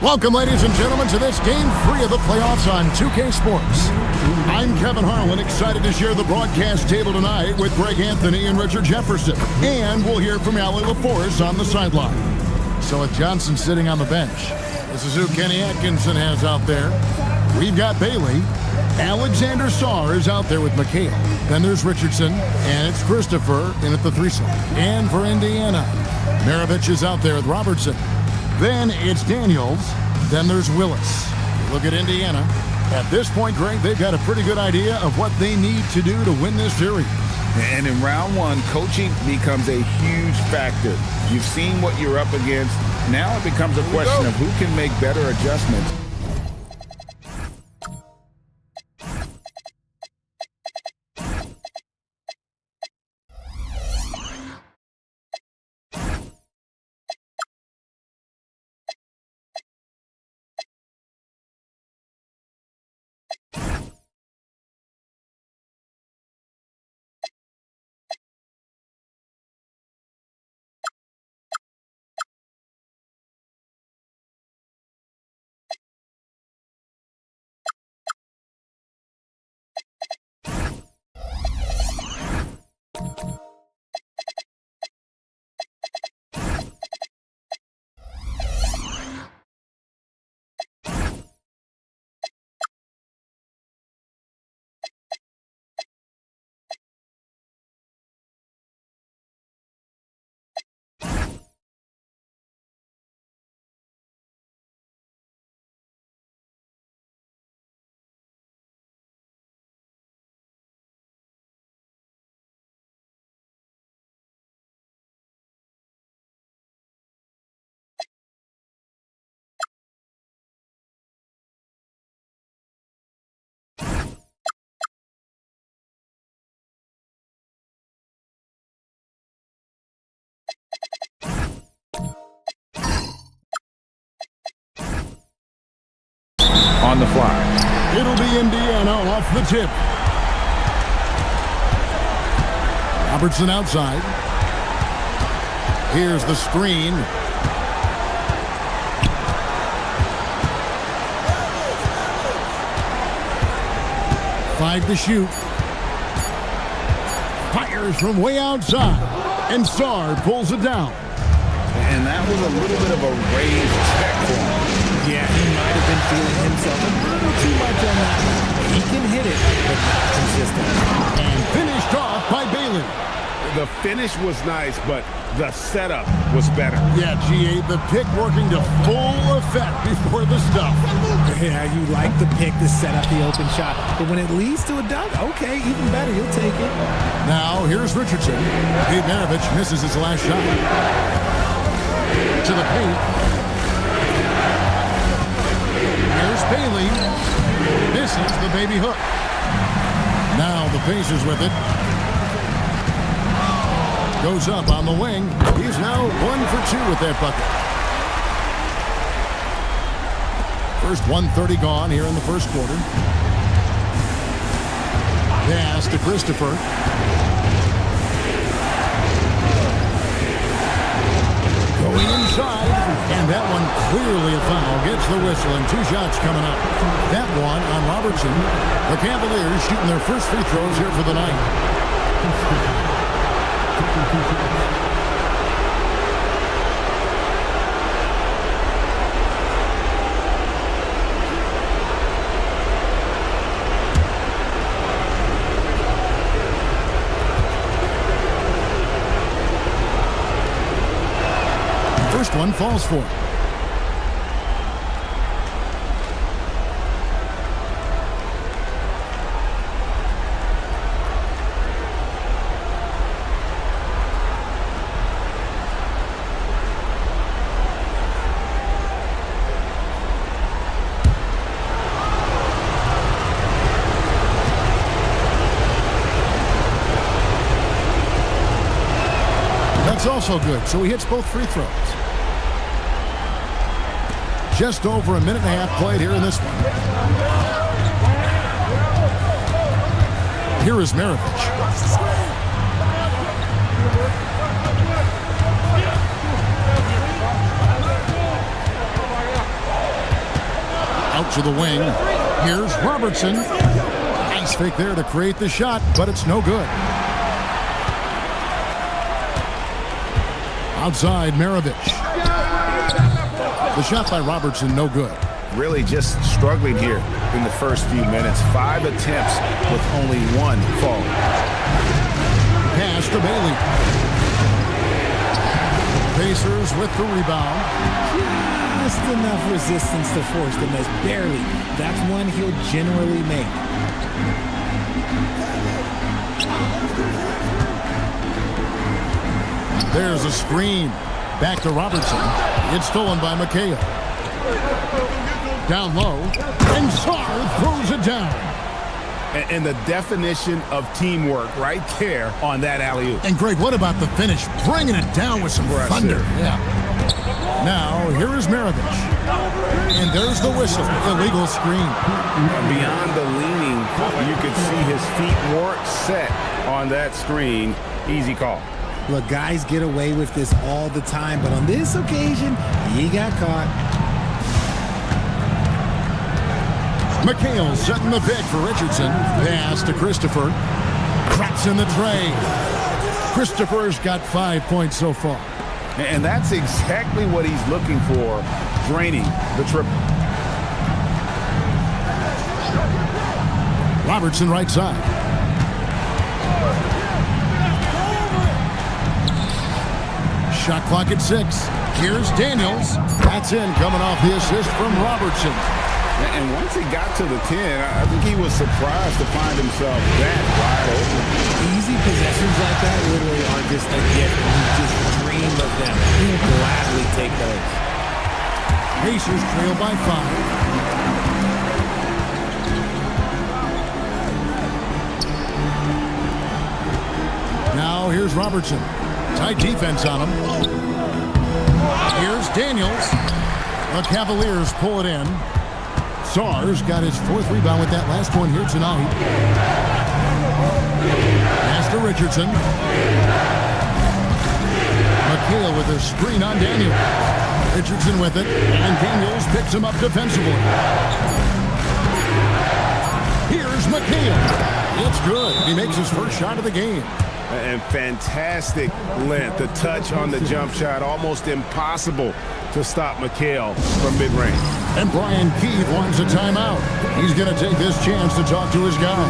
Welcome, ladies and gentlemen, to this Game 3 of the playoffs on 2K Sports. I'm Kevin Harlan, excited to share the broadcast table tonight with Greg Anthony and Richard Jefferson. And we'll hear from Allie LaForce on the sideline. So with Johnson sitting on the bench, this is who Kenny Atkinson has out there. We've got Bailey. Alexander Saar is out there with McHale. Then there's Richardson, and it's Christopher in at the 3 slot. And for Indiana, Maravich is out there with Robertson. Then it's Daniels. Then there's Willis. Look at Indiana. At this point, Greg, they've got a pretty good idea of what they need to do to win this series. And in round one, coaching becomes a huge factor. You've seen what you're up against. Now it becomes a question of who can make better adjustments. On the fly. It'll be Indiana off the tip. Robertson outside. Here's the screen. Five to shoot. Fires from way outside. And Saar pulls it down. And that was a little bit of a raised check for him. Yeah, he might have been feeling himself a little too much on that one. He can hit it, but not consistent. And finished off by Bailey. The finish was nice, but the setup was better. Yeah, G8, the pick working to full effect before the stuff. Yeah, you like the pick to set up the open shot, but when it leads to a dunk, okay, even better, you'll take it. Now, here's Richardson. Gabe Maravich misses his last shot. To the paint. Here's Bailey. Misses the baby hook. Now the Pacers with it. Goes up on the wing. He's now 1 for 2 with that bucket. First 1:30 gone here in the first quarter. Pass to Christopher. Going inside, and that one clearly a foul. Gets the whistle, and 2 shots coming up. That one on Robertson. The Cavaliers shooting their first free throws here for the night. First one falls for him. That's also good, so he hits both free throws. Just over a minute and a half played here in this one. Here is Maravich. Out to the wing. Here's Robertson. Nice fake there to create the shot, but it's no good. Outside, Maravich. The shot by Robertson, no good. Really just struggling here in the first few minutes. 5 attempts with only 1 fall. Pass to Bailey. Pacers with the rebound. Just enough resistance to force the miss. Barely. That's one he'll generally make. There's a screen. Back to Robertson. It's stolen by McHale. Down low. And Sarr throws it down. And the definition of teamwork right there on that alley-oop. And Greg, what about the finish? Bringing it down with some thunder. Yeah. Now, here is Maravich. And there's the whistle. Illegal screen. Beyond the leaning, you could see his feet weren't set on that screen. Easy call. Look, guys get away with this all the time, but on this occasion, he got caught. McHale setting the pick for Richardson. Pass to Christopher. Traps in the tray. Christopher's got 5 points so far. And that's exactly what he's looking for, draining the triple. Robertson right side. Shot clock at 6. Here's Daniels. That's in, coming off the assist from Robertson. And once he got to the 10, I think he was surprised to find himself that wide open. Easy possessions like that literally are just a gift. You just dream of them. You'll gladly take those. Pacers trail by 5. Now here's Robertson. Tight defense on him. Here's Daniels. The Cavaliers pull it in. Sarr's got his 4th rebound with that last one here tonight. Pass to Richardson. McHale with a screen on Daniels. Richardson with it, and Daniels picks him up defensively. Here's McHale. It's good. He makes his first shot of the game. And fantastic length. The touch on the jump shot, almost impossible to stop McHale from mid-range. And Brian Keith wants a timeout. He's going to take this chance to talk to his guy.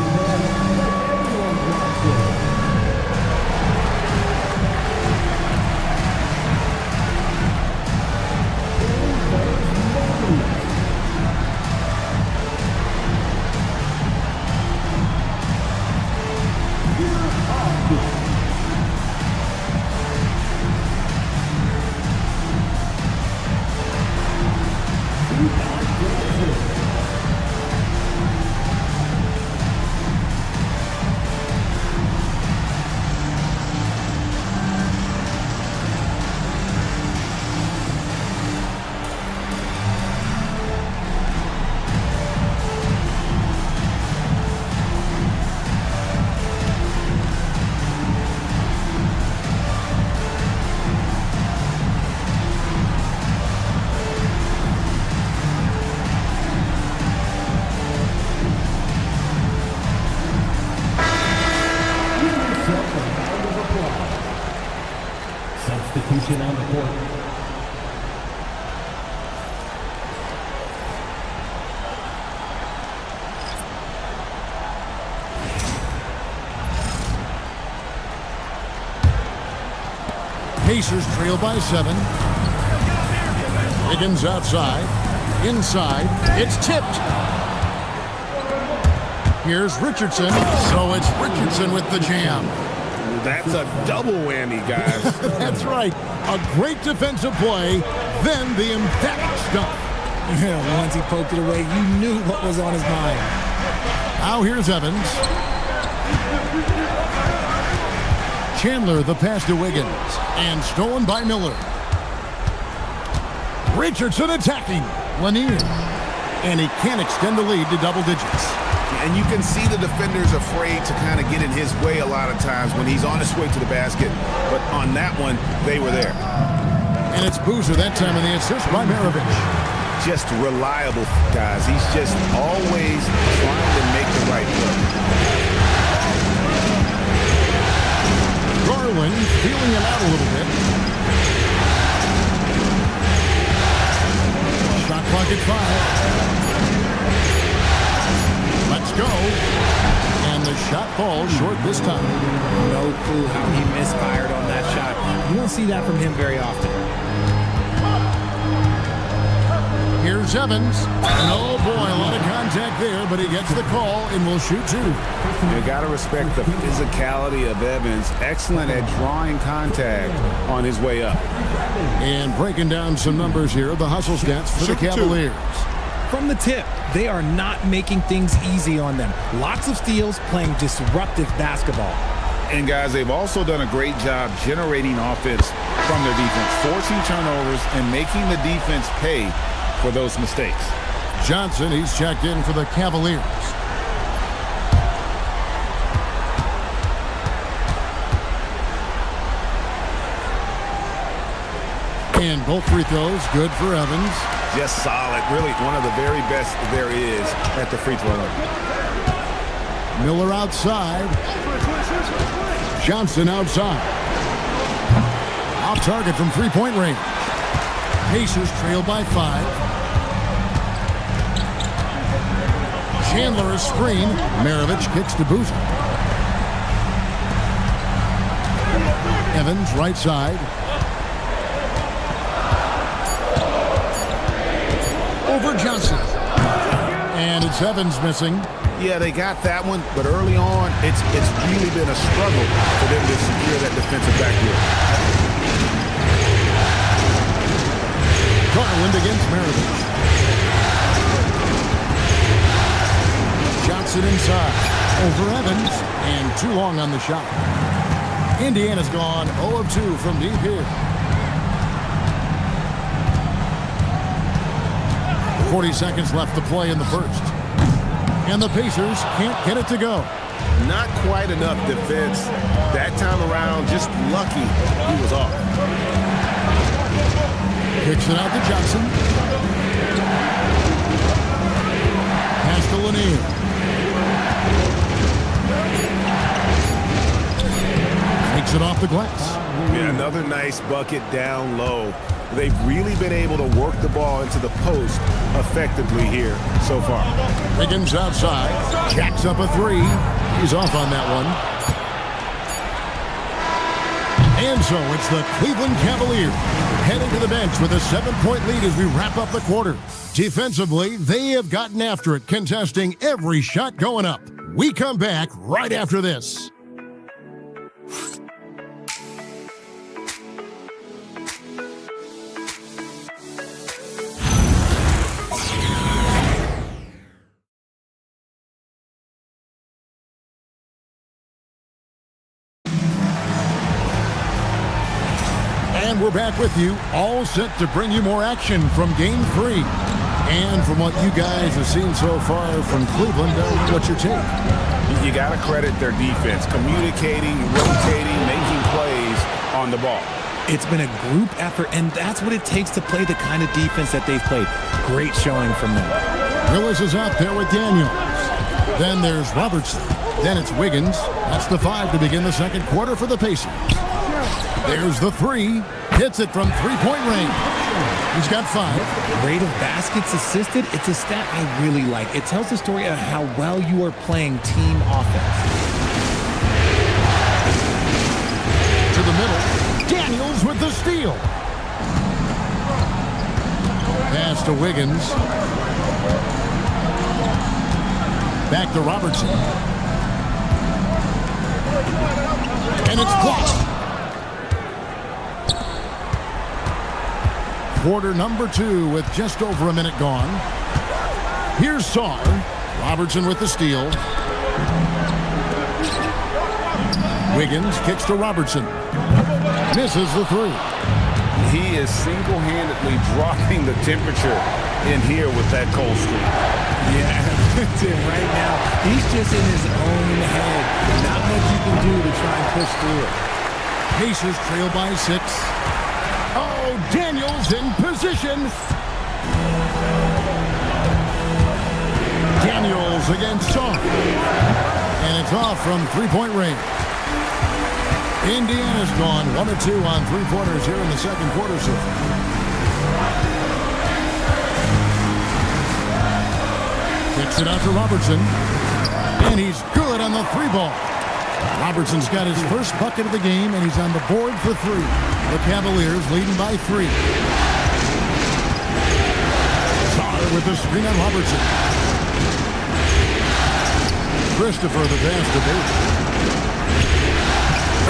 Substitution on the court. Pacers trail by 7. Higgins outside. Inside. It's tipped. Here's Richardson. So it's Richardson with the jam. That's a double whammy, guys. That's right. A great defensive play, then the emphatic stuff. Yeah, once he poked it away, you knew what was on his mind. Now here's Evans. Chandler the pass to Wiggins. And stolen by Miller. Richardson attacking. Lanier. And he can't extend the lead to double digits. And you can see the defenders afraid to kind of get in his way a lot of times when he's on his way to the basket. But on that one, they were there. And it's Boozer that time in the assist by Maravich. just reliable, guys. He's just always trying to make the right play. Garland feeling him out a little bit. Shot clock at 5. Let's go. And the shot falls short this time. No clue how he misfired on that shot. You don't see that from him very often. Here's Evans. And oh boy, a lot of contact there, but he gets the call and will shoot 2. You got to respect the physicality of Evans. Excellent at drawing contact on his way up. And breaking down some numbers here, the hustle stats for the Cavaliers. From the tip, they are not making things easy on them. Lots of steals, playing disruptive basketball. And guys, they've also done a great job generating offense from their defense, forcing turnovers and making the defense pay for those mistakes. Johnson, he's checked in for the Cavaliers. And both free throws good for Evans. Just solid. Really one of the very best there is at the free throw line. Miller outside. Johnson outside. Off target from three-point range. Pacers trail by 5. Chandler a screen. Maravich kicks to Boozer. Evans right side. Over Johnson. And it's Evans missing. Yeah, they got that one, but early on, it's really been a struggle for them to secure that defensive backboard. Garland against Maravich. Johnson inside. Over Evans. And too long on the shot. Indiana's gone 0 of 2 from deep here. 40 seconds left to play in the first. And the Pacers can't get it to go. Not quite enough defense. That time around, just lucky he was off. Kicks it out to Johnson. Pass to Lanier. Takes it off the glass. Yeah, another nice bucket down low. They've really been able to work the ball into the post effectively here so far. Wiggins outside. Jacks up a 3. He's off on that one. And so it's the Cleveland Cavaliers heading to the bench with a 7-point lead as we wrap up the quarter. Defensively, they have gotten after it, contesting every shot going up. We come back right after this. And we're back with you, all set to bring you more action from Game 3. And from what you guys have seen so far from Cleveland, what's your take? You got to credit their defense, communicating, rotating, making plays on the ball. It's been a group effort, and that's what it takes to play the kind of defense that they've played. Great showing from them. Willis is out there with Daniels. Then there's Robertson. Then it's Wiggins. That's the 5 to begin the second quarter for the Pacers. There's the 3. Hits it from three-point range. He's got 5. Rate of baskets assisted, it's a stat I really like. It tells the story of how well you are playing team offense. To the middle. Daniels with the steal. Pass to Wiggins. Back to Robertson. And it's blocked. Quarter number 2 with just over a minute gone. Here's Saar. Robertson with the steal. Wiggins kicks to Robertson. Misses the 3. He is single-handedly dropping the temperature in here with that cold streak. Yeah, right now, he's just in his own head. Not much you can do to try and push through it. Pacers trail by 6. Oh, Daniels in position. Daniels against Shaw. And it's off from three-point range. Indiana's gone 1 of 2 on three-pointers here in the second quarter so far. Kicks it out to Robertson. And he's good on the three ball. Robertson's got his first bucket of the game, and he's on the board for 3. The Cavaliers leading by 3. Sarr with the screen on Robertson. Christopher the pass to Bailey.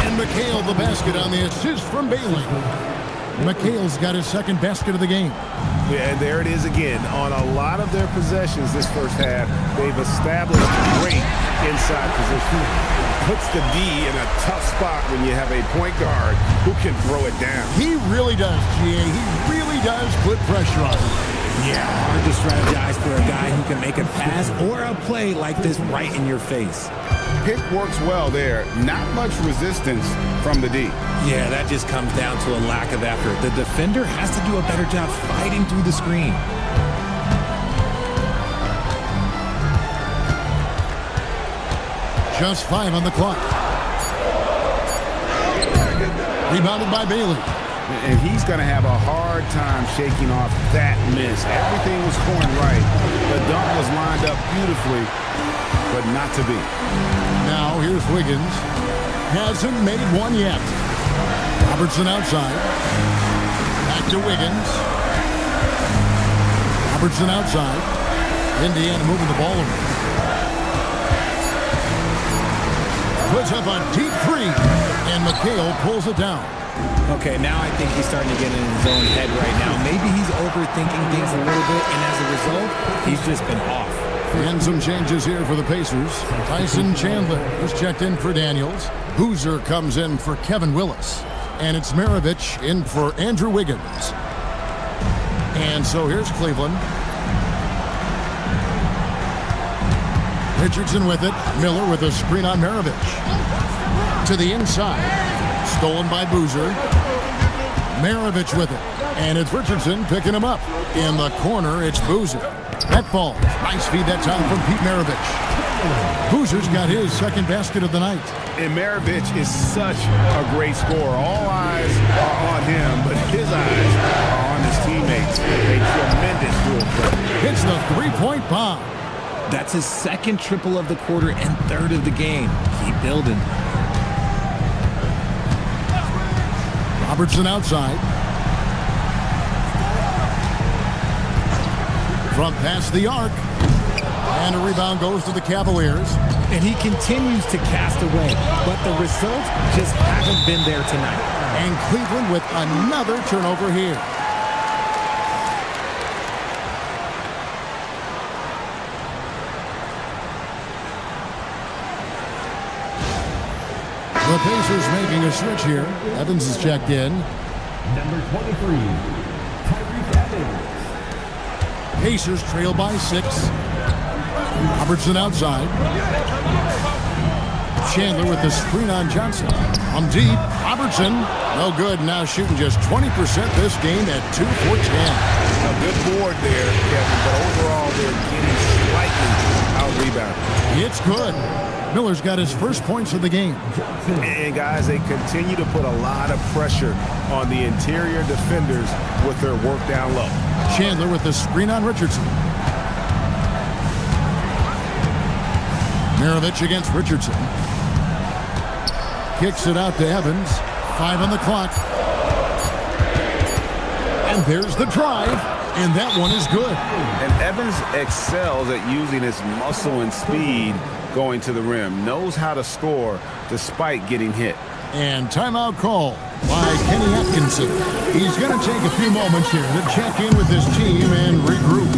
And McHale the basket on the assist from Bailey. McHale's got his second basket of the game. Yeah, and there it is again. On a lot of their possessions this first half, they've established great inside position. Puts the D in a tough spot when you have a point guard who can throw it down. He really does, GA. He really does put pressure on him. Yeah, hard to strategize for a guy who can make a pass or a play like this right in your face. Pick works well there. Not much resistance from the D. Yeah, that just comes down to a lack of effort. The defender has to do a better job fighting through the screen. Just 5 on the clock. Rebounded by Bailey. And he's going to have a hard time shaking off that miss. Everything was going right. The dunk was lined up beautifully, but not to be. Now here's Wiggins. Hasn't made one yet. Robertson outside. Back to Wiggins. Robertson outside. Indiana moving the ball around. Puts up a deep 3, and McHale pulls it down. Okay, now I think he's starting to get in his own head right now. Maybe he's overthinking things a little bit, and as a result, he's just been off. And some changes here for the Pacers. Tyson Chandler is checked in for Daniels. Boozer comes in for Kevin Willis. And it's Maravich in for Andrew Wiggins. And so here's Cleveland. Richardson with it. Miller with a screen on Maravich. To the inside. Stolen by Boozer. Maravich with it. And it's Richardson picking him up. In the corner, it's Boozer. That falls. Nice feed that time from Pete Maravich. Boozer's got his second basket of the night. And Maravich is such a great scorer. All eyes are on him, but his eyes are on his teammates. A tremendous dual threat. Hits the three-point bomb. That's his second triple of the quarter and third of the game. Keep building. Robertson outside. Front past the arc. And a rebound goes to the Cavaliers. And he continues to cast away, but the results just haven't been there tonight. And Cleveland with another turnover here. The Pacers making a switch here. Evans is checked in. Number 23, Tyreke Evans. Pacers trail by 6. Robertson outside. Chandler with the screen on Johnson. On deep. Robertson. No good. Now shooting just 20% this game at 2 for 10. A good board there, Kevin, but overall they're getting slightly out-rebounded. It's good. Miller's got his first points of the game. And guys, they continue to put a lot of pressure on the interior defenders with their work down low. Chandler with the screen on Richardson. Maravich against Richardson. Kicks it out to Evans. 5 on the clock. And there's the drive. And that one is good. And Evans excels at using his muscle and speed going to the rim. Knows how to score despite getting hit. And timeout call by Kenny Atkinson. He's going to take a few moments here to check in with his team and regroup.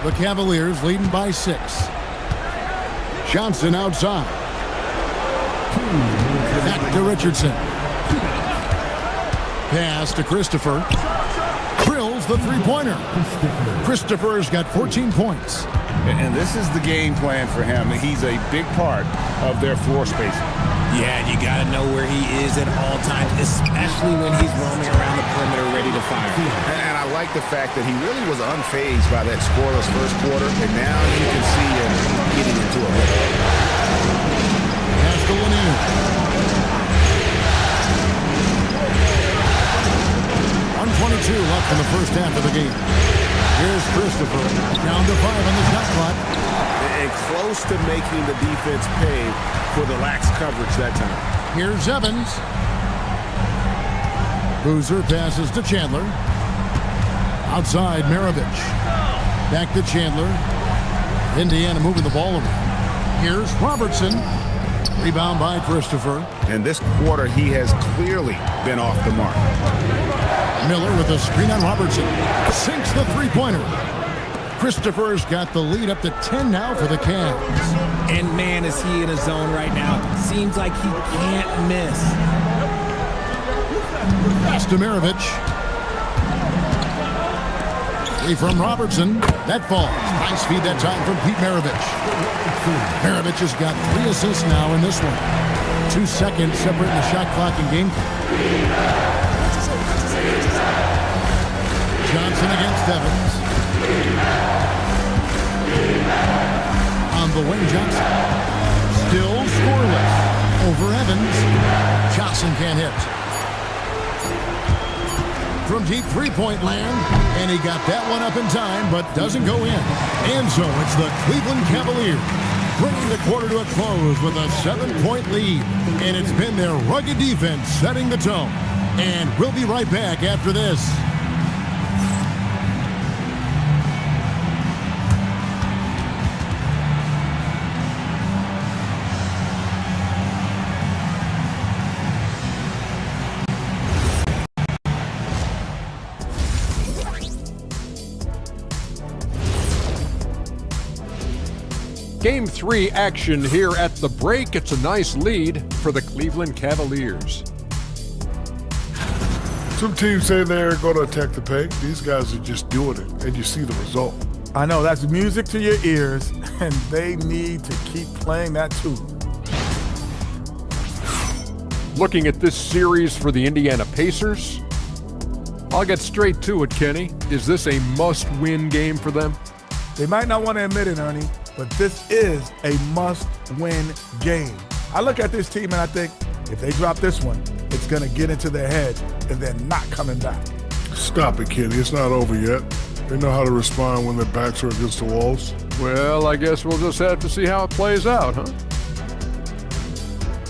The Cavaliers leading by 6. Johnson outside. Back to Richardson. Pass to Christopher. Drills the three-pointer. Christopher's got 14 points. And this is the game plan for him. He's a big part of their floor spacing. Yeah, you got to know where he is at all times, especially when he's roaming around the perimeter ready to fire. And I like the fact that he really was unfazed by that scoreless first quarter, and now you can see him getting into a rhythm. Pass to Lanier. 1:22 left in the first half of the game. Here's Christopher, down to 5 on the shot clock. And close to making the defense pay for the lax coverage that time. Here's Evans. Boozer passes to Chandler. Outside, Maravich. Back to Chandler. Indiana moving the ball around. Here's Robertson. Rebound by Christopher. And this quarter, he has clearly been off the mark. Miller with a screen on Robertson. Sinks the three-pointer. Christopher's got the lead up to 10 now for the Cavs. And man, is he in a zone right now. Seems like he can't miss. Pass to Maravich. Three from Robertson. That falls. Nice feed that time from Pete Maravich. Maravich has got 3 assists now in this one. 2 seconds separating the shot clock and game clock. Johnson against Evans. On the wing, Johnson. Still scoreless. Over Evans. Johnson can't hit. From deep three-point land, and he got that one up in time, but doesn't go in. And so it's the Cleveland Cavaliers bringing the quarter to a close with a 7-point lead. And it's been their rugged defense setting the tone. And we'll be right back after this. Game 3 action here at the break. It's a nice lead for the Cleveland Cavaliers. Some teams say they're going to attack the paint. These guys are just doing it, and you see the result. I know, that's music to your ears, and they need to keep playing that too. Looking at this series for the Indiana Pacers, I'll get straight to it, Kenny. Is this a must-win game for them? They might not want to admit it, Ernie, but this is a must-win game. I look at this team and I think, if they drop this one, it's going to get into their head and they're not coming back. Stop it, Kenny. It's not over yet. They know how to respond when their backs are against the walls. Well, I guess we'll just have to see how it plays out, huh?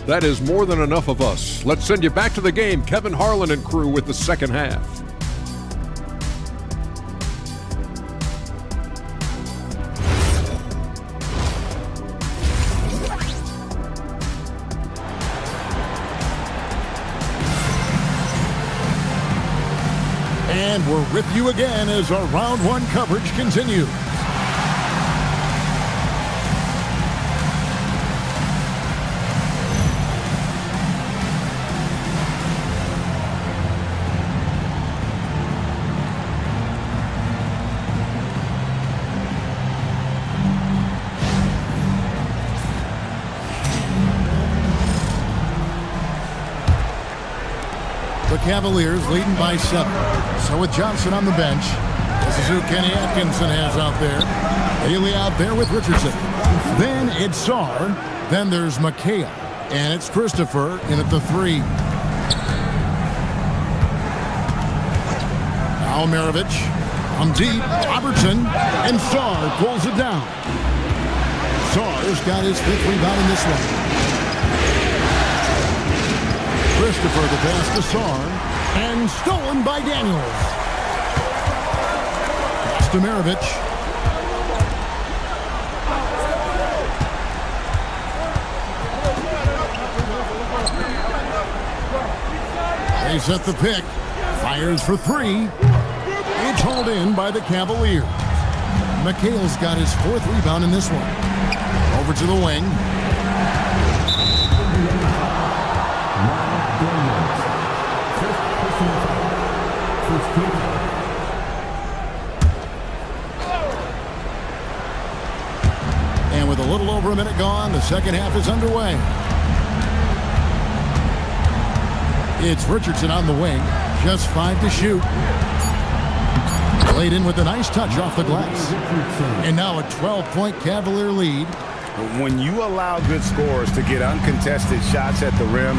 That is more than enough of us. Let's send you back to the game. Kevin Harlan and crew with the second half. And we're with you again as our round 1 coverage continues. The Cavaliers leading by 7. So with Johnson on the bench, this is who Kenny Atkinson has out there. Haley out there with Richardson. Then it's Sarr. Then there's McHale. And it's Christopher in at the 3. Now Maravich. On deep, Robertson. And Sarr pulls it down. Sarr's got his 5th rebound in this one. Christopher the pass to Sarr, and stolen by Daniels. Pass to Maravich. They set the pick. Fires for 3. It's hauled in by the Cavaliers. McHale's got his 4th rebound in this one. Over to the wing. And with a little over a minute gone, the second half is underway. It's Richardson on the wing. Just 5 to shoot. Laid in with a nice touch off the glass. And now a 12-point Cavalier lead. When you allow good scorers to get uncontested shots at the rim,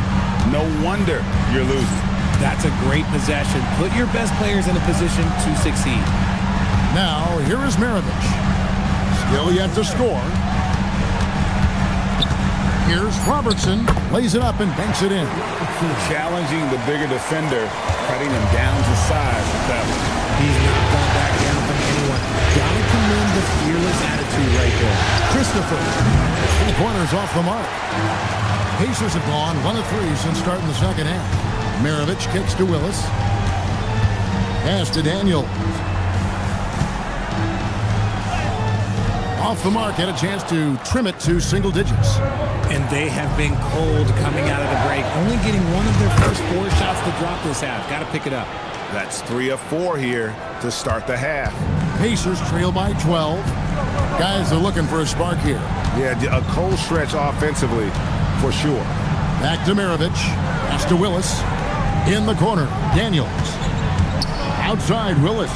no wonder you're losing. That's a great possession. Put your best players in a position to succeed. Now, here is Maravich. Still yet to score. Here's Robertson. Lays it up and banks it in. Challenging the bigger defender, cutting him down to size with that one. He's not gone back down from anyone. Gotta commend the fearless attitude right there. Christopher. 3 pointers off the mark. Pacers have gone 1 of 3 since starting the second half. Maravich kicks to Willis. Pass to Daniel. Off the mark, had a chance to trim it to single digits. And they have been cold coming out of the break. Only getting one of their first 4 shots to drop this half. Got to pick it up. That's 3 of 4 here to start the half. Pacers trail by 12. Guys are looking for a spark here. Yeah, a cold stretch offensively for sure. Back to Maravich. Pass to Willis. In the corner, Daniels. Outside, Willis.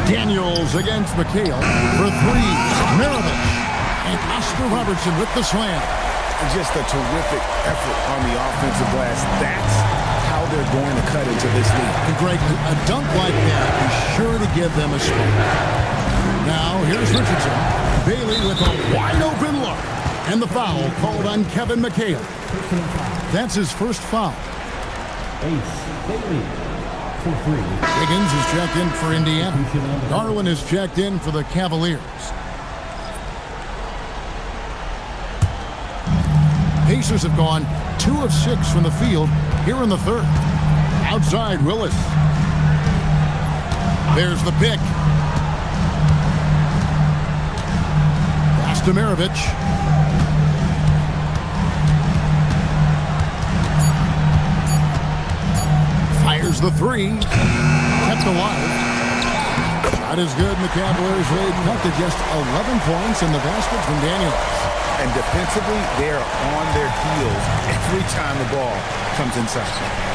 Daniels against McHale for 3. Maravich. And Oscar Robertson with the slam. Just a terrific effort on the offensive glass. That's how they're going to cut into this league. And Greg, a dunk like that is sure to give them a spark. Now, here's Richardson. Bailey with a wide-open look. And the foul called on Kevin McHale. That's his first foul. Higgins is checked in for Indiana. Garland is checked in for the Cavaliers. Pacers have gone 2 of 6 from the field here in the third. Outside, Willis. There's the pick. Pass to Maravich. Fires the 3. Kept alive. Shot is good, and the Cavaliers lead cut to just 11 points in the basket from Daniels. And defensively, they are on their heels every time the ball comes inside.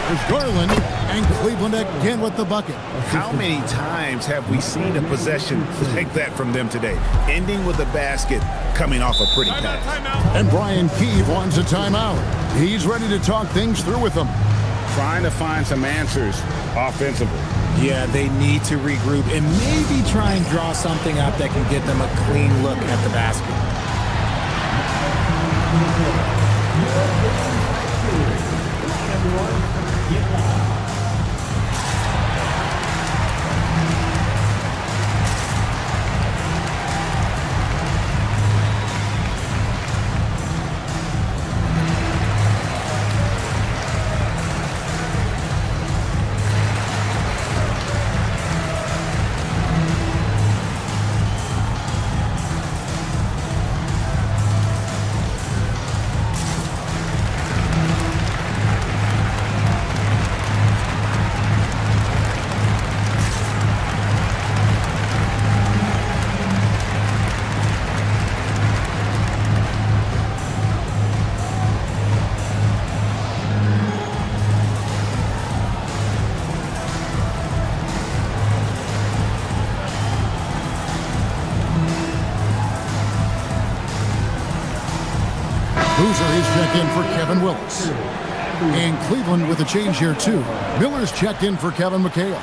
There's Garland, and Cleveland again with the bucket. How many times have we seen a possession like that from them today? Ending with a basket, coming off a pretty pass. And Brian Keefe wants a timeout. He's ready to talk things through with them. Trying to find some answers offensively. Yeah, they need to regroup and maybe try and draw something up that can get them a clean look at the basket. Boozer is checked in for Kevin Willis. And Cleveland with a change here, too. Miller's checked in for Kevin McHale.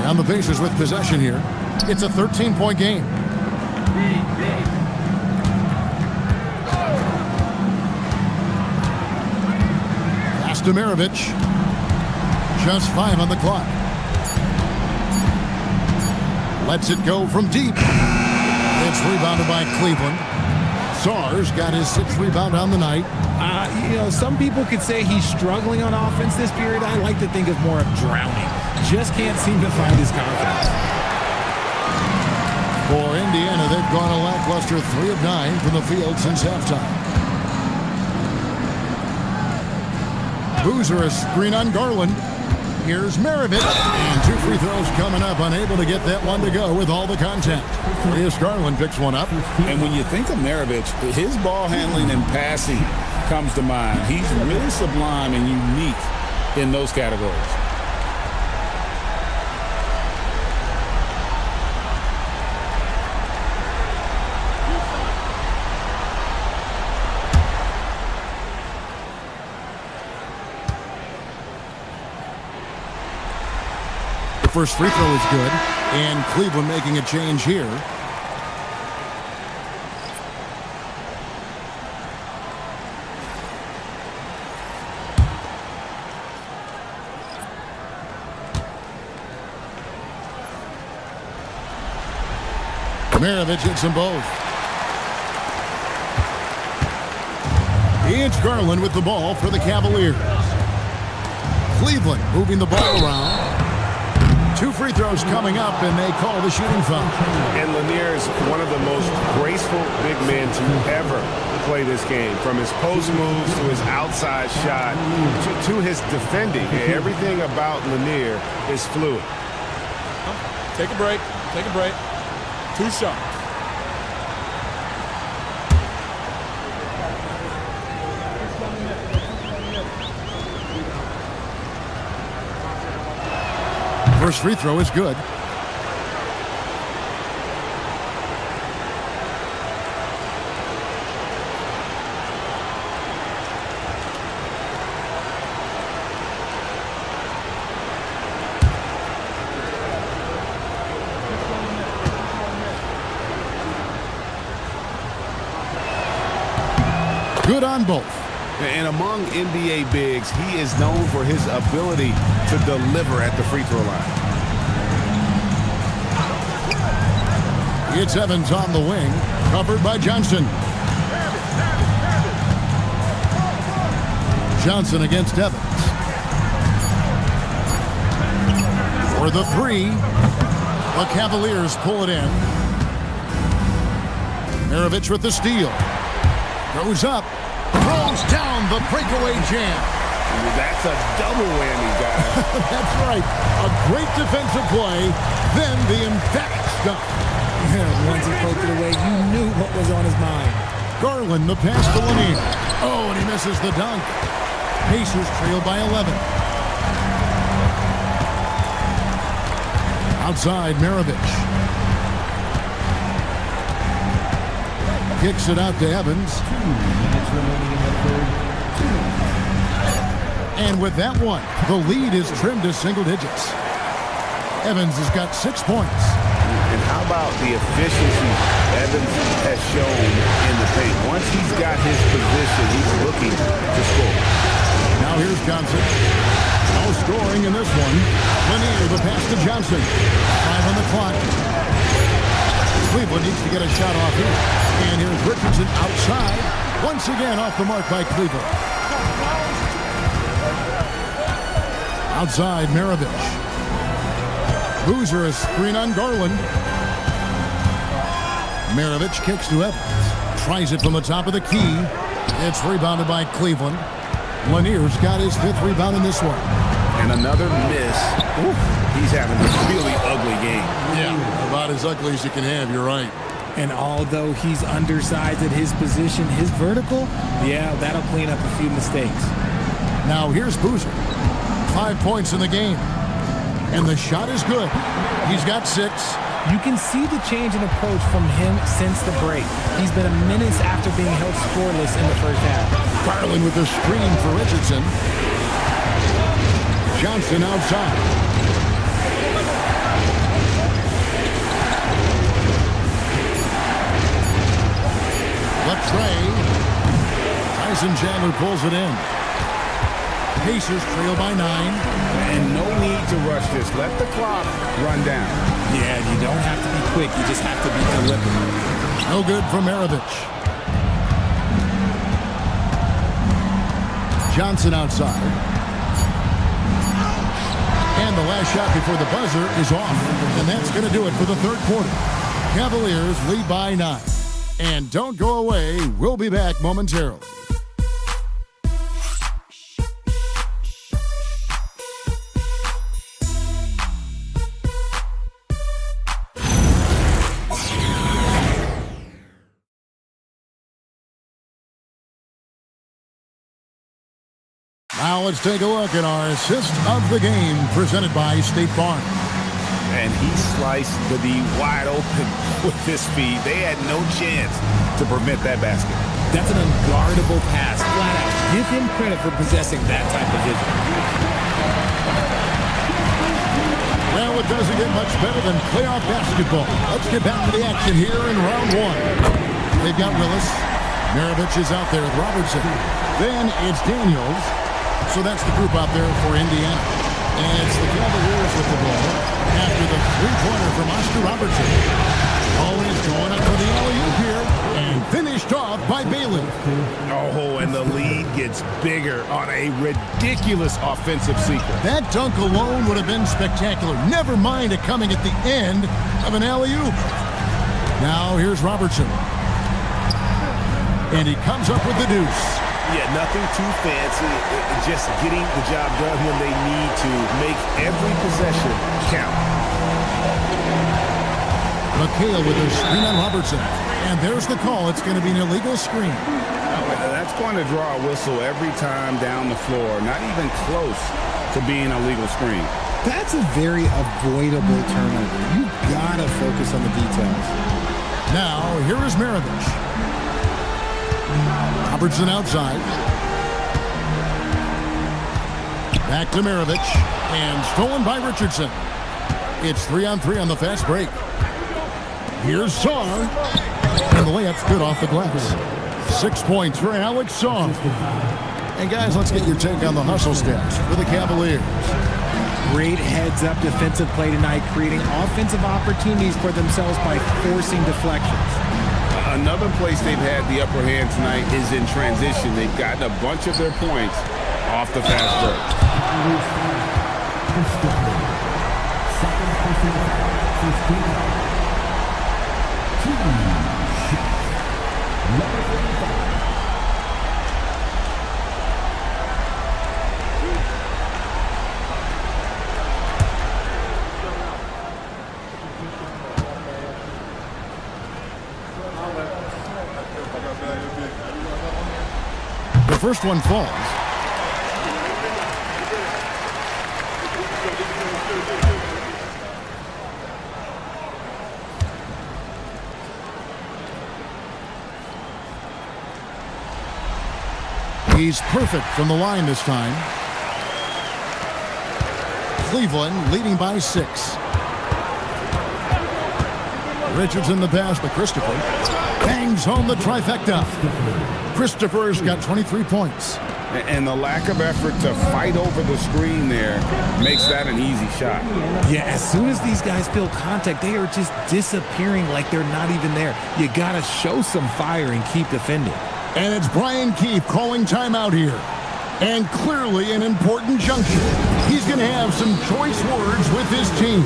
And the Pacers with possession here. It's a 13-point game. To Maravich. Just 5 on the clock. Lets it go from deep. It's rebounded by Cleveland. Sars got his 6th rebound on the night. Some people could say he's struggling on offense this period. I like to think of more of drowning. Just can't seem to find his confidence. For Indiana, they've gone a lackluster 3 of 9 from the field since halftime. Boozer, a screen on Garland. Here's Maravich. And 2 free throws coming up. Unable to get that one to go with all the contact. Here's Garland picks one up. And when you think of Maravich, his ball handling and passing comes to mind. He's really sublime and unique in those categories. First free throw is good, and Cleveland making a change here. Maravich hits them both. It's Garland with the ball for the Cavaliers. Cleveland moving the ball around. 2 free throws coming up, and they call the shooting foul. And Lanier is one of the most graceful big men to ever play this game. From his post moves to his outside shot to his defending. Everything about Lanier is fluid. Take a break. Take a break. 2 shots. First free throw is good. Good on both. And among NBA bigs, he is known for his ability to deliver at the free throw line. It's Evans on the wing, covered by Johnson. Johnson against Evans. For the 3, the Cavaliers pull it in. Maravich with the steal. Goes up. Throws down the breakaway jam. That's a double whammy, guys. That's right. A great defensive play, then the emphatic stuff. Once he poked it away, you knew what was on his mind. Garland, the pass to Lanier. Oh, and he misses the dunk. Pacers trail by 11. Outside, Maravich. Kicks it out to Evans. 2 minutes remaining in the third. 2 minutes. And with that one, the lead is trimmed to single digits. Evans has got 6 points. And how about the efficiency Evans has shown in the paint? Once he's got his position, he's looking to score. Now here's Johnson. No scoring in this one. Lanier, the pass to Johnson. 5 on the clock. Cleveland needs to get a shot off here. And here's Richardson outside. Once again off the mark by Cleveland. Outside, Maravich. Boozer, a screen on Garland. Maravich kicks to Evans. Tries it from the top of the key. It's rebounded by Cleveland. Lanier's got his 5th rebound in this one. And another miss. Ooh, he's having a really ugly game. Yeah, about as ugly as you can have, you're right. And although he's undersized at his position, his vertical, yeah, that'll clean up a few mistakes. Now here's Boozer. 5 points in the game. And the shot is good. He's got 6. You can see the change in approach from him since the break. He's been a minutes after being held scoreless in the first half. Garland with the screen for Richardson. Johnson outside. Left tray. Tyson Chandler pulls it in. Pacers trail by 9. And no need to rush this. Let the clock run down. Yeah, you don't have to be quick. You just have to be deliberate. No good from Maravich. Johnson outside. And the last shot before the buzzer is off. And that's going to do it for the third quarter. Cavaliers lead by 9. And don't go away. We'll be back momentarily. Now let's take a look at our assist of the game presented by State Farm. And he sliced the D wide open with his feet. They had no chance to prevent that basket. That's an unguardable pass. Flat out. Give him credit for possessing that type of vision. Well, it doesn't get much better than playoff basketball. Let's get back to the action here in round 1. They've got Willis. Maravich is out there with Robertson. Then it's Daniels. So that's the group out there for Indiana. And it's the Cavaliers with the ball after the three-pointer from Oscar Robertson. Always going up for the alley-oop here and finished off by Bailey. Oh, and the lead gets bigger on a ridiculous offensive sequence. That dunk alone would have been spectacular. Never mind it coming at the end of an alley-oop. Now here's Robertson. And he comes up with the deuce. Yeah, nothing too fancy. Just getting the job done when they need to. Make every possession count. McHale with a screen on Robertson. And there's the call. It's going to be an illegal screen. That's going to draw a whistle every time down the floor. Not even close to being a legal screen. That's a very avoidable turnover. You gotta focus on the details. Now, here is Maravich. Robertson outside. Back to Maravich. And stolen by Richardson. It's 3-on-3 on the fast break. Here's Saw. And the layup's good off the glass. 6 points for Alex Saw. And guys, let's get your take on the hustle stats for the Cavaliers. Great heads-up defensive play tonight, creating offensive opportunities for themselves by forcing deflections. Another place they've had the upper hand tonight is in transition. They've gotten a bunch of their points off the fast break. The first one falls. He's perfect from the line this time. Cleveland leading by 6. Richardson the pass, but Christopher bangs home the trifecta. Christopher's got 23 points. And the lack of effort to fight over the screen there makes that an easy shot. Yeah, as soon as these guys feel contact, they are just disappearing like they're not even there. You got to show some fire and keep defending. And it's Brian Keefe calling timeout here. And clearly an important juncture. He's going to have some choice words with his team.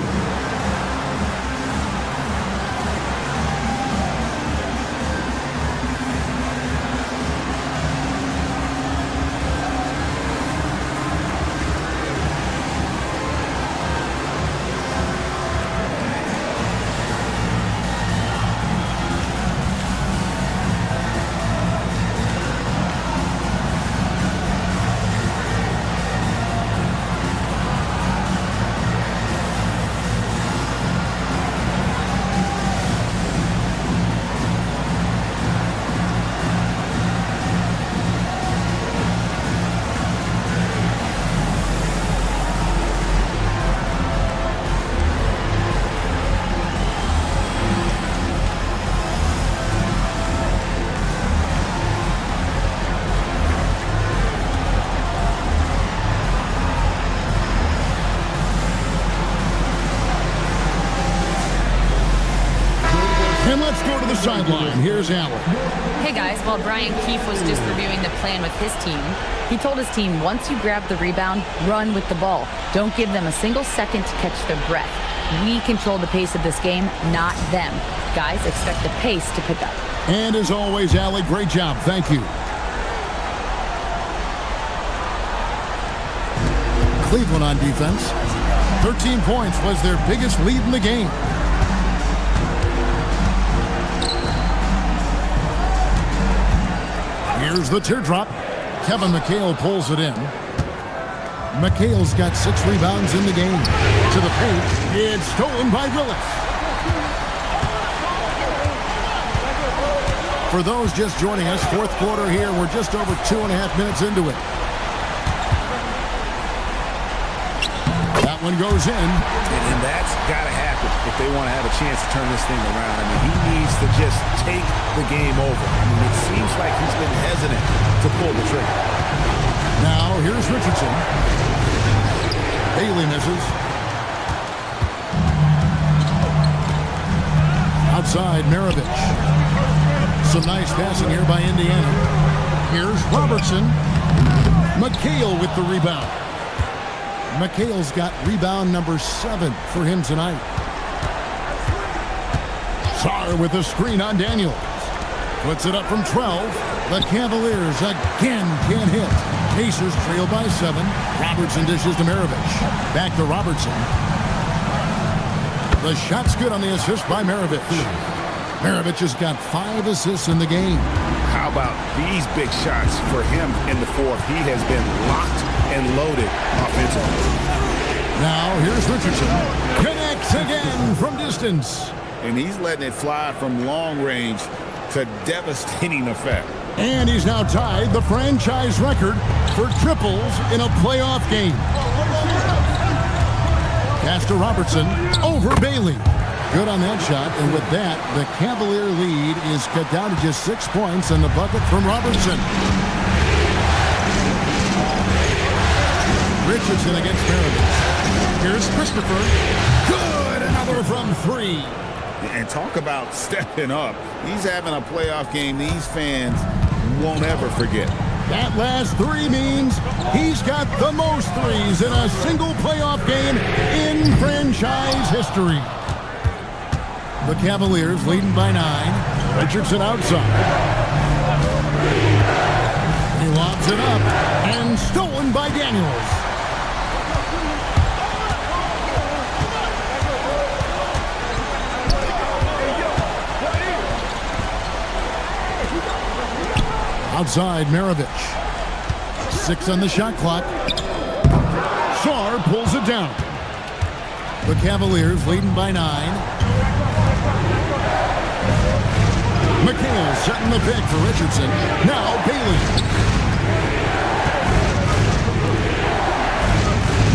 sideline. Here's Allen. Hey guys, while Brian Keefe was just reviewing the plan with his team, he told his team, once you grab the rebound, run with the ball. Don't give them a single second to catch their breath. We control the pace of this game, not them. Guys, expect the pace to pick up. And as always, Allie, great job. Thank you. Cleveland on defense. 13 points was their biggest lead in the game. Here's the teardrop. Kevin McHale pulls it in. McHale's got 6 rebounds in the game. To the paint. It's stolen by Willis. For those just joining us, fourth quarter here. We're just over 2.5 minutes into it. That one goes in. And that's got to happen if they want to have a chance to turn this thing around. I mean, he needs to just take the game over. I mean, it seems like he's been hesitant to pull the trigger. Now, here's Richardson. Bailey misses. Outside, Maravich. Some nice passing here by Indiana. Here's Robertson. McHale with the rebound. McHale's got rebound number 7 for him tonight. Sarr with a screen on Daniels. Puts it up from 12. The Cavaliers again can't hit. Pacers trail by 7. Robertson dishes to Maravich. Back to Robertson. The shot's good on the assist by Maravich. Maravich has got 5 assists in the game. How about these big shots for him in the fourth? He has been locked and loaded offensively. Now here's Richardson. Connects again from distance. And he's letting it fly from long range to devastating effect. And he's now tied the franchise record for triples in a playoff game. Pass to Robertson over Bailey. Good on that shot, and with that, the Cavalier lead is cut down to just 6 points and the bucket from Robertson. Richardson against Maravich. Here's Christopher. Good, another from 3. And talk about stepping up. He's having a playoff game these fans won't ever forget. That last 3 means he's got the most threes in a single playoff game in franchise history. The Cavaliers leading by 9. Richardson outside. He lobs it up and stolen by Daniels. Outside, Maravich. 6 on the shot clock. Sarr pulls it down. The Cavaliers leading by 9. McHale setting the pick for Richardson. Now Bailey.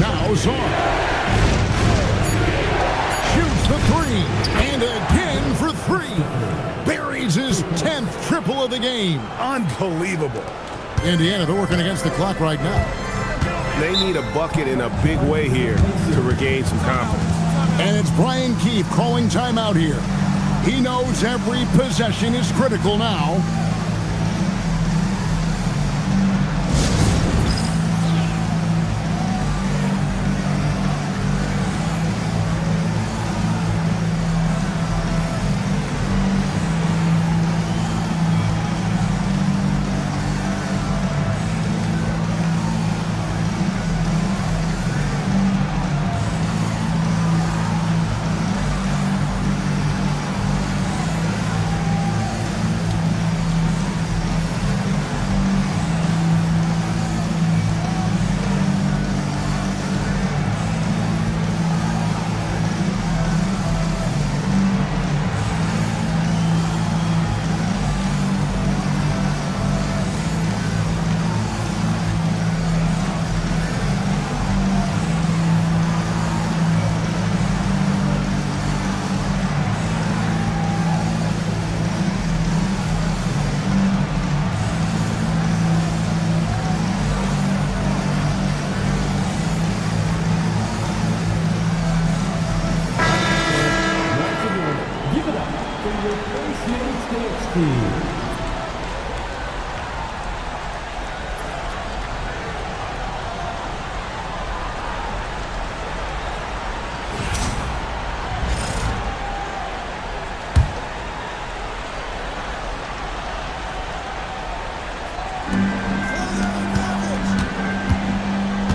Now Sarr. Shoots the 3. And again for 3. Buries his 10th triple of the game. Unbelievable. Indiana, they're working against the clock right now. They need a bucket in a big way here to regain some confidence. And it's Brian Keefe calling timeout here. He knows every possession is critical now.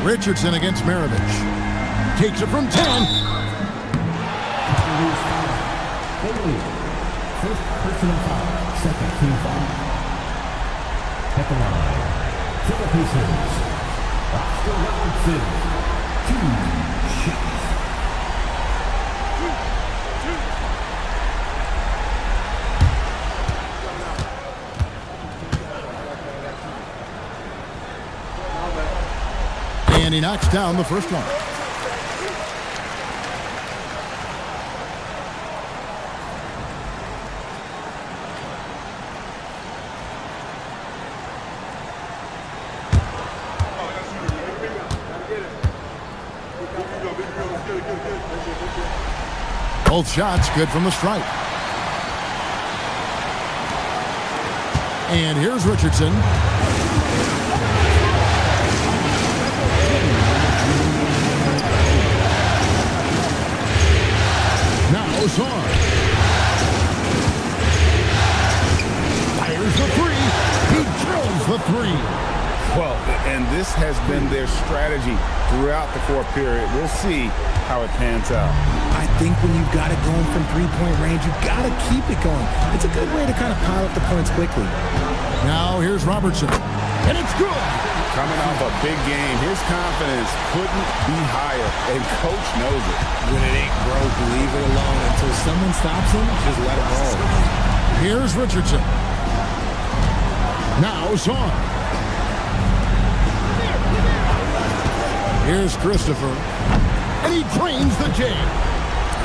Richardson against Maravich. Takes it from 10. First personal foul, second team foul. At the line, for the Pacers, Oscar Robertson, 2 shots. And he knocks down the first one. Both shots good from the stripe. And here's Richardson. Now Zorn. Fires the three. He drills the three. Well, and this has been their strategy throughout the fourth period. We'll see how it pans out. I think when you've got it going from three-point range, you've got to keep it going. It's a good way to kind of pile up the points quickly. Now here's Robertson. And it's good. Coming off a big game, his confidence couldn't be higher, and coach knows it. When it ain't broke, leave it alone. Until someone stops him, just let it roll. Here's Richardson. Now Zorn. Here's Christopher. And he drains the jam.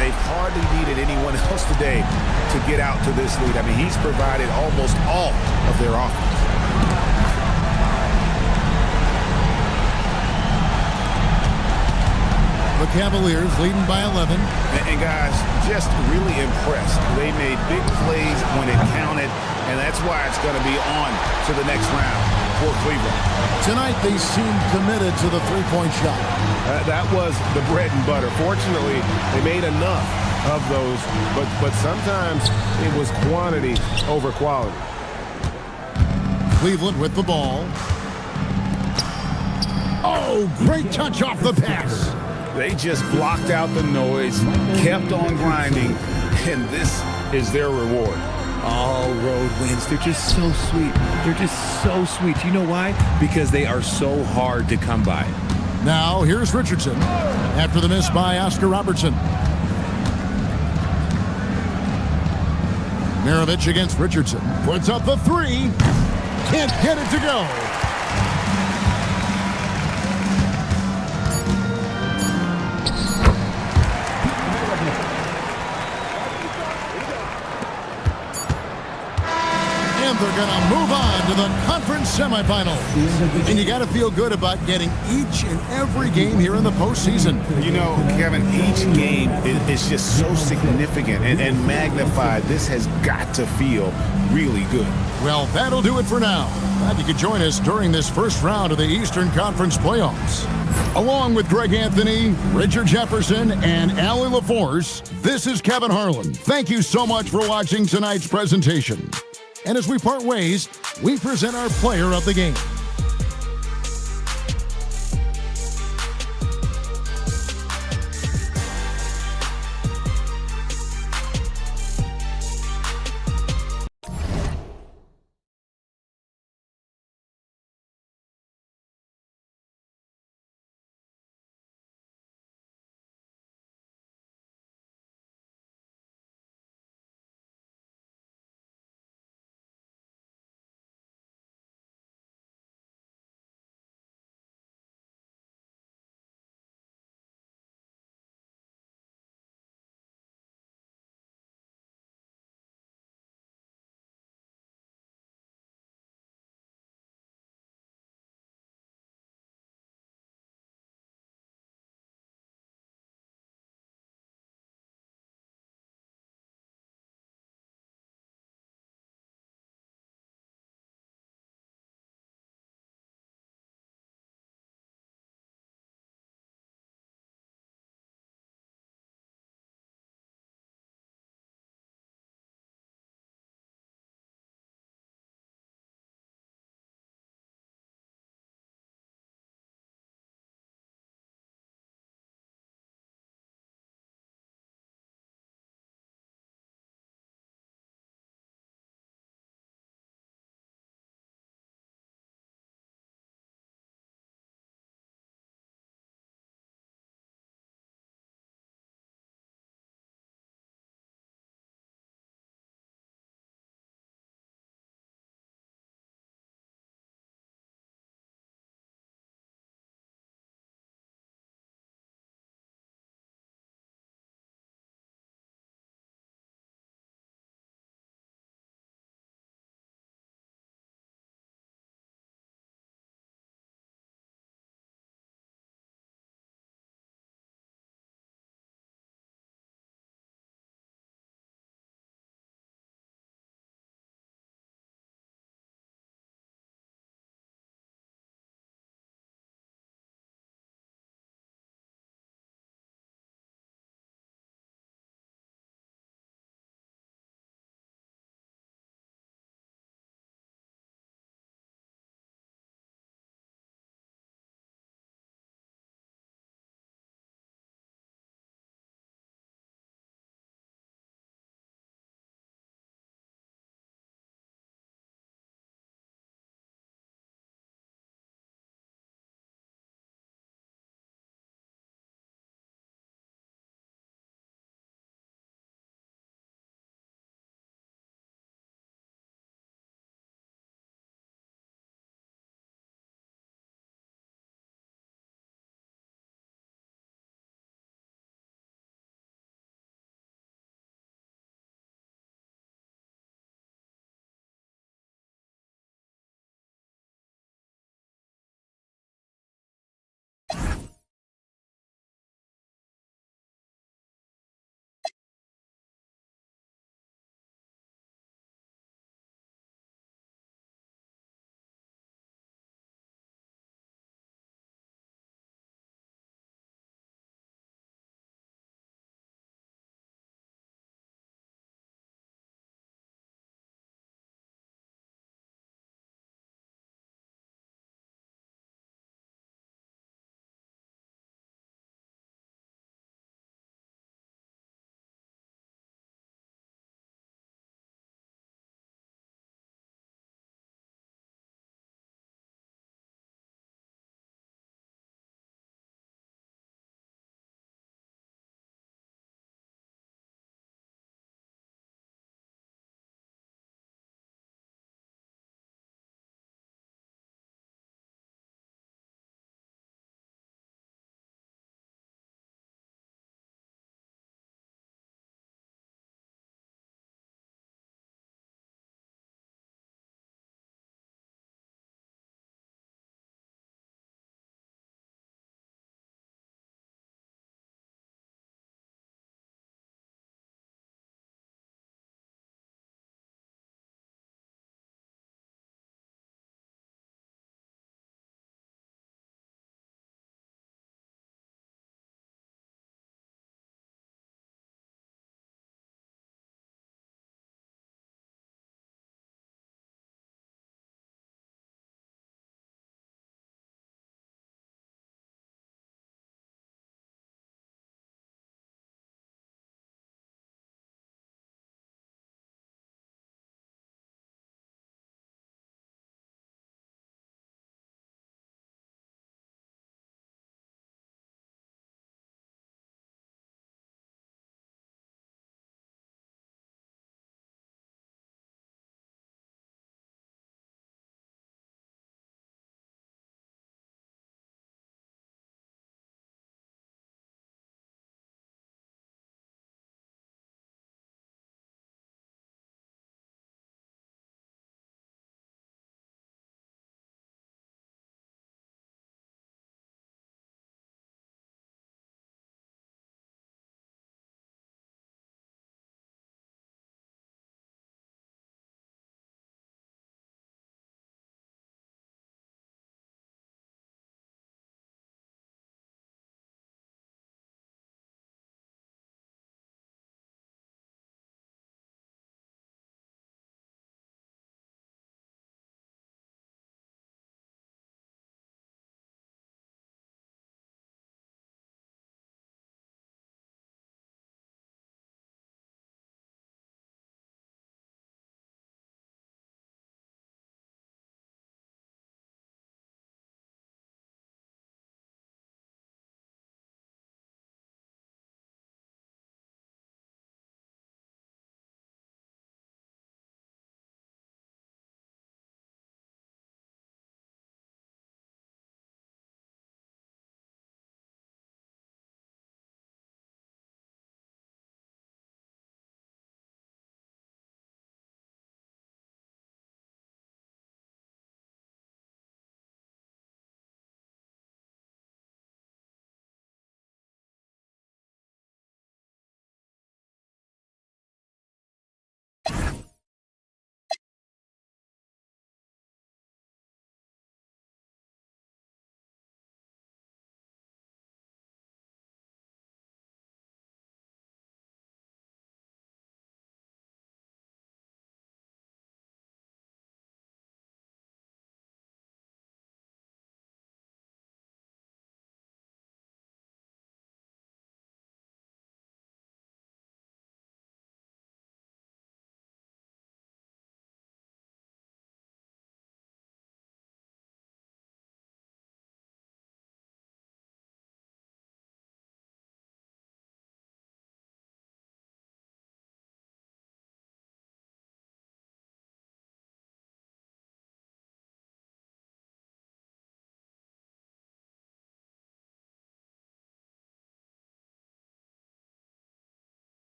They've hardly needed anyone else today to get out to this lead. I mean, he's provided almost all of their offense. The Cavaliers leading by 11. And guys, just really impressed. They made big plays when it counted, and that's why it's going to be on to the next round for Cleveland. Tonight they seemed committed to the three-point shot. That was the bread and butter. Fortunately, they made enough of those, but sometimes it was quantity over quality. Cleveland with the ball. Oh, great touch off the pass. They just blocked out the noise, kept on grinding, and this is their reward. All road wins. They're just so sweet. They're just so sweet. You know why? Because they are so hard to come by. Now here's Richardson after the miss by Oscar Robertson. Maravich against Richardson. Puts up the three. Can't get it to go. And they're going to move on to the conference semifinals. And you got to feel good about getting each and every game here in the postseason. You know, Kevin, each game is just so significant and magnified. This has got to feel really good. Well, that'll do it for now. Glad you could join us during this first round of the Eastern Conference playoffs. Along with Greg Anthony, Richard Jefferson, and Allie LaForce, this is Kevin Harlan. Thank you so much for watching tonight's presentation. And as we part ways, we present our player of the game.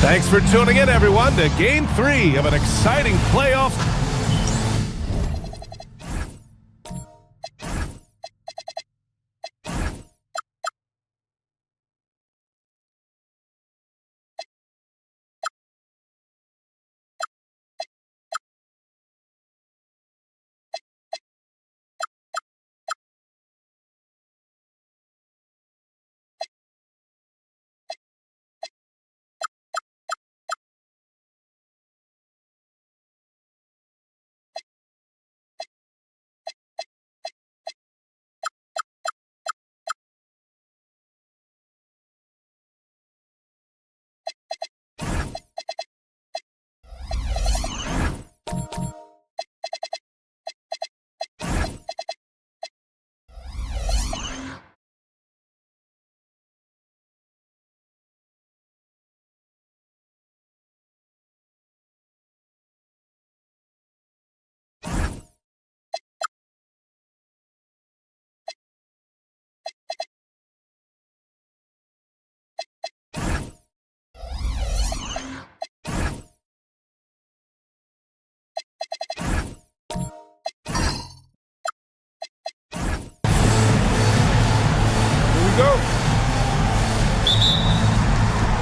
Thanks for tuning in, everyone, to Game 3 of an exciting playoff.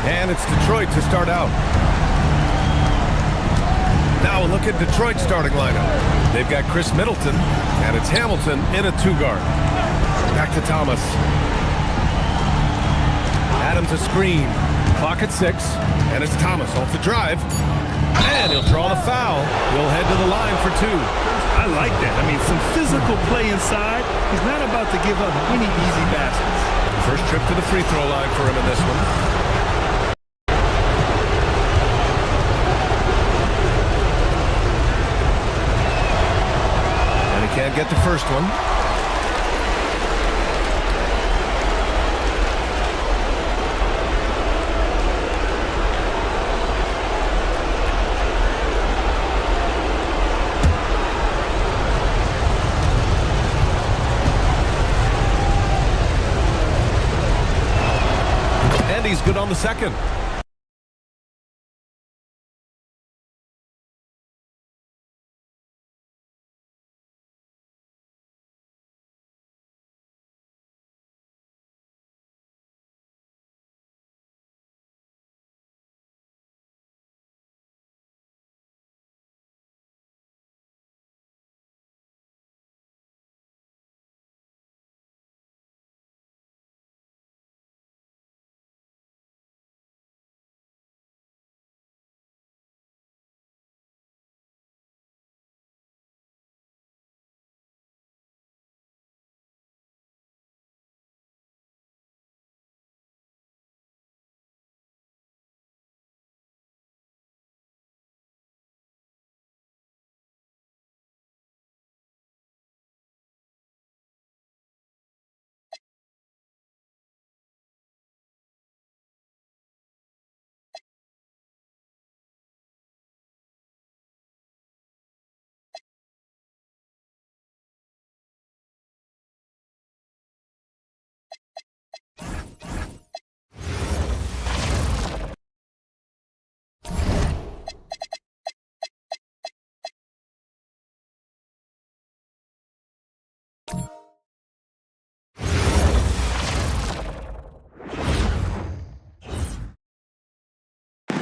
And it's Detroit to start out. Now a look at Detroit's starting lineup. They've got Chris Middleton, and it's Hamilton in a two-guard. Back to Thomas. Adams a screen. Clock at 6, and it's Thomas off the drive. And he'll draw the foul. He'll head to the line for 2. I like that. I mean, some physical play inside. He's not about to give up any easy baskets. First trip to the free throw line for him in this one. Can't get the first one. And he's good on the second.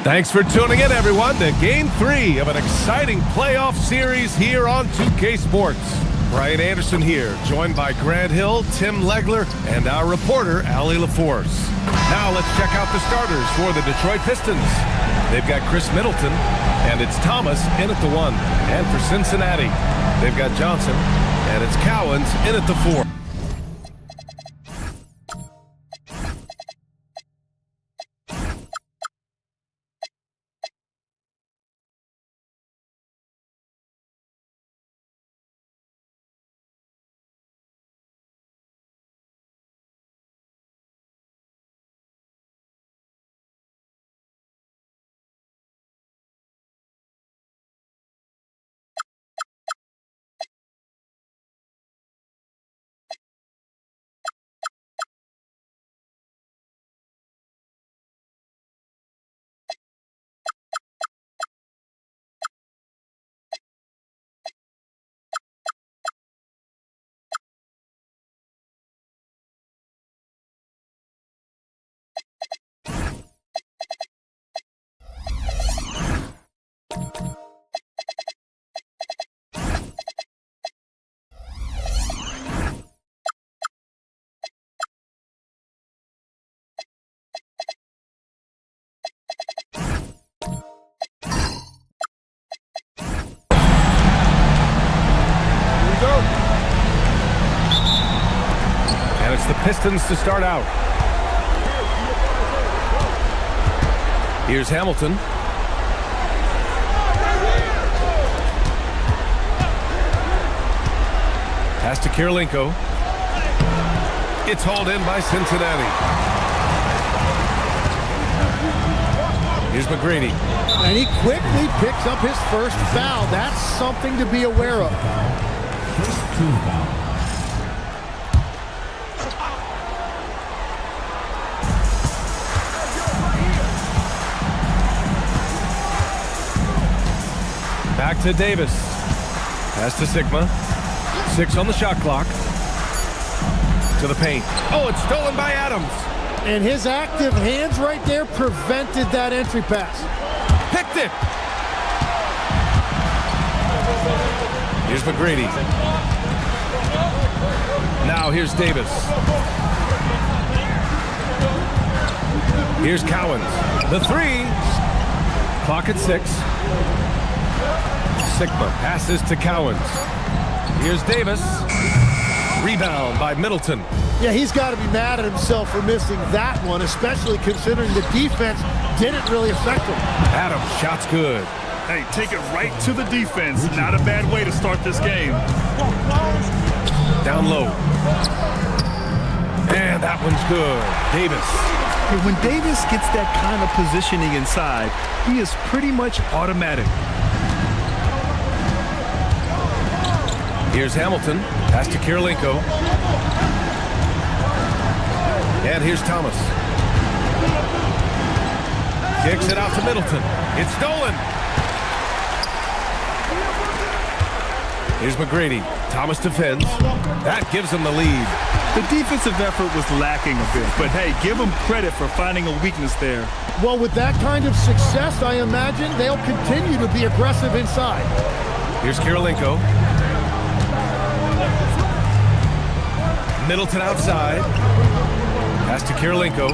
Thanks for tuning in, everyone, to Game 3 of an exciting playoff series here on 2K Sports. Brian Anderson here, joined by Grant Hill, Tim Legler, and our reporter, Allie LaForce. Now let's check out the starters for the Detroit Pistons. They've got Chris Middleton, and it's Thomas in at the 1. And for Cincinnati, they've got Johnson, and it's Cowens in at the 4. It's the Pistons to start out. Here's Hamilton. Pass to Kirilenko. It's hauled in by Cincinnati. Here's McGrady. And he quickly picks up his first foul. That's something to be aware of. First team foul. Back to Davis. Pass to Sigma. 6 on the shot clock. To the paint. Oh, it's stolen by Adams. And his active hands right there prevented that entry pass. Picked it. Here's McGrady. Now here's Davis. Here's Cowens. The 3. Clock at 6. Sigma passes to Cowens. Here's Davis. Rebound by Middleton. Yeah, he's got to be mad at himself for missing that one, especially considering the defense didn't really affect him. Adams, shot's good. Hey, take it right to the defense. Not a bad way to start this game. Down low. And that one's good. Davis. When Davis gets that kind of positioning inside, he is pretty much automatic. Here's Hamilton. Pass to Kirilenko. And here's Thomas. Kicks it out to Middleton. It's stolen. Here's McGrady. Thomas defends. That gives him the lead. The defensive effort was lacking a bit, but hey, give them credit for finding a weakness there. Well, with that kind of success, I imagine they'll continue to be aggressive inside. Here's Kirilenko. Middleton outside. Pass to Kirilenko.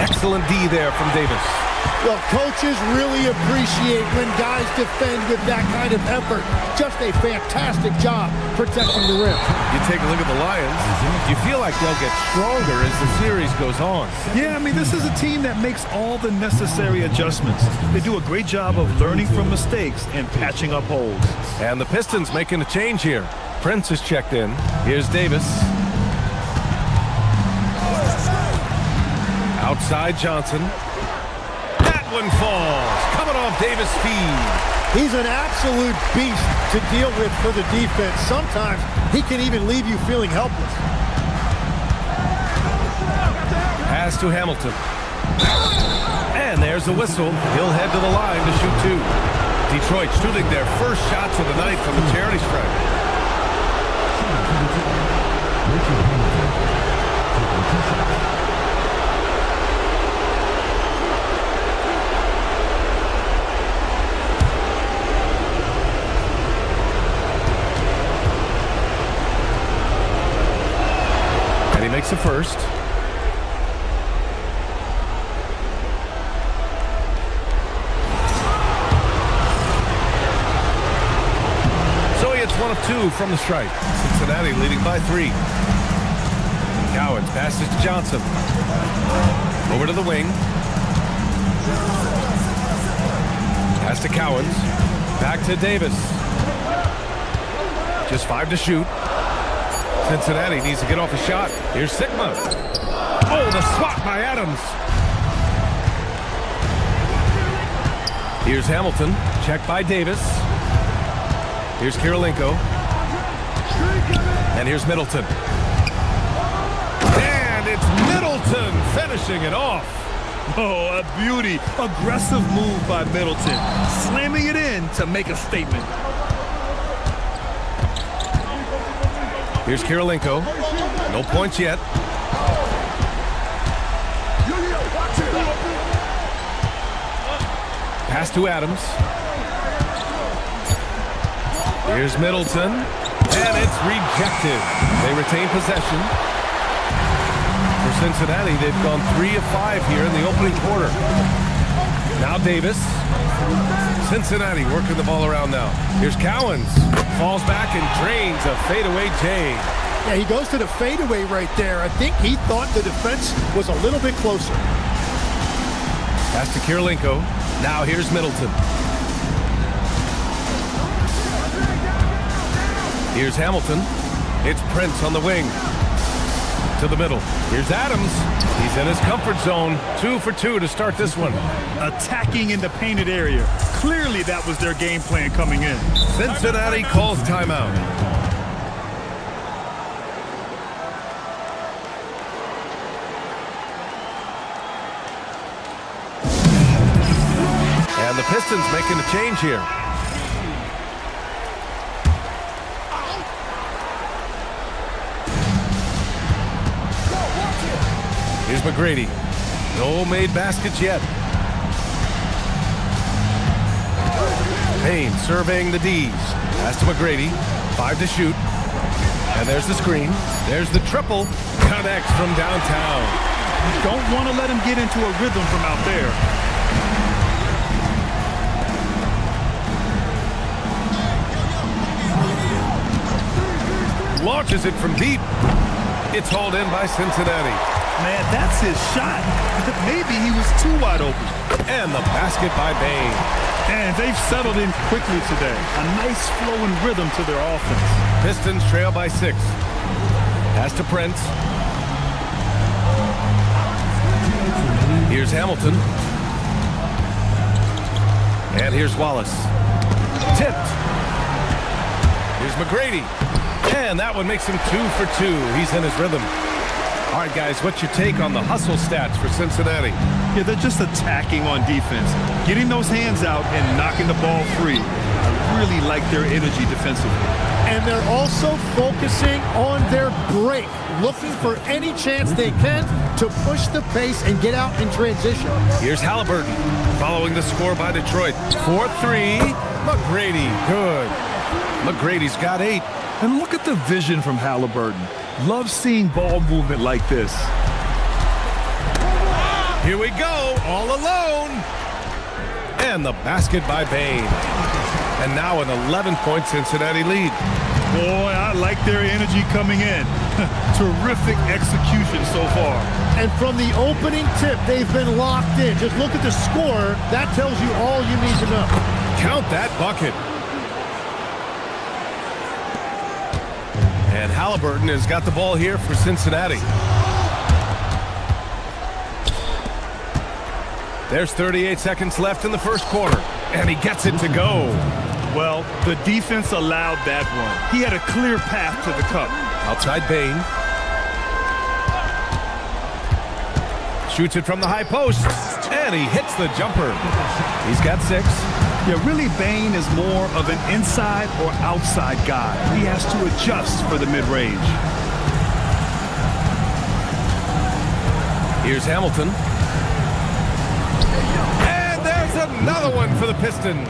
Excellent D there from Davis. Well, coaches really appreciate when guys defend with that kind of effort. Just a fantastic job protecting the rim. You take a look at the Lions, you feel like they'll get stronger as the series goes on. Yeah, I mean, this is a team that makes all the necessary adjustments. They do a great job of learning from mistakes and patching up holes. And the Pistons making a change here. Prince is checked in. Here's Davis. Outside Johnson. That one falls. Coming off Davis' feed. He's an absolute beast to deal with for the defense. Sometimes he can even leave you feeling helpless. Pass to Hamilton. And there's the whistle. He'll head to the line to shoot 2. Detroit shooting their first shots of the night from the charity stripe. And he makes the first. One of 2 from the stripe. Cincinnati leading by 3. Cowens passes to Johnson. Over to the wing. Pass to Cowens. Back to Davis. Just 5 to shoot. Cincinnati needs to get off a shot. Here's Sigma. Oh, the swat by Adams. Here's Hamilton. Checked by Davis. Here's Kirilenko. And here's Middleton. And it's Middleton finishing it off. Oh, a beauty. Aggressive move by Middleton. Slamming it in to make a statement. Here's Kirilenko. No points yet. Pass to Adams. Here's Middleton, and it's rejected. They retain possession. For Cincinnati, they've gone 3 of 5 here in the opening quarter. Now Davis. Cincinnati working the ball around now. Here's Cowens. Falls back and drains a fadeaway J. Yeah, he goes to the fadeaway right there. I think he thought the defense was a little bit closer. Pass to Kirilenko. Now here's Middleton. Here's Hamilton. It's Prince on the wing. To the middle. Here's Adams. He's in his comfort zone. 2 for 2 to start this one. Attacking in the painted area. Clearly that was their game plan coming in. Cincinnati calls timeout. And the Pistons making a change here. Here's McGrady. No made baskets yet. Payne surveying the D's. Pass to McGrady. 5 to shoot. And there's the screen. There's the triple. Connects from downtown. You don't want to let him get into a rhythm from out there. Launches it from deep. It's hauled in by Cincinnati. Man, that's his shot. Maybe he was too wide open. And the basket by Bane. And they've settled in quickly today. A nice flowing rhythm to their offense. Pistons trail by 6. Pass to Prince. Here's Hamilton. And here's Wallace. Tipped. Here's McGrady. And that one makes him 2 for 2. He's in his rhythm. All right, guys, what's your take on the hustle stats for Cincinnati? Yeah, they're just attacking on defense. Getting those hands out and knocking the ball free. I really like their energy defensively. And they're also focusing on their break, looking for any chance they can to push the pace and get out in transition. Here's Halliburton following the score by Detroit. 4-3. McGrady, good. McGrady's got 8. And look at the vision from Halliburton. Love seeing ball movement like this. Here we go, all alone. And the basket by Bane. And now an 11-point Cincinnati lead. Boy, I like their energy coming in. Terrific execution so far. And from the opening tip, they've been locked in. Just look at the score. That tells you all you need to know. Count that bucket. And Halliburton has got the ball here for Cincinnati. There's 38 seconds left in the first quarter, and he gets it to go. Well, the defense allowed that one. He had a clear path to the cup. Outside Bane. Shoots it from the high post, and he hits the jumper. He's got 6. Yeah, really, Bane is more of an inside or outside guy. He has to adjust for the mid-range. Here's Hamilton. And there's another one for the Pistons.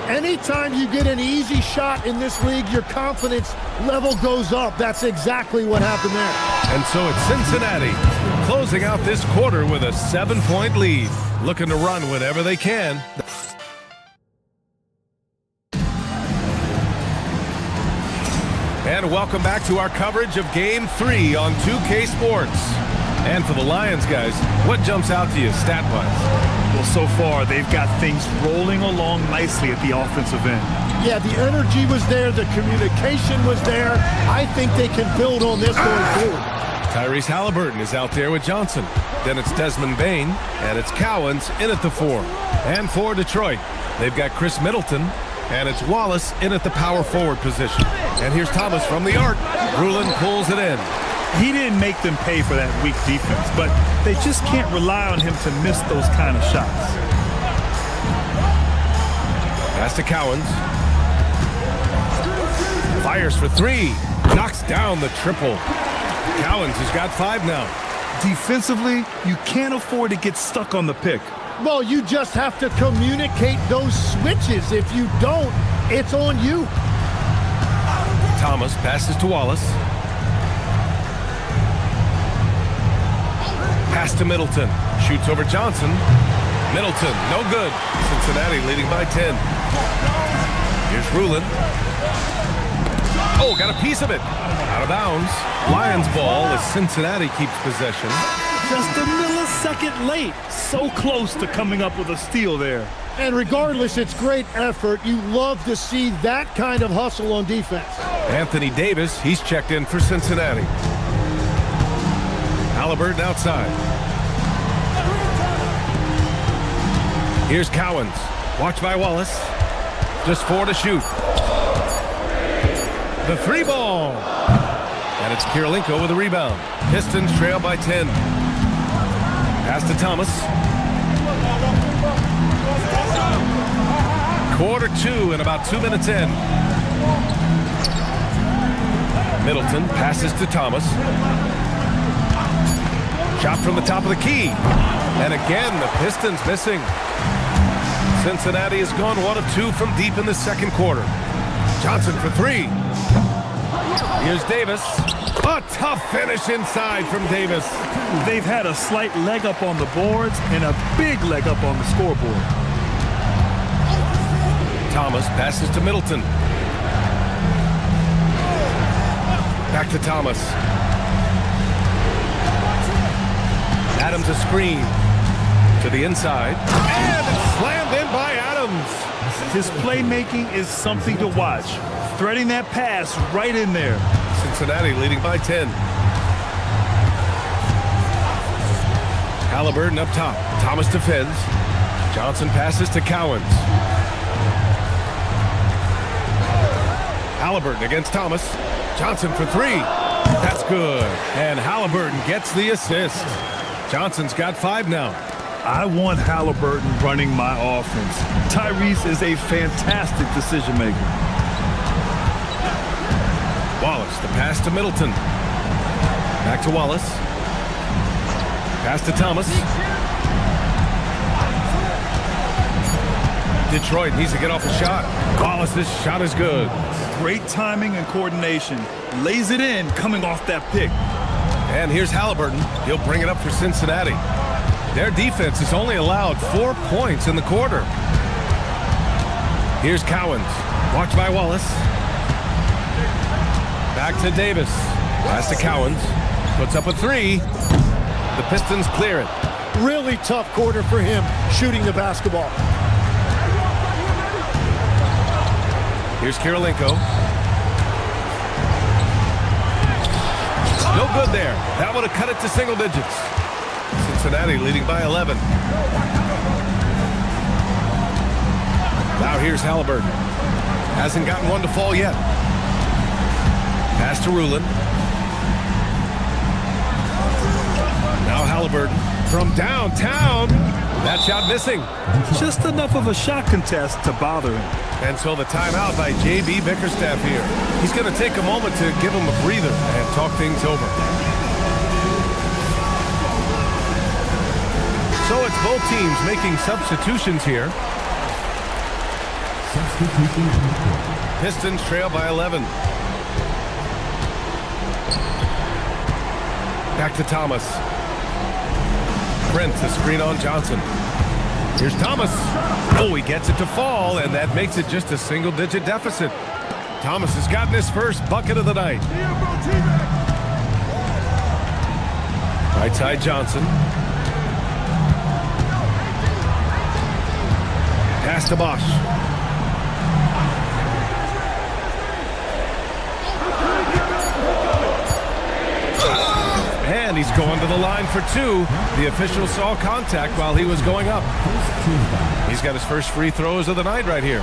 Anytime you get an easy shot in this league, your confidence level goes up. That's exactly what happened there. And so it's Cincinnati closing out this quarter with a 7-point lead. Looking to run whenever they can. And welcome back to our coverage of Game 3 on 2K Sports. And for the Lions, guys, what jumps out to you stat-wise? Well, so far, they've got things rolling along nicely at the offensive end. Yeah, the energy was there. The communication was there. I think they can build on this going forward. Tyrese Halliburton is out there with Johnson. Then it's Desmond Bane, and it's Cowens in at the 4. And for Detroit, they've got Chris Middleton, and it's Wallace in at the power forward position. And here's Thomas from the arc. Rulin pulls it in. He didn't make them pay for that weak defense, but they just can't rely on him to miss those kind of shots. Pass to Cowens. Fires for 3. Knocks down the triple. Cowens has got 5 now. Defensively, you can't afford to get stuck on the pick. Well, you just have to communicate those switches. If you don't, it's on you. Thomas passes to Wallace. Pass to Middleton. Shoots over Johnson. Middleton, no good. Cincinnati leading by 10. Here's Rulin. Oh, got a piece of it. Out of bounds. Lions ball as Cincinnati keeps possession. Just a millisecond late. So close to coming up with a steal there. And regardless, it's great effort. You love to see that kind of hustle on defense. Anthony Davis, he's checked in for Cincinnati. Halliburton outside. Here's Cowens. Watch by Wallace. Just 4 to shoot. The 3 ball. And it's Kirilenko with a rebound. Pistons trail by 10. Pass to Thomas. Quarter 2 and about 2 minutes in. Middleton passes to Thomas. Shot from the top of the key. And again, the Pistons missing. Cincinnati has gone 1 of 2 from deep in the second quarter. Johnson for 3. Here's Davis. A tough finish inside from Davis. They've had a slight leg up on the boards and a big leg up on the scoreboard. Thomas passes to Middleton. Back to Thomas. Adams a screen. To the inside. And it's slammed in by Adams. His playmaking is something to watch. Threading that pass right in there. Cincinnati leading by 10. Halliburton up top. Thomas defends. Johnson passes to Cowens. Halliburton against Thomas. Johnson for 3. That's good. And Halliburton gets the assist. Johnson's got 5 now. I want Halliburton running my offense. Tyrese is a fantastic decision maker. Wallace, the pass to Middleton. Back to Wallace. Pass to Thomas. Detroit needs to get off a shot. Wallace's shot is good. Great timing and coordination. Lays it in coming off that pick. And here's Halliburton. He'll bring it up for Cincinnati. Their defense has only allowed 4 points in the quarter. Here's Cowens. Watch by Wallace. Back to Davis. Pass to Cowens. Puts up a 3. The Pistons clear it. Really tough quarter for him shooting the basketball. Here's Kirilenko. No good there. That would have cut it to single digits. Cincinnati leading by 11. Now here's Halliburton. Hasn't gotten one to fall yet. Pass to Rulin. Now Halliburton from downtown. That shot missing. Just enough of a shot contest to bother him. And so the timeout by J.B. Bickerstaff here. He's going to take a moment to give him a breather and talk things over. So it's both teams making substitutions here. Pistons trail by 11. Back to Thomas. Brent the screen on Johnson. Here's Thomas. Oh, he gets it to fall, and that makes it just a single-digit deficit. Thomas has gotten his first bucket of the night. Right side Johnson. Pass to Bosch. And he's going to the line for 2. The official saw contact while he was going up. He's got his first free throws of the night right here.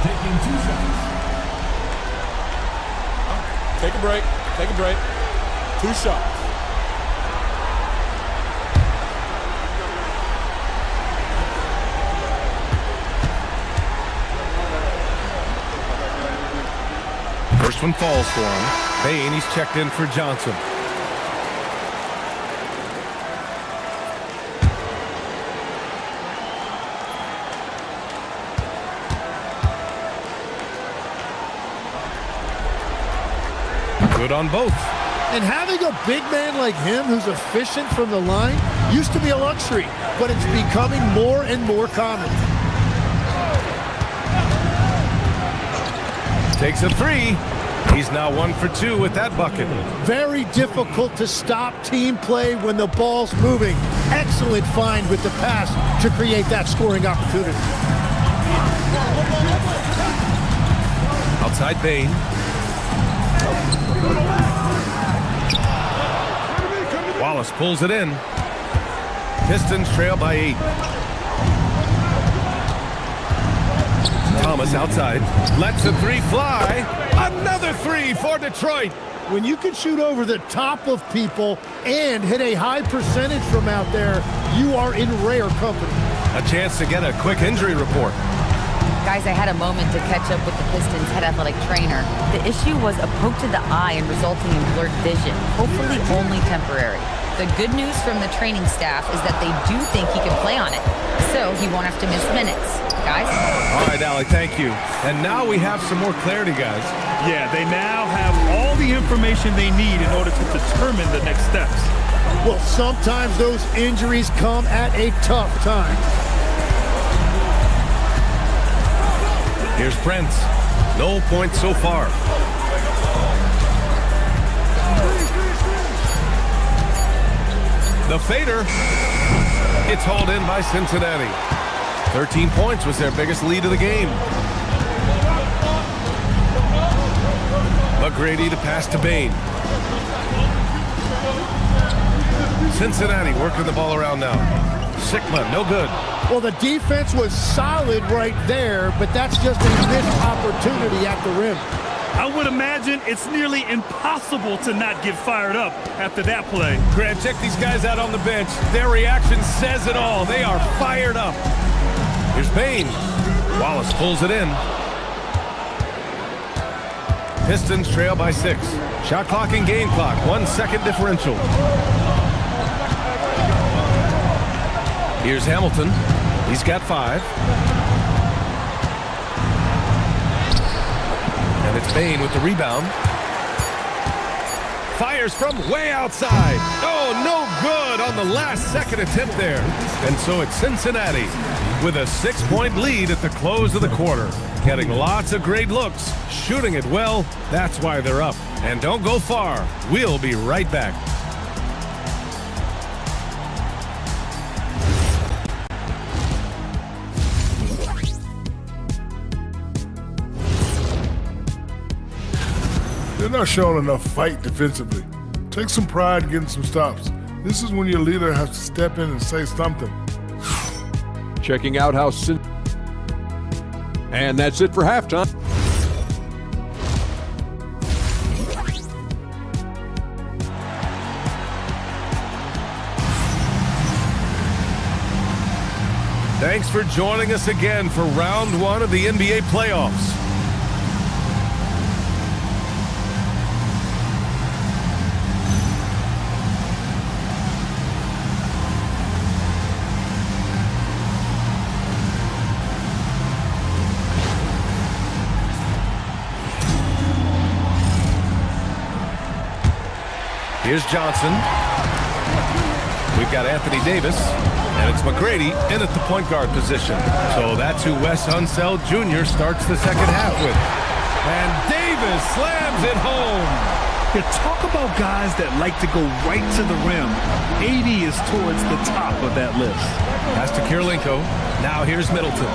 Taking 2 shots. Take a break. Take a break. 2 shots. First one falls for him. Bain, he's checked in for Johnson. Good on both. And having a big man like him who's efficient from the line Used to be a luxury, but it's becoming more and more common. Takes a three. He's now 1 for 2 with that bucket. Very difficult to stop team play when the ball's moving. Excellent find with the pass to create that scoring opportunity. Outside Bain. Wallace pulls it in. Pistons trail by 8. Thomas outside. Lets the three fly. Another three for Detroit. When you can shoot over the top of people and hit a high percentage from out there, you are in rare company. A chance to get a quick injury report. Guys, I had a moment to catch up with the Pistons head athletic trainer. The issue was a poke to the eye and resulting in blurred vision, hopefully only temporary. The good news from the training staff is that they do think he can play on it, so he won't have to miss minutes. Guys? All right, Alec, thank you. And now we have some more clarity, guys. Yeah, they now have all the information they need in order to determine the next steps. Well, sometimes those injuries come at a tough time. Here's Prince. No points so far. The fader. It's hauled in by Cincinnati. 13 points was their biggest lead of the game. McGrady to pass to Bain. Cincinnati working the ball around now. Sigma, no good. Well, the defense was solid right there, but that's just a missed opportunity at the rim. I would imagine it's nearly impossible to not get fired up after that play. Grant, check these guys out on the bench. Their reaction says it all. They are fired up. Here's Bain. Wallace pulls it in. Pistons trail by 6. Shot clock and game clock. 1 second differential. Here's Hamilton. He's got 5. And it's Bain with the rebound. Fires from way outside. Oh, no good on the last second attempt there. And so it's Cincinnati with a 6-point lead at the close of the quarter. Getting lots of great looks, shooting it well. That's why they're up. And don't go far. We'll be right back. They're not showing enough fight defensively. Take some pride in getting some stops. This is when your leader has to step in and say something. Checking out how and that's it for halftime. Thanks for joining us again for round 1 of the NBA playoffs. Here's Johnson. We've got Anthony Davis, and it's McGrady in at the point guard position. So that's who Wes Unseld Jr. starts the second half with. And Davis slams it home. You talk about guys that like to go right to the rim. 80 is towards the top of that list. Pass to Kirilenko. Now here's Middleton.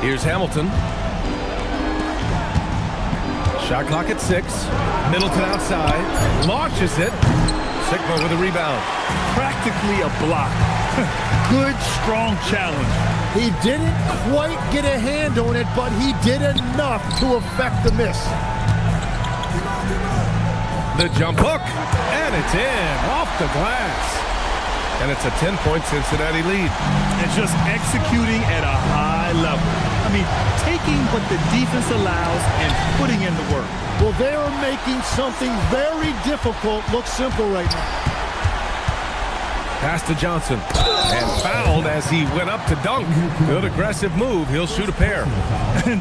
Here's Hamilton. Shot clock at 6. Middleton outside. Launches it. Sigma with a rebound. Practically a block. Good, strong challenge. He didn't quite get a hand on it, but he did enough to affect the miss. The jump hook. And it's in. Off the glass. And it's a 10-point Cincinnati lead. And just executing at a high level. I mean, taking what the defense allows and putting in the work. Well, they are making something very difficult look simple right now. Pass to Johnson. And fouled as he went up to dunk. Good aggressive move. He'll shoot a pair.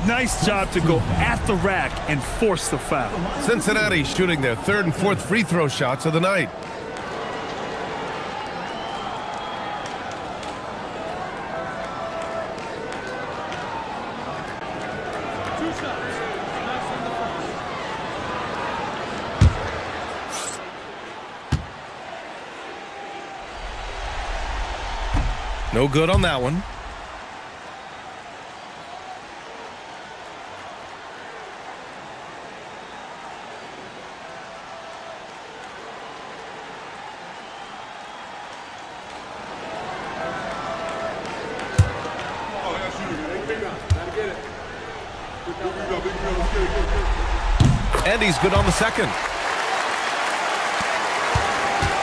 Nice job to go at the rack and force the foul. Cincinnati shooting their third and fourth free throw shots of the night. No good on that one. And he's good on the second.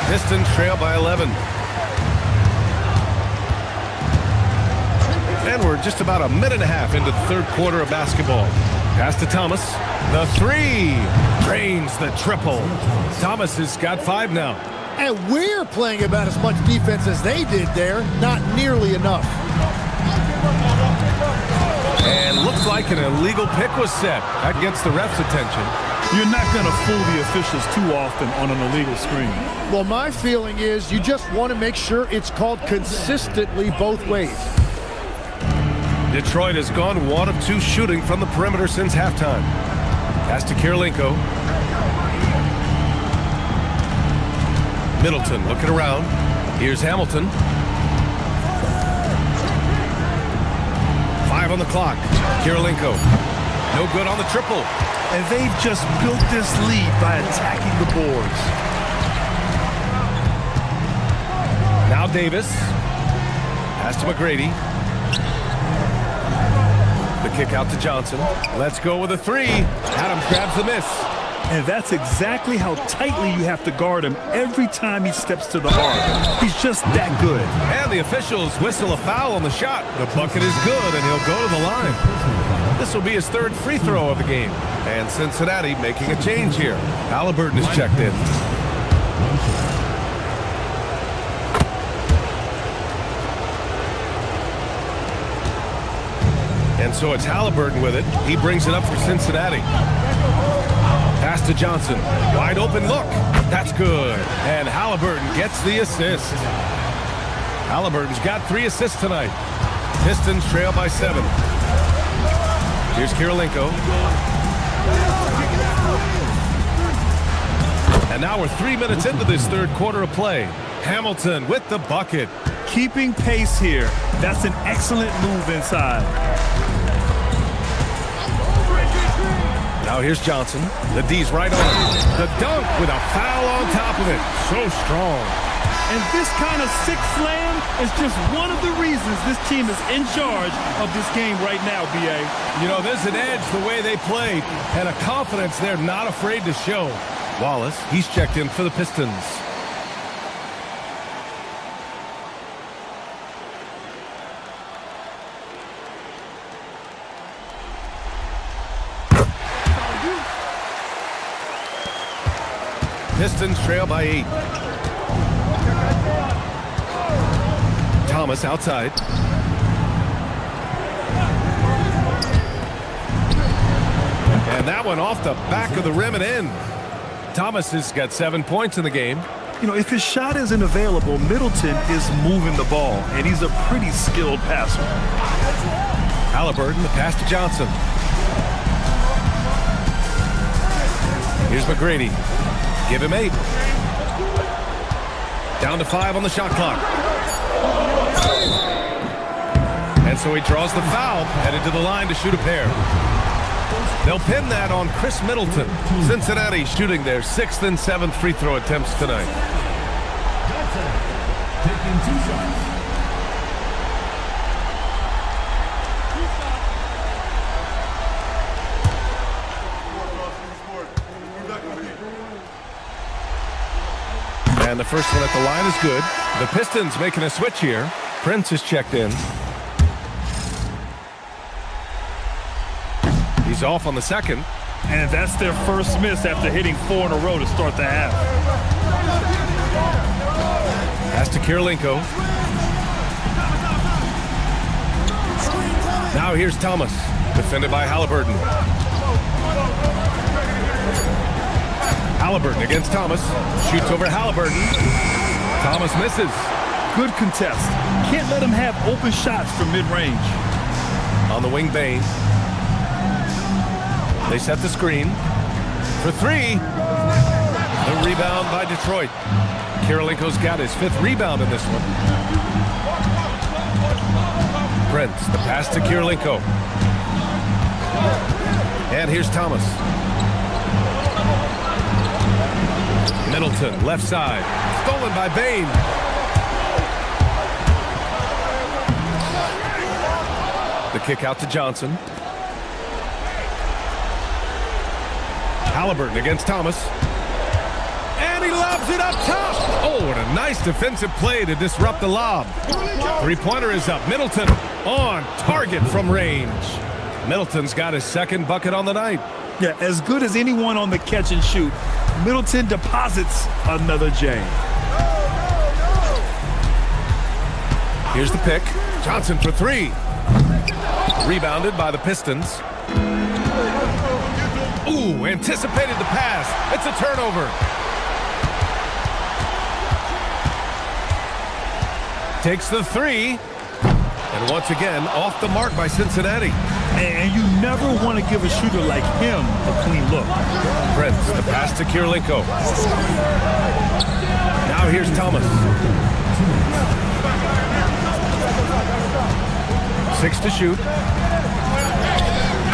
Pistons trail by 11. And we're just about a minute and a half into the third quarter of basketball. Pass to Thomas. The three drains the triple. Thomas has got 5 now. And we're playing about as much defense as they did there. Not nearly enough. And looks like an illegal pick was set. That gets the ref's attention. You're not going to fool the officials too often on an illegal screen. Well, my feeling is you just want to make sure it's called consistently both ways. Detroit has gone 1 of 2 shooting from the perimeter since halftime. Pass to Kirilenko. Middleton looking around. Here's Hamilton. 5 on the clock. Kirilenko. No good on the triple. And they've just built this lead by attacking the boards. Now Davis. Pass to McGrady. The kick out to Johnson. Let's go with a 3. Adams grabs the miss. And that's exactly how tightly you have to guard him every time he steps to the arc. He's just that good. And the officials whistle a foul on the shot. The bucket is good, and he'll go to the line. This will be his third free throw of the game. And Cincinnati making a change here. Halliburton is checked in. And so it's Halliburton with it. He brings it up for Cincinnati. Pass to Johnson. Wide open look. That's good. And Halliburton gets the assist. Halliburton's got 3 assists tonight. Pistons trail by 7. Here's Kirilenko. And now we're 3 minutes into this third quarter of play. Hamilton with the bucket. Keeping pace here. That's an excellent move inside. Now here's Johnson. The D's right on. The dunk with a foul on top of it. So strong. And this kind of sick slam is just one of the reasons this team is in charge of this game right now, B.A. You know, there's an edge the way they played and a confidence they're not afraid to show. Wallace, he's checked in for the Pistons. Pistons trail by 8. Thomas outside. And that one off the back of the rim and in. Thomas has got 7 points in the game. You know, if his shot isn't available, Middleton is moving the ball, and he's a pretty skilled passer. Halliburton, the pass to Johnson. Here's McGrady. Give him 8. Down to 5 on the shot clock. And so he draws the foul, headed to the line to shoot a pair. They'll pin that on Chris Middleton. Cincinnati shooting their 6th and 7th free throw attempts tonight. Taking 2 shots. And the first one at the line is good. The Pistons making a switch here. Prince is checked in. He's off on the second. And that's their first miss after hitting 4 in a row to start the half. Pass to Kirilenko. Now here's Thomas, defended by Halliburton. Halliburton against Thomas. Shoots over Halliburton. Thomas misses. Good contest. Can't let him have open shots from mid-range. On the wing, Bane. They set the screen. For three. The rebound by Detroit. Kirilenko's got his 5th rebound in this one. Prince, the pass to Kirilenko. And here's Thomas. Middleton, left side. Stolen by Bane. The kick out to Johnson. Halliburton against Thomas. And he lobs it up top. Oh, what a nice defensive play to disrupt the lob. Three-pointer is up. Middleton on target from range. Middleton's got his 2nd bucket on the night. Yeah, as good as anyone on the catch and shoot. Middleton deposits another J. Here's the pick. Johnson for 3. Rebounded by the Pistons. Ooh, anticipated the pass. It's a turnover. Takes the 3. And once again, off the mark by Cincinnati. And you never want to give a shooter like him a clean look. Prince, the pass to Kirilenko. Now here's Thomas. 6 to shoot.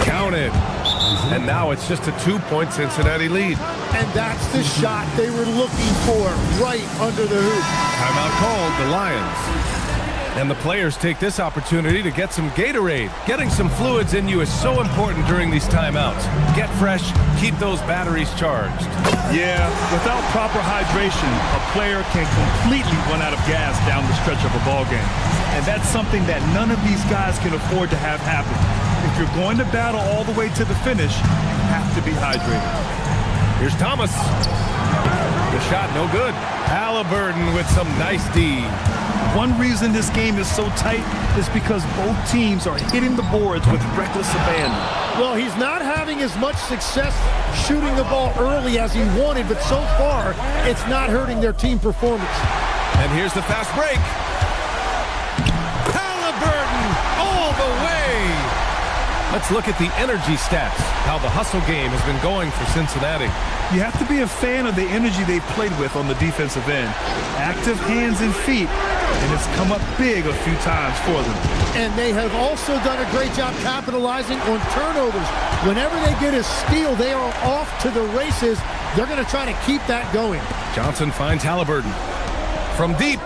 Counted. And now it's just a 2-point Cincinnati lead. And that's the shot they were looking for, right under the hoop. Timeout called, the Lions. And the players take this opportunity to get some Gatorade. Getting some fluids in you is so important during these timeouts. Get fresh, keep those batteries charged. Yeah, without proper hydration, a player can completely run out of gas down the stretch of a ball game. And that's something that none of these guys can afford to have happen. If you're going to battle all the way to the finish, you have to be hydrated. Here's Thomas. The shot no good. Halliburton with some nice D. One reason this game is so tight is because both teams are hitting the boards with reckless abandon. Well, he's not having as much success shooting the ball early as he wanted, but so far, it's not hurting their team performance. And here's the fast break. Halliburton all the way. Let's look at the energy stats, how the hustle game has been going for Cincinnati. You have to be a fan of the energy they've played with on the defensive end. Active hands and feet, and it's come up big a few times for them. And they have also done a great job capitalizing on turnovers. Whenever they get a steal, they are off to the races. They're going to try to keep that going. Johnson finds Halliburton from deep.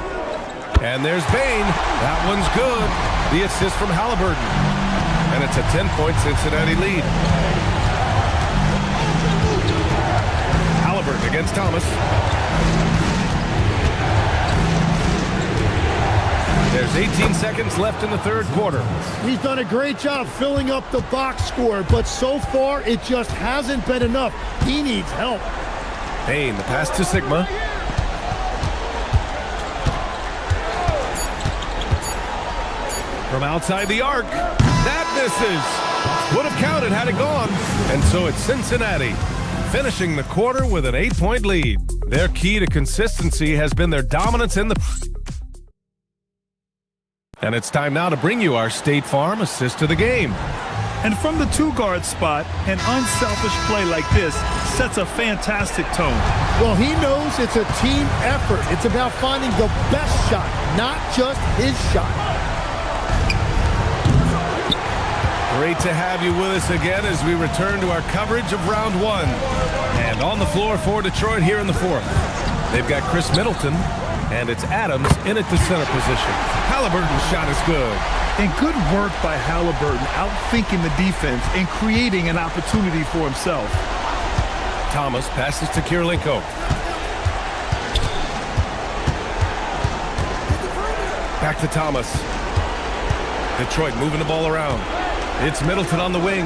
And there's Bane. That one's good. The assist from Halliburton. And it's a 10-point Cincinnati lead. Halliburton against Thomas. There's 18 seconds left in the 3rd quarter. He's done a great job filling up the box score, but so far it just hasn't been enough. He needs help. Bane, the pass to Sigma. From outside the arc. That misses. Would have counted had it gone. And so it's Cincinnati finishing the quarter with an 8-point lead. Their key to consistency has been their dominance in the... And it's time now to bring you our State Farm assist of the game. And from the 2-guard spot, an unselfish play like this sets a fantastic tone. Well, he knows it's a team effort. It's about finding the best shot, not just his shot. Great to have you with us again as we return to our coverage of round 1. And on the floor for Detroit here in the 4th. They've got Chris Middleton, and it's Adams in at the center position. Halliburton's shot is good. And good work by Halliburton, outthinking the defense and creating an opportunity for himself. Thomas passes to Kirilenko. Back to Thomas. Detroit moving the ball around. It's Middleton on the wing.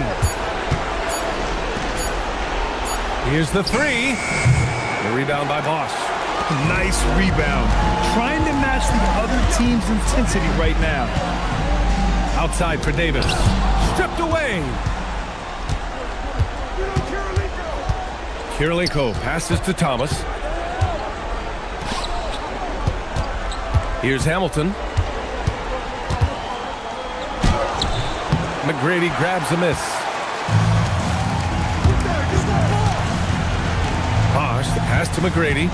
Here's the 3. The rebound by Bosch. Nice rebound. Trying to match the other team's intensity right now. Outside for Davis. Stripped away. Kirilenko passes to Thomas. Here's Hamilton. McGrady grabs a miss. Bosch, the pass to McGrady.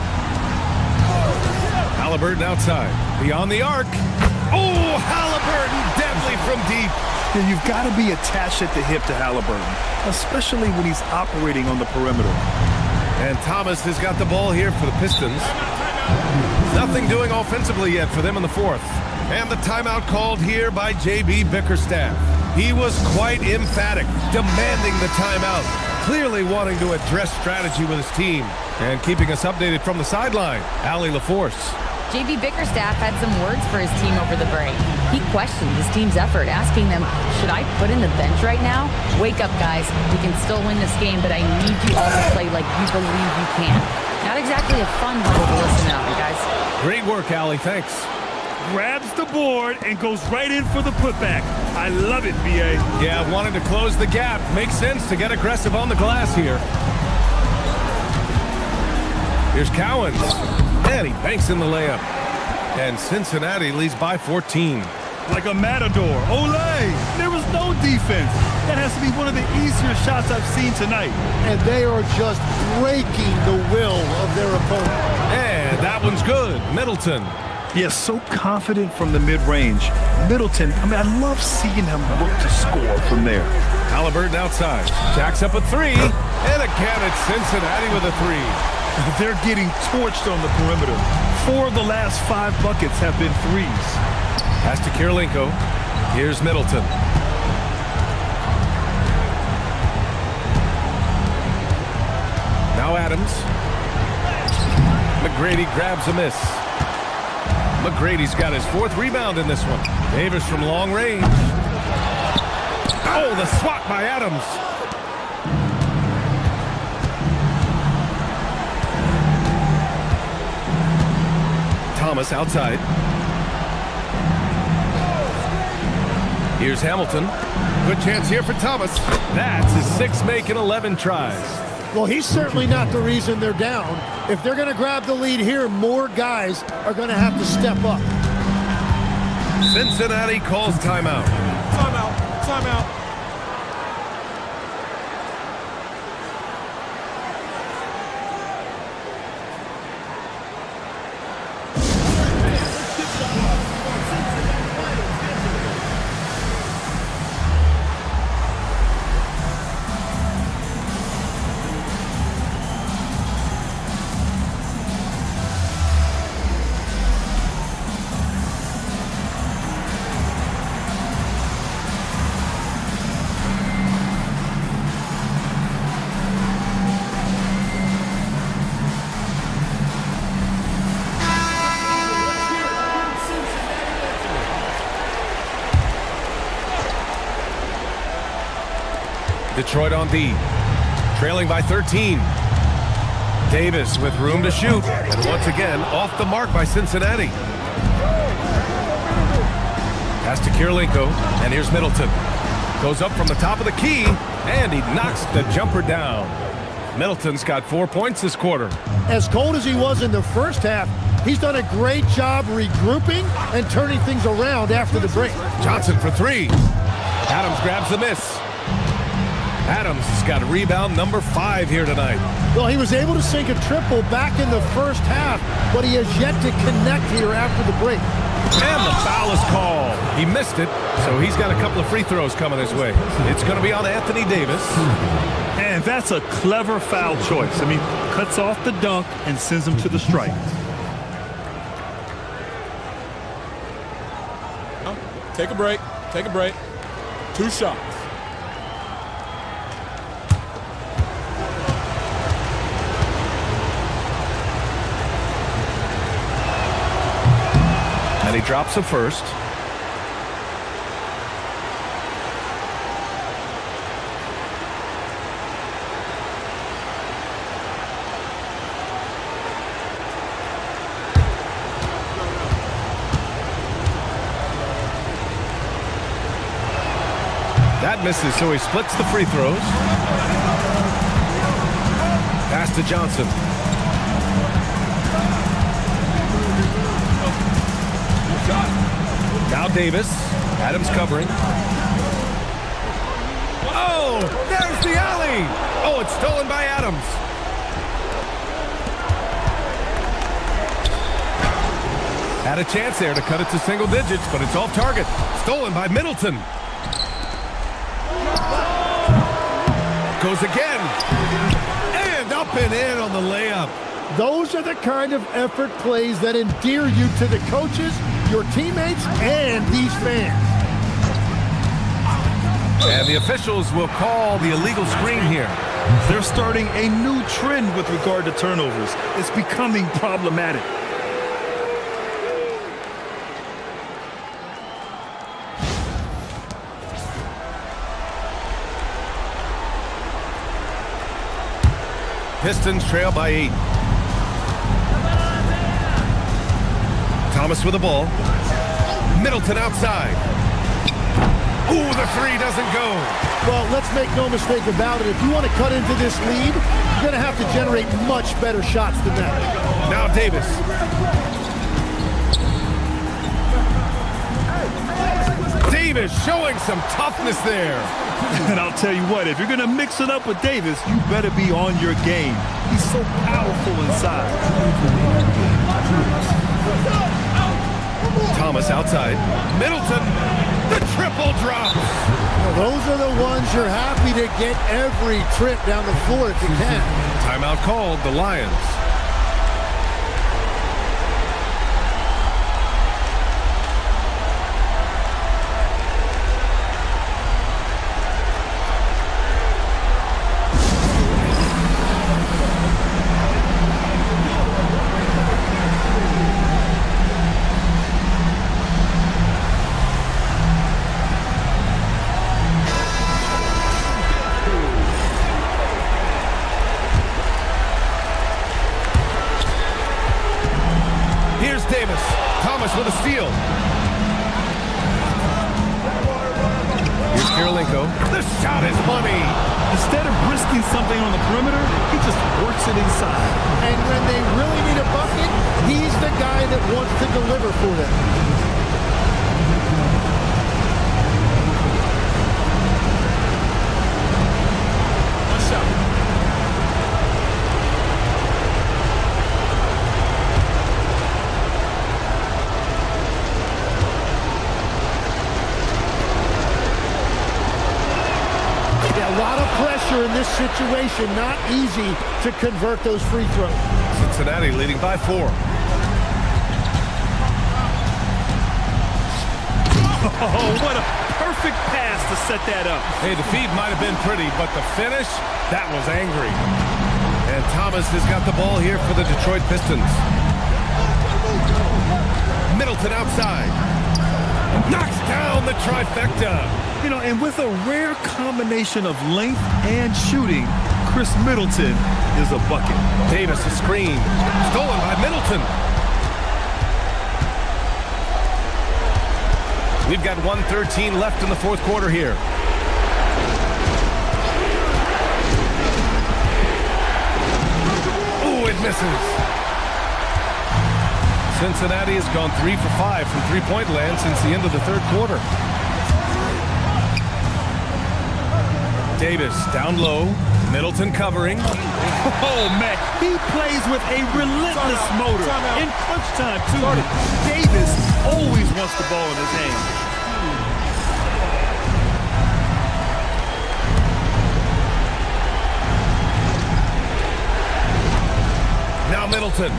Halliburton outside. Beyond the arc. Oh, Halliburton deadly from deep. Yeah, you've got to be attached at the hip to Halliburton, especially when he's operating on the perimeter. And Thomas has got the ball here for the Pistons. Nothing doing offensively yet for them in the fourth. And the timeout called here by J.B. Bickerstaff. He was quite emphatic, demanding the timeout, clearly wanting to address strategy with his team. And keeping us updated from the sideline, Allie LaForce. J.B. Bickerstaff had some words for his team over the break. He questioned his team's effort, asking them, should I put in the bench right now? Wake up, guys. We can still win this game, but I need you all to play like you believe you can. Not exactly a fun level to listen out, guys. Great work, Allie. Thanks. Grabs the board and goes right in for the putback. I love it, B.A. Yeah, wanted to close the gap. Makes sense to get aggressive on the glass here. Here's Cowens. And he banks in the layup. And Cincinnati leads by 14. Like a matador. Olay! There was no defense. That has to be one of the easier shots I've seen tonight. And they are just breaking the will of their opponent. And that one's good. Middleton. He is so confident from the mid-range. Middleton, I love seeing him look to score from there. Halliburton outside. Jacks up a three. And again, it's Cincinnati with a three. They're getting torched on the perimeter. 4 of the last 5 buckets have been threes. Pass to Kirilenko. Here's Middleton. Now Adams. McGrady grabs a miss. McGrady's got his 4th rebound in this one. Davis from long range. Oh, the swat by Adams. Thomas outside. Here's Hamilton. Good chance here for Thomas. That's his 6th make in 11 tries. Well, he's certainly not the reason they're down. If they're going to grab the lead here, more guys are going to have to step up. Cincinnati calls timeout. Timeout. Timeout. Detroit on D, trailing by 13. Davis with room to shoot, and once again off the mark by Cincinnati. Pass to Kirilenko, and here's Middleton. Goes up from the top of the key, and he knocks the jumper down. Middleton's got 4 points this quarter. As cold as he was in the first half, he's done a great job regrouping and turning things around after the break. Johnson for 3. Adams grabs the miss. Adams has got rebound number 5 here tonight. Well, he was able to sink a triple back in the first half, but he has yet to connect here after the break. And the foul is called. He missed it, so he's got a couple of free throws coming his way. It's going to be on Anthony Davis. And that's a clever foul choice. I mean, cuts off the dunk and sends him to the strike. Take a break. Take a break. 2 shots. And he drops a first. That misses, so he splits the free throws. Pass to Johnson. Now Davis. Adams covering. Oh, there's the alley. Oh, it's stolen by Adams. Had a chance there to cut it to single digits, but it's off target. Stolen by Middleton. Goes again. And up and in on the layup. Those are the kind of effort plays that endear you to the coaches, your teammates, and these fans. And the officials will call the illegal screen here. They're starting a new trend with regard to turnovers. It's becoming problematic. Pistons trail by 8. Thomas with the ball. Middleton outside. Ooh, the three doesn't go. Well, let's make no mistake about it. If you want to cut into this lead, you're going to have to generate much better shots than that. Now Davis. Davis showing some toughness there. And I'll tell you what, if you're going to mix it up with Davis, you better be on your game. He's so powerful inside. Thomas outside. Middleton, the triple drop. Well, those are the ones you're happy to get every trip down the floor if you can. Timeout called, the Lions. Davis. Thomas with a steal. Here's Kirilenko. The shot is money. Instead of risking something on the perimeter, he just works it inside. And when they really need a bucket, he's the guy that wants to deliver for them. In this situation, not easy to convert those free throws. Cincinnati leading by 4. Oh, what a perfect pass to set that up. Hey, the feed might have been pretty, but the finish, that was angry. And Thomas has got the ball here for the Detroit Pistons. Middleton outside. Knocks down the trifecta. You know, and with a rare combination of length and shooting, Chris Middleton is a bucket. Davis, a screen. Stolen by Middleton. We've got 1:13 left in the fourth quarter here. Ooh, it misses. Cincinnati has gone 3 for 5 from three-point land since the end of the third quarter. Davis down low. Middleton covering. Oh, man. He plays with a relentless motor. In crunch time, too. Davis always wants the ball in his hand. Now Middleton.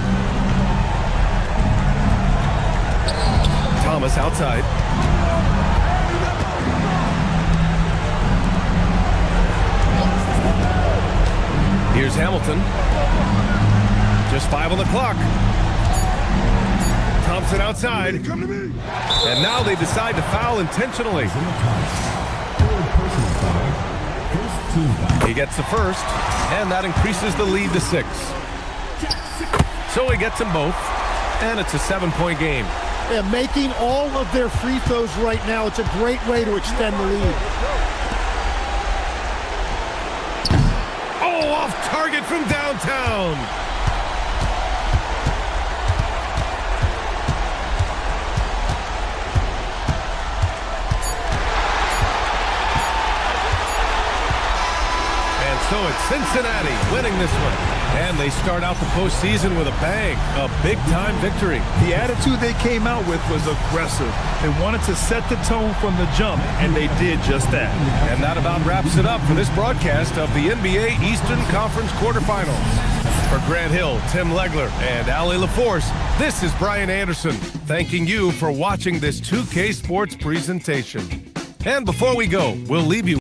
Thomas outside. Here's Hamilton. Just 5 on the clock. Thompson outside. And now they decide to foul intentionally. He gets the first, and that increases the lead to 6. So he gets them both, and it's a 7-point game. Yeah, making all of their free throws right now, it's a great way to extend the lead. Off target from downtown. So it's Cincinnati winning this one. And they start out the postseason with a bang. A big-time victory. The attitude they came out with was aggressive. They wanted to set the tone from the jump, and they did just that. And that about wraps it up for this broadcast of the NBA Eastern Conference quarterfinals. For Grant Hill, Tim Legler, and Allie LaForce, this is Brian Anderson, thanking you for watching this 2K Sports presentation. And before we go, we'll leave you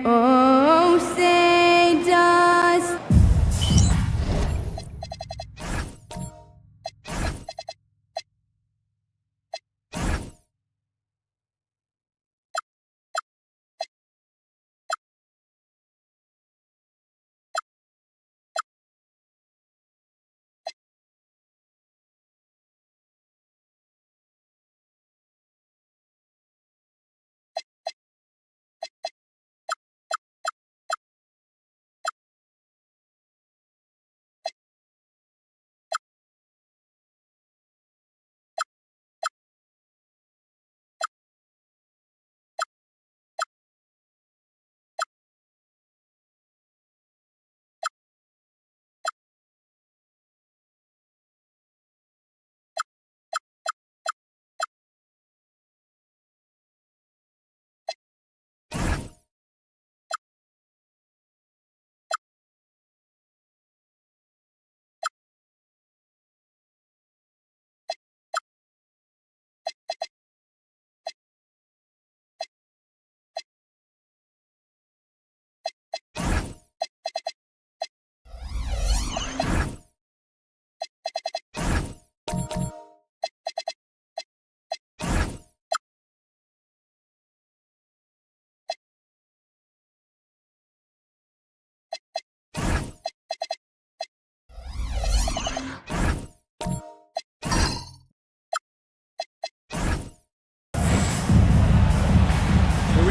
Oh, say does.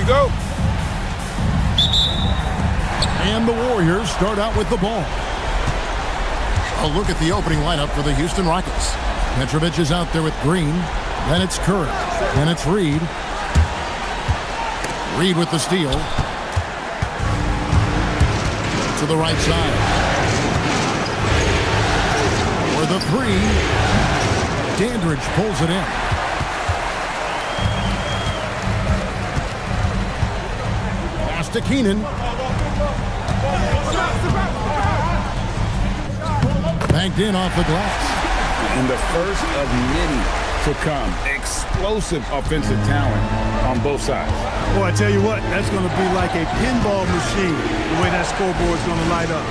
Go. And the Warriors start out with the ball. A look at the opening lineup for the Houston Rockets. Petrovic is out there with Green. Then it's Curry. Then it's Reed. Reed with the steal. To the right side. For the three. Dandridge pulls it in. To Keenan. Banked in off the glass. And the first of many to come. Explosive offensive talent on both sides. Boy, I tell you what, that's going to be like a pinball machine, the way that scoreboard's going to light up.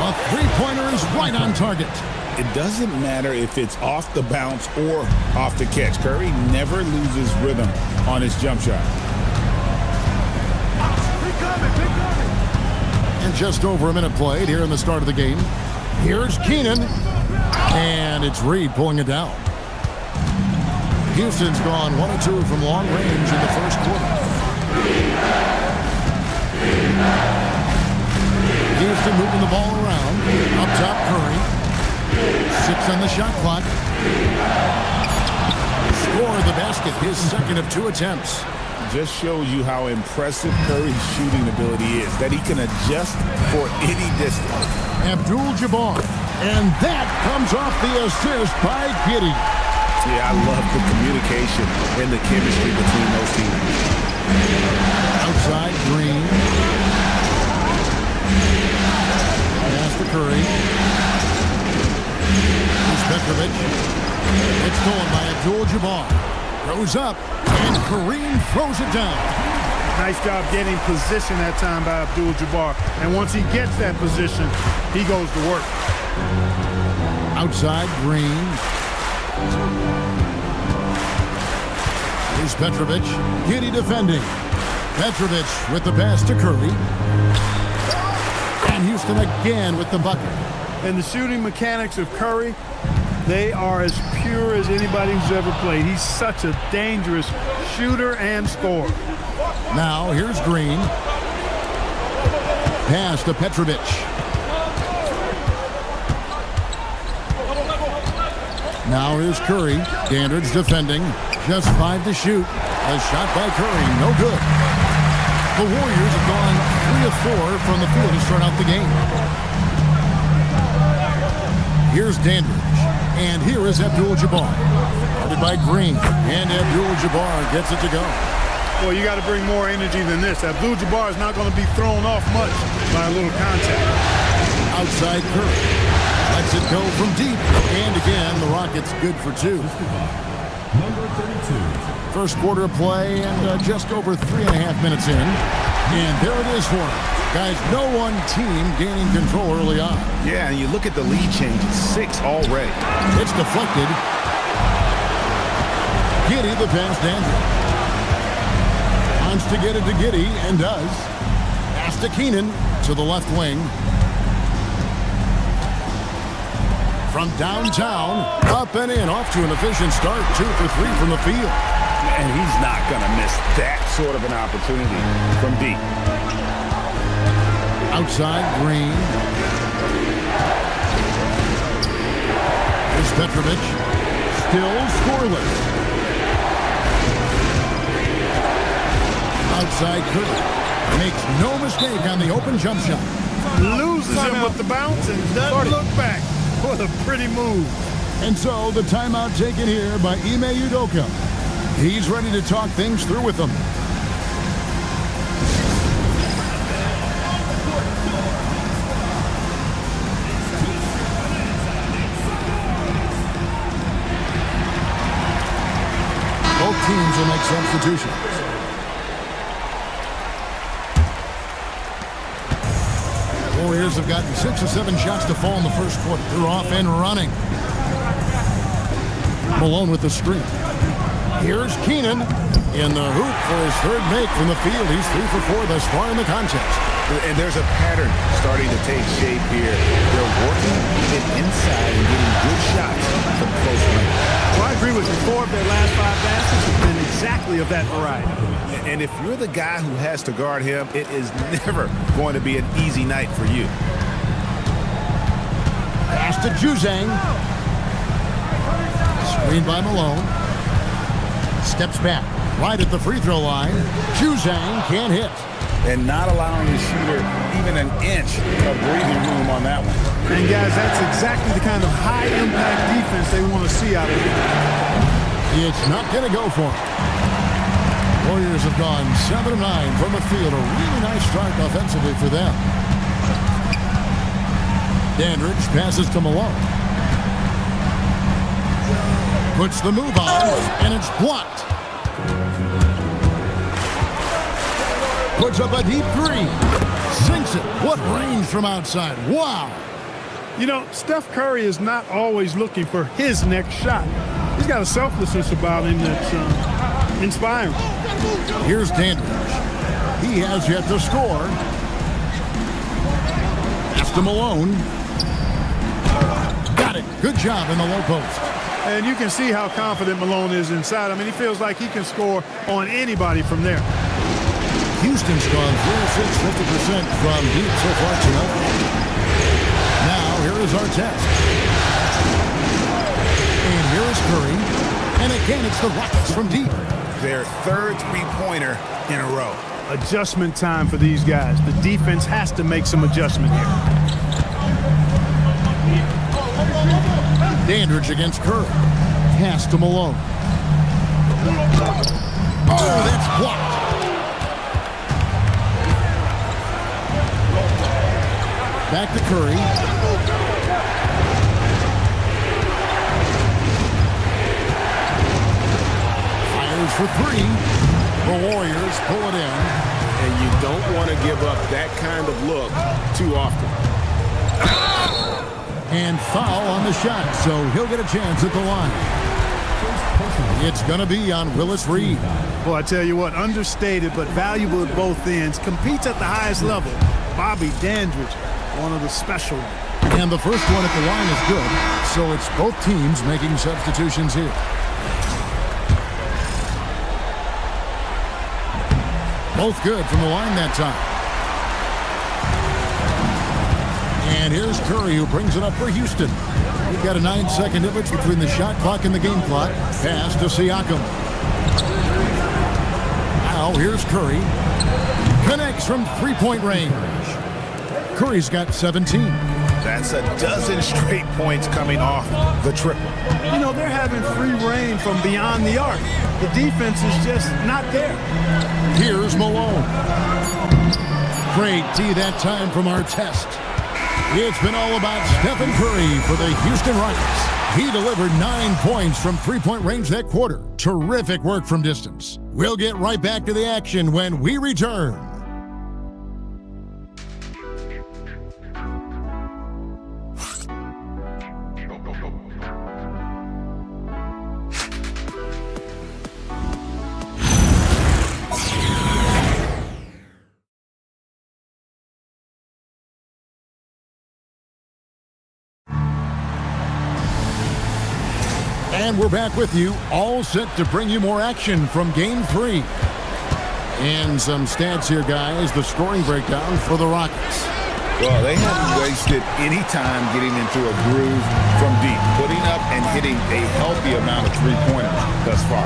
A three-pointer is right on target. It doesn't matter if it's off the bounce or off the catch. Curry never loses rhythm on his jump shot. And just over a minute played here in the start of the game. Here's Keenan. And it's Reed pulling it down. Houston's gone 1 of 2 from long range in the first quarter. Houston moving the ball around. Up top, Curry. 6 on the shot clock. Score the basket, his second of 2 attempts. Just shows you how impressive Curry's shooting ability is, that he can adjust for any distance. Abdul-Jabbar, and that comes off the assist by Giddey. Yeah, I love the communication and the chemistry between those teams. Outside, Green. Pass to Curry. Here's Petrovic. It's stolen by Abdul-Jabbar. Goes up, and Kareem throws it down. Nice job getting position that time by Abdul-Jabbar. And once he gets that position, he goes to work. Outside, Green. Here's Petrovic. Giddey defending. Petrovic with the pass to Curry. And Houston again with the bucket. And the shooting mechanics of Curry, they are as pure as anybody who's ever played. He's such a dangerous shooter and scorer. Now, here's Green. Pass to Petrovic. Now here's Curry. Dandridge defending. Just 5 to shoot. A shot by Curry. No good. The Warriors have gone 3 of 4 from the field to start out the game. Here's Dandridge. And here is Abdul-Jabbar. Guarded by Green. And Abdul-Jabbar gets it to go. Well, you got to bring more energy than this. Abdul-Jabbar is not going to be thrown off much by a little contact. Outside Curry. Lets it go from deep. And again, the Rockets good for 2. Number 32. First quarter of play and just over 3.5 minutes in. And there it is for him. Guys, no one team gaining control early on. Yeah, and you look at the lead changes, 6 already. It's deflected. Giddy the pass to Andrew. Wants to get it to Giddy and does. Pass to Keenan to the left wing. From downtown, up and in, off to an efficient start. 2 for 3 from the field. And he's not going to miss that sort of an opportunity from deep. Outside, Green. Here's Petrovic. Still scoreless. Outside, Curry. Makes no mistake on the open jump shot. Loses him with the bounce and doesn't look back. What a pretty move. And so the timeout taken here by Ime Udoka. He's ready to talk things through with them. Both teams will make substitutions. Warriors have gotten 6 or 7 shots to fall in the first quarter. They're off and running. Malone with the screen. Here's Keenan in the hoop for his third make from the field. He's 3 for 4 thus far in the contest. And there's a pattern starting to take shape here. They're working it inside and getting good shots from close range. Well, I agree with you. 4 of their last 5 passes have been exactly of that variety. And if you're the guy who has to guard him, it is never going to be an easy night for you. Pass to Juzang. Screen by Malone. Steps back. Right at the free throw line. Juzang can't hit. And not allowing the shooter even an inch of breathing room on that one. And guys, that's exactly the kind of high-impact defense they want to see out of him. It's not going to go for him. Warriors have gone 7 of 9 from the field. A really nice start offensively for them. Dandridge passes to Malone. Puts the move on, and it's blocked. Puts up a deep 3. Sinks it. What range from outside. Wow. You know, Steph Curry is not always looking for his next shot. He's got a selflessness about him that's inspiring. Here's Dandridge. He has yet to score. Pass to Malone. Got it. Good job in the low post. And you can see how confident Malone is inside. I mean, he feels like he can score on anybody from there. Houston's gone 46-50% from deep so far tonight. Now, here is our test. And here is Curry. And again, it's the Rockets from deep. Their third three-pointer in a row. Adjustment time for these guys. The defense has to make some adjustment here. Dandridge against Curry. Pass to Malone. Oh, that's blocked. Back to Curry. Fires for 3. The Warriors pull it in. And you don't want to give up that kind of look too often. And foul on the shot, so he'll get a chance at the line. It's going to be on Willis Reed. Well, I tell you what, understated but valuable at both ends. Competes at the highest level. Bobby Dandridge, one of the special ones. And the first one at the line is good, so it's both teams making substitutions here. Both good from the line that time. And here's Curry, who brings it up for Houston. We've got a 9-second difference between the shot clock and the game clock. Pass to Siakam. Now here's Curry. Connects from three-point range. Curry's got 17. That's a dozen straight points coming off the triple. You know, they're having free reign from beyond the arc. The defense is just not there. Here's Malone. Great D that time from our test. It's been all about Stephen Curry for the Houston Rockets. He delivered 9 points from three-point range that quarter. Terrific work from distance. We'll get right back to the action when we return. And we're back with you, all set to bring you more action from Game 3. And some stats here, guys. The scoring breakdown for the Rockets. Well, they haven't wasted any time getting into a groove from deep, putting up and hitting a healthy amount of three-pointers thus far.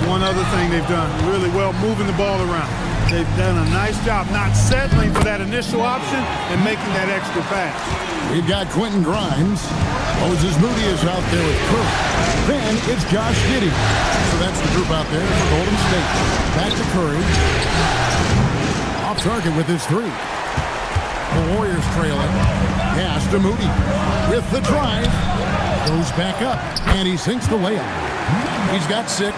One other thing they've done really well, moving the ball around. They've done a nice job not settling for that initial option and making that extra pass. We've got Quentin Grimes. Moses Moody is out there with Curry. Then it's Josh Giddey. So that's the group out there for Golden State. Back to Curry. Off target with his three. The Warriors trailing. Pass to Moody. With the drive. Goes back up. And he sinks the layup. He's got 6.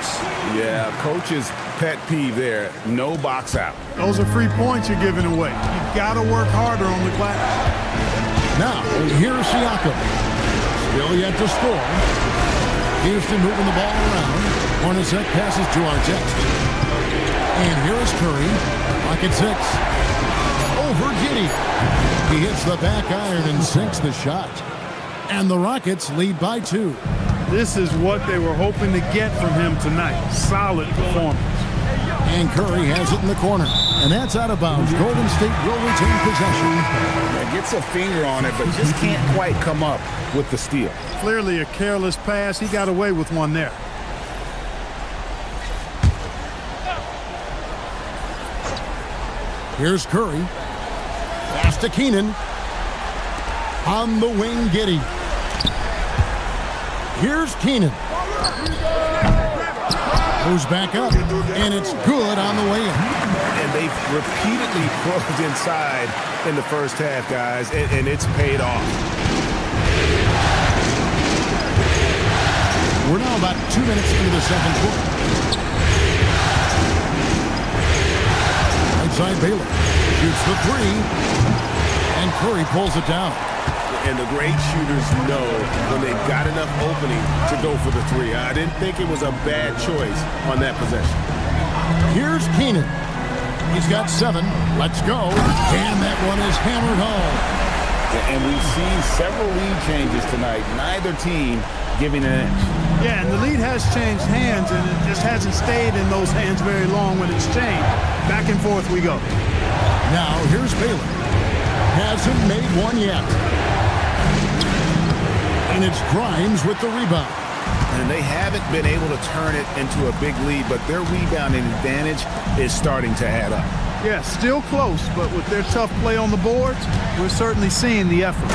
Yeah, coach's pet peeve there. No box out. Those are free points you're giving away. You've got to work harder on the glass. Now, here's Siakam. Still yet to score. Houston moving the ball around. Hornacek passes to Artest. And here is Curry. Pocket 6. Over Giddey. He hits the back iron and sinks the shot. And the Rockets lead by 2. This is what they were hoping to get from him tonight. Solid performance. And Curry has it in the corner. And that's out of bounds. Golden State will retain possession. Yeah, gets a finger on it, but just can't quite come up with the steal. Clearly a careless pass. He got away with one there. Here's Curry. Pass to Keenan. On the wing, Giddey. Here's Keenan. Goes back up, and it's good on the way in. And they've repeatedly probed inside in the first half, guys, and it's paid off. We're now about 2 minutes into the second quarter. Inside Baylor. Shoots the 3, and Curry pulls it down. And the great shooters know when they've got enough opening to go for the 3. I didn't think it was a bad choice on that possession. Here's Keenan. He's got 7. Let's go. And that one is hammered home. And we've seen several lead changes tonight. Neither team giving an inch. Yeah, and the lead has changed hands, and it just hasn't stayed in those hands very long when it's changed. Back and forth we go. Now, here's Baylor. Hasn't made one yet. And it's Grimes with the rebound. And they haven't been able to turn it into a big lead, but their rebounding advantage is starting to add up. Yeah, still close, but with their tough play on the boards, we're certainly seeing the effort.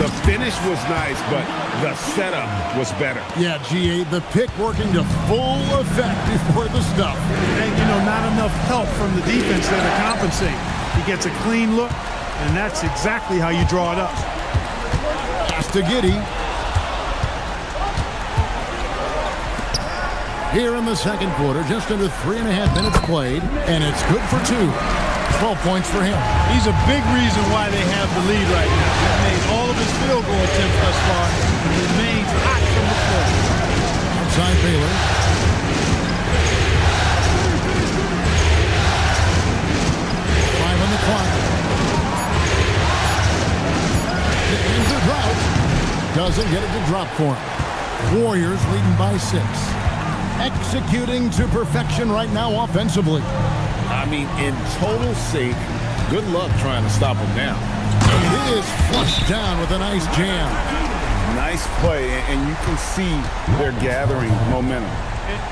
The finish was nice, but the setup was better. Yeah, GA, the pick working to full effect before the stuff. And, not enough help from the defense there to compensate. He gets a clean look, and that's exactly how you draw it up. Pass to Giddey. Here in the second quarter, just under 3.5 minutes played, and it's good for 2. 12 points for him. He's a big reason why they have the lead right now. He's made all of his field goal attempts thus far and remains hot from the floor. Outside Baylor. 5 on the clock. To end the drought. Doesn't get it to drop for him. Warriors leading by 6. Executing to perfection right now offensively. I mean, in total sync. Good luck trying to stop them down. And it is flushed down with a nice jam. Nice play, and you can see they're gathering momentum.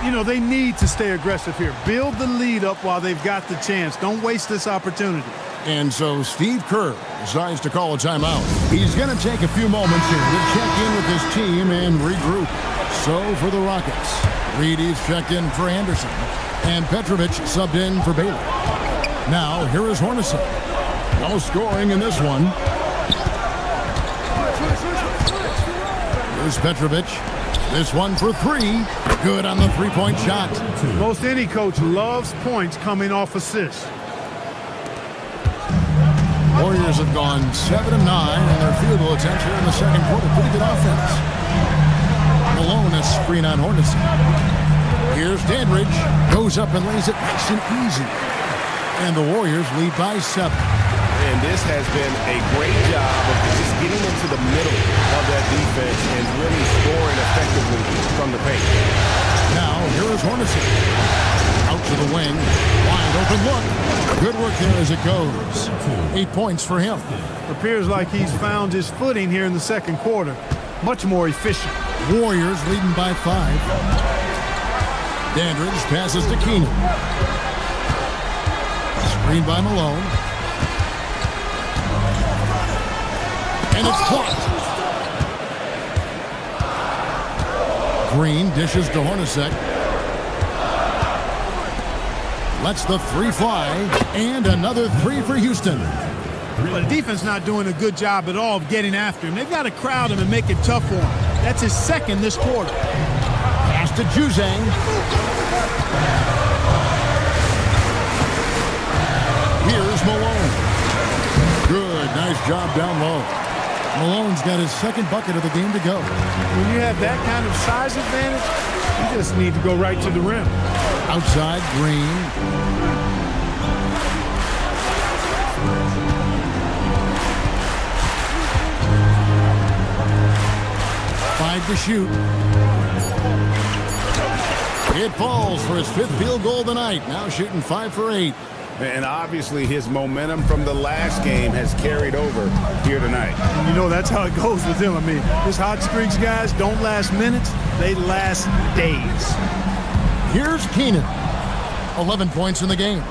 And, they need to stay aggressive here. Build the lead up while they've got the chance. Don't waste this opportunity. And so Steve Kerr decides to call a timeout. He's going to take a few moments here to check in with his team and regroup. So for the Rockets, Reedy's checked in for Anderson, and Petrovic subbed in for Baylor. Now, here is Hornacek. No scoring in this one. Here's Petrovic. This one for 3. Good on the three-point shot. Most any coach loves points coming off assists. Warriors have gone 7 of 9 on their field goal attempts here in the second quarter. Pretty good offense. Malone, a screen on Hornacek. Here's Dandridge. Goes up and lays it nice and easy. And the Warriors lead by 7. And this has been a great job of just getting into the middle of that defense and really scoring effectively from the paint. Now, here is Hornacek. Out to the wing. Wide open look. Good work there as it goes. 8 points for him. Appears like he's found his footing here in the second quarter. Much more efficient. Warriors leading by 5. Dandridge passes to Keenan. Screen by Malone. And it's blocked. Green dishes to Hornacek. Lets the 3 fly. And another 3 for Houston. But the defense not doing a good job at all of getting after him. They've got to crowd him and make it tough for him. That's his second this quarter. Pass to Juzang. Here's Malone. Good, nice job down low. Malone's got his second bucket of the game to go. When you have that kind of size advantage, you just need to go right to the rim. Outside, Green. Five to shoot. It falls for his 5th field goal of the night. Now shooting 5 for 8. And obviously his momentum from the last game has carried over here tonight. You know, that's how it goes with him. I mean, his hot streaks, guys, don't last minutes. They last days. Here's Keenan. 11 points in the game.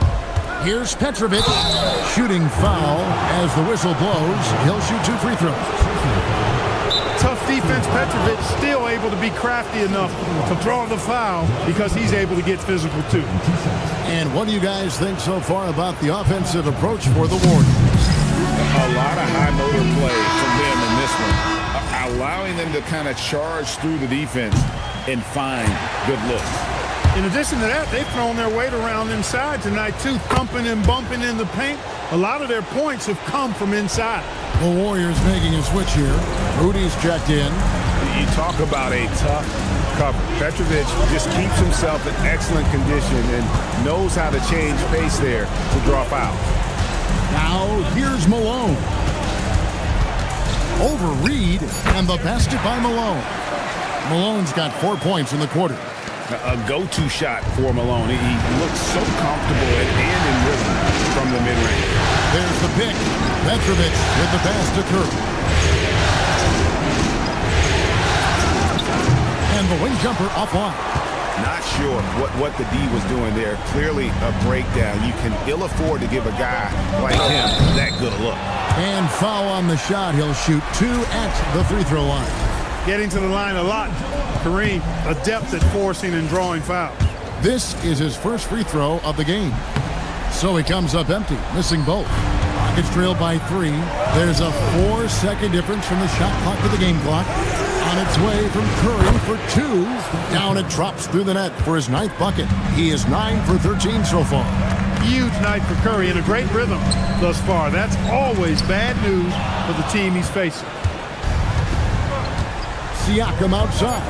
Here's Petrovic. Shooting foul as the whistle blows. He'll shoot 2 free throws. Tough defense. Petrovic still able to be crafty enough to draw the foul because he's able to get physical too. And what do you guys think so far about the offensive approach for the Warriors? A lot of high motor play from them in this one, allowing them to kind of charge through the defense and find good looks. In addition to that, they've thrown their weight around inside tonight too, thumping and bumping in the paint. A lot of their points have come from inside. The Warriors making a switch here. Rudy's checked in. You talk about a tough cover. Petrovic just keeps himself in excellent condition and knows how to change pace there to draw fouls. Now here's Malone. Over Reed, and the basket by Malone. Malone's got 4 points in the quarter. A go-to shot for Malone. He looks so comfortable and in rhythm from the mid-range. There's the pick. Petrovic with the pass to Curry. And the wing jumper offline. Not sure what the D was doing there. Clearly a breakdown. You can ill afford to give a guy like him that good a look. And foul on the shot. He'll shoot 2 at the free throw line. Getting to the line a lot. Kareem, adept at forcing and drawing fouls. This is his first free throw of the game. So he comes up empty, missing both. Rockets trail by 3. There's a 4-second difference from the shot clock to the game clock. On its way from Curry for 2. Down it drops through the net for his 9th bucket. He is 9 for 13 so far. Huge night for Curry and a great rhythm thus far. That's always bad news for the team he's facing. Siakam outside.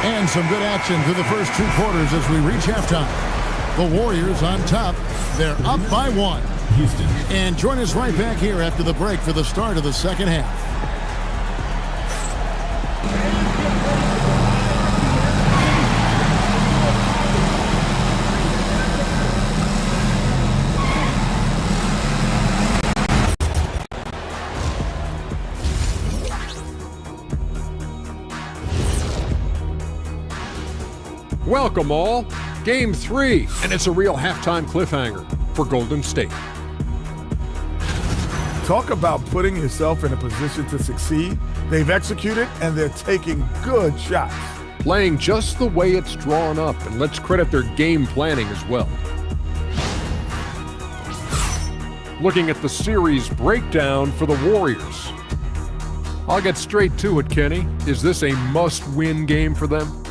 And some good action through the first 2 quarters as we reach halftime. The Warriors on top. They're up by 1. Houston. And join us right back here after the break for the start of the second half. Welcome all. Game 3, and it's a real halftime cliffhanger for Golden State. Talk about putting yourself in a position to succeed. They've executed, and they're taking good shots. Playing just the way it's drawn up, and let's credit their game planning as well. Looking at the series breakdown for the Warriors. I'll get straight to it, Kenny. Is this a must-win game for them?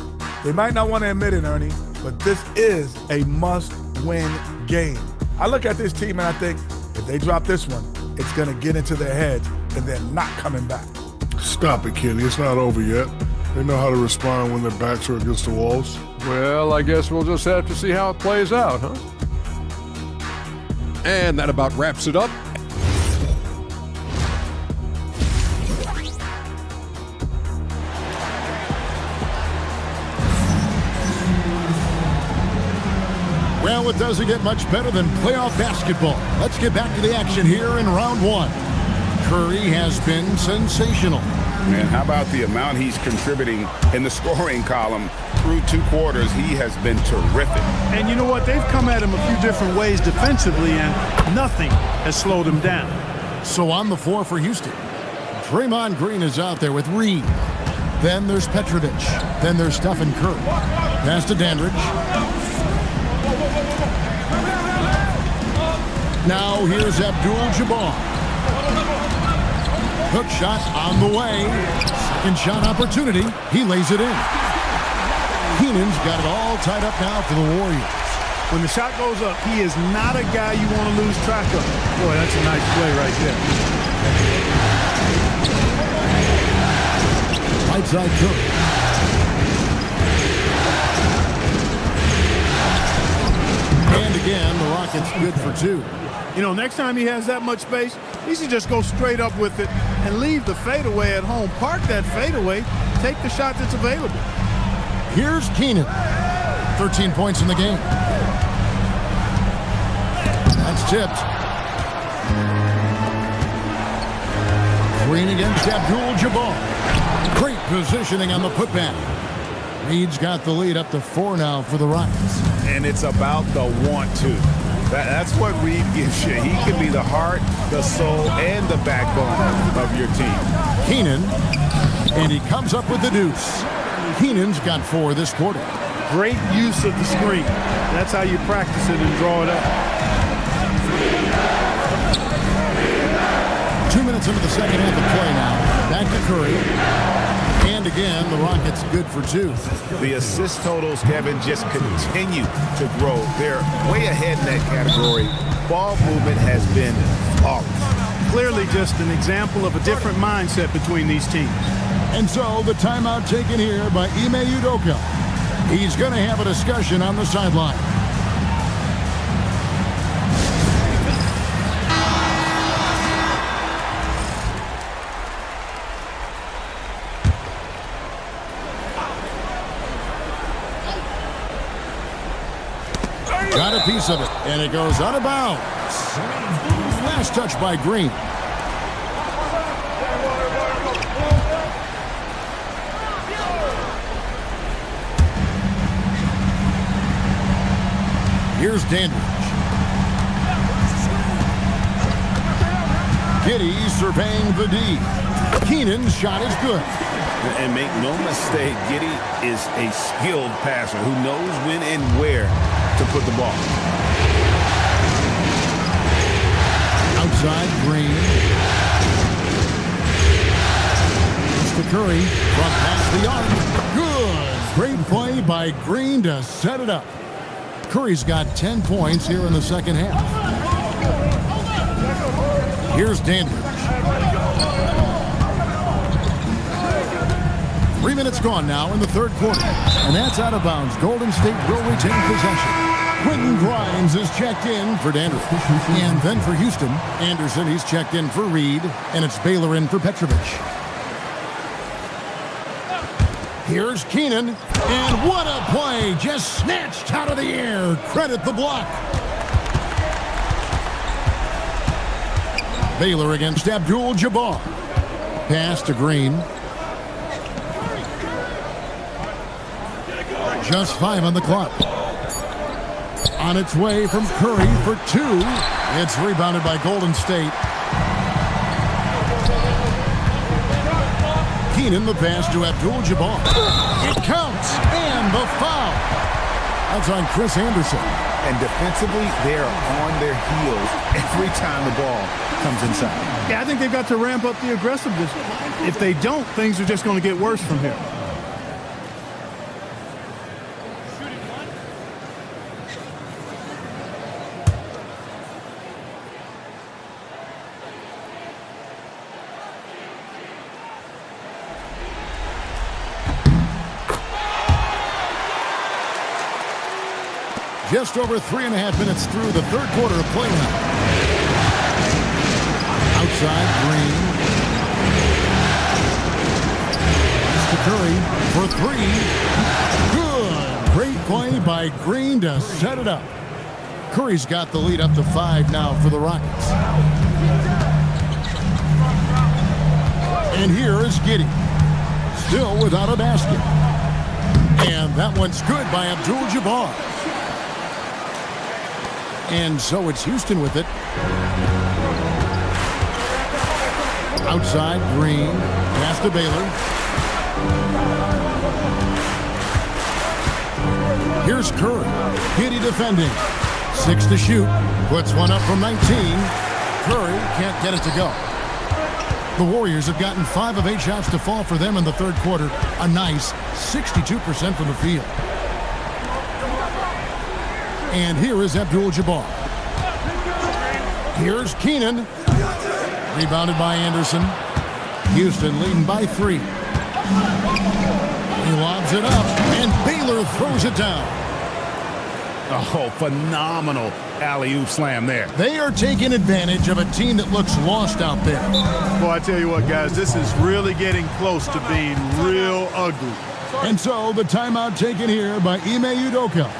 They might not want to admit it, Ernie, but this is a must-win game. I look at this team and I think, if they drop this one, it's going to get into their heads and they're not coming back. Stop it, Kenny. It's not over yet. They know how to respond when their backs are against the walls. Well, I guess we'll just have to see how it plays out, huh? And that about wraps it up. Well, it doesn't get much better than playoff basketball. Let's get back to the action here in round one. Curry has been sensational. Man, how about the amount he's contributing in the scoring column through 2 quarters? He has been terrific. And you know what? They've come at him a few different ways defensively, and nothing has slowed him down. So on the floor for Houston, Draymond Green is out there with Reed. Then there's Petrovic. Then there's Stephen Curry. Pass to Dandridge. Now here's Abdul-Jabbar. Hook shot on the way. Second shot opportunity. He lays it in. Keenan's got it all tied up now for the Warriors. When the shot goes up, he is not a guy you want to lose track of. Boy, that's a nice play right there. Right side Curry. And again, the Rockets good for 2. You know, next time he has that much space, he should just go straight up with it and leave the fadeaway at home. Park that fadeaway, take the shot that's available. Here's Keenan. 13 points in the game. That's tipped. Green against Abdul-Jabbar. Great positioning on the putback. Reed's got the lead up to 4 now for the Rockets. And it's about the want to. That's what Reed gives you. He can be the heart, the soul, and the backbone of your team. Keenan, and he comes up with the deuce. Keenan's got 4 this quarter. Great use of the screen. That's how you practice it and draw it up. 2 minutes into the second half of play now. Back to Curry. And again, the Rockets good for 2. The assist totals, Kevin, just continue to grow. They're way ahead in that category. Ball movement has been flawless. Clearly just an example of a different mindset between these teams. And so the timeout taken here by Ime Udoka. He's going to have a discussion on the sideline. Got a piece of it, and it goes out of bounds. Last touch by Green. Here's Dandridge. Giddey surveying the D. Keenan's shot is good. And make no mistake, Giddey is a skilled passer who knows when and where to put the ball. Outside, Green. Mr. Curry from past the arc. Good. Great play by Green to set it up. Curry's got 10 points here in the second half. Here's Dandridge. 3 minutes gone now in the third quarter. And that's out of bounds. Golden State will retain possession. Quentin Grimes is checked in for Dandridge. And then for Houston, Anderson, he's checked in for Reed. And it's Baylor in for Petrovic. Here's Keenan. And what a play. Just snatched out of the air. Credit the block. Baylor against Abdul-Jabbar. Pass to Green. Just 5 on the clock. On its way from Curry for 2. It's rebounded by Golden State. Keenan, the pass to Abdul-Jabbar. It counts, and the foul. That's on Chris Anderson. And defensively, they are on their heels every time the ball comes inside. Yeah, I think they've got to ramp up the aggressiveness. If they don't, things are just going to get worse from here. Just over 3.5 minutes through the third quarter of play now. Outside, Green. To Curry for three. Good. Great play by Green to set it up. Curry's got the lead up to 5 now for the Rockets. And here is Giddey. Still without a basket. And that one's good by Abdul-Jabbar. And so it's Houston with it. Outside, Green. Pass to Baylor. Here's Curry. Giddey defending. 6 to shoot. Puts one up from 19. Curry can't get it to go. The Warriors have gotten 5 of 8 shots to fall for them in the third quarter. A nice 62% from the field. And here is Abdul-Jabbar. Here's Keenan. Rebounded by Anderson. Houston leading by 3. He lobs it up, and Baylor throws it down. Oh, phenomenal alley-oop slam there. They are taking advantage of a team that looks lost out there. Boy, I tell you what, guys, this is really getting close to being real ugly. And so the timeout taken here by Ime Udoka.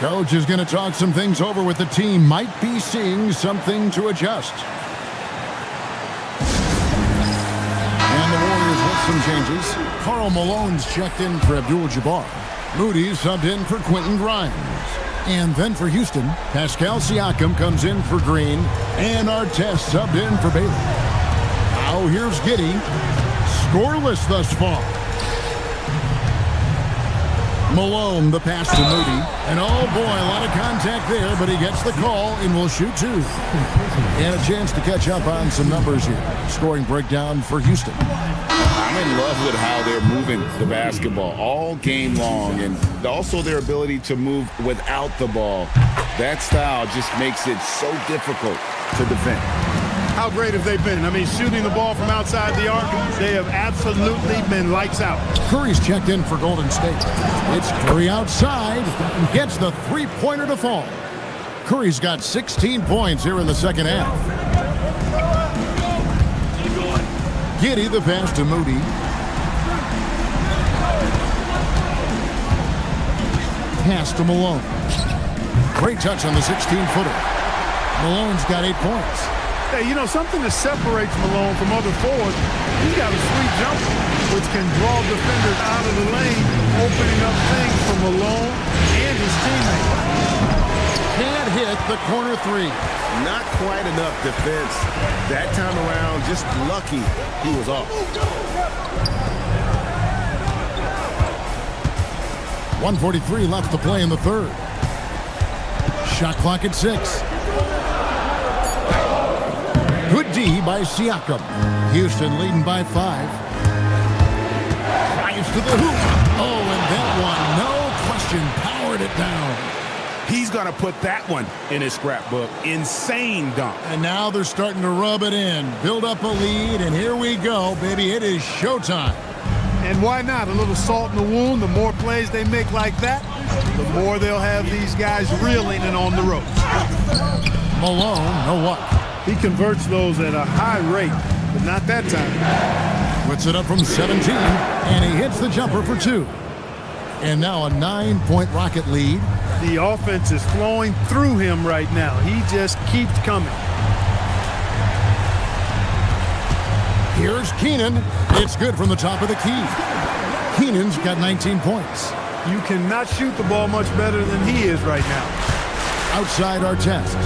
Coach is going to talk some things over with the team. Might be seeing something to adjust. And the Warriors with some changes. Karl Malone's checked in for Abdul-Jabbar. Moody's subbed in for Quentin Grimes. And then for Houston, Pascal Siakam comes in for Green. And Artest subbed in for Baylor. Now here's Giddey. Scoreless thus far. Malone, the pass to Moody. And oh boy, a lot of contact there, but he gets the call and will shoot 2. And a chance to catch up on some numbers here. Scoring breakdown for Houston. I'm in love with how they're moving the basketball all game long, and also their ability to move without the ball. That style just makes it so difficult to defend. How great have they been? I mean, shooting the ball from outside the arc, they have absolutely been lights out. Curry's checked in for Golden State. It's Curry outside. Gets the three-pointer to fall. Curry's got 16 points here in the second half. Giddey the pass to Moody. Pass to Malone. Great touch on the 16-footer. Malone's got 8 points. Hey, you know, something that separates Malone from other forwards, he's got a sweet jumper, which can draw defenders out of the lane, opening up things for Malone and his teammates. Can't hit the corner 3. Not quite enough defense. That time around, just lucky he was off. 1:43 left to play in the third. Shot clock at 6. Good D by Siakam. Houston leading by 5. Drives to the hoop. Oh, and that one, no question, powered it down. He's going to put that one in his scrapbook. Insane dunk. And now they're starting to rub it in. Build up a lead, and here we go, baby. It is showtime. And why not? A little salt in the wound. The more plays they make like that, the more they'll have these guys reeling and on the ropes. Malone, no what? He converts those at a high rate, but not that time. Puts it up from 17, and he hits the jumper for 2. And now a 9-point Rocket lead. The offense is flowing through him right now. He just keeps coming. Here's Keenan. It's good from the top of the key. Keenan's got 19 points. You cannot shoot the ball much better than he is right now. Outside Artest.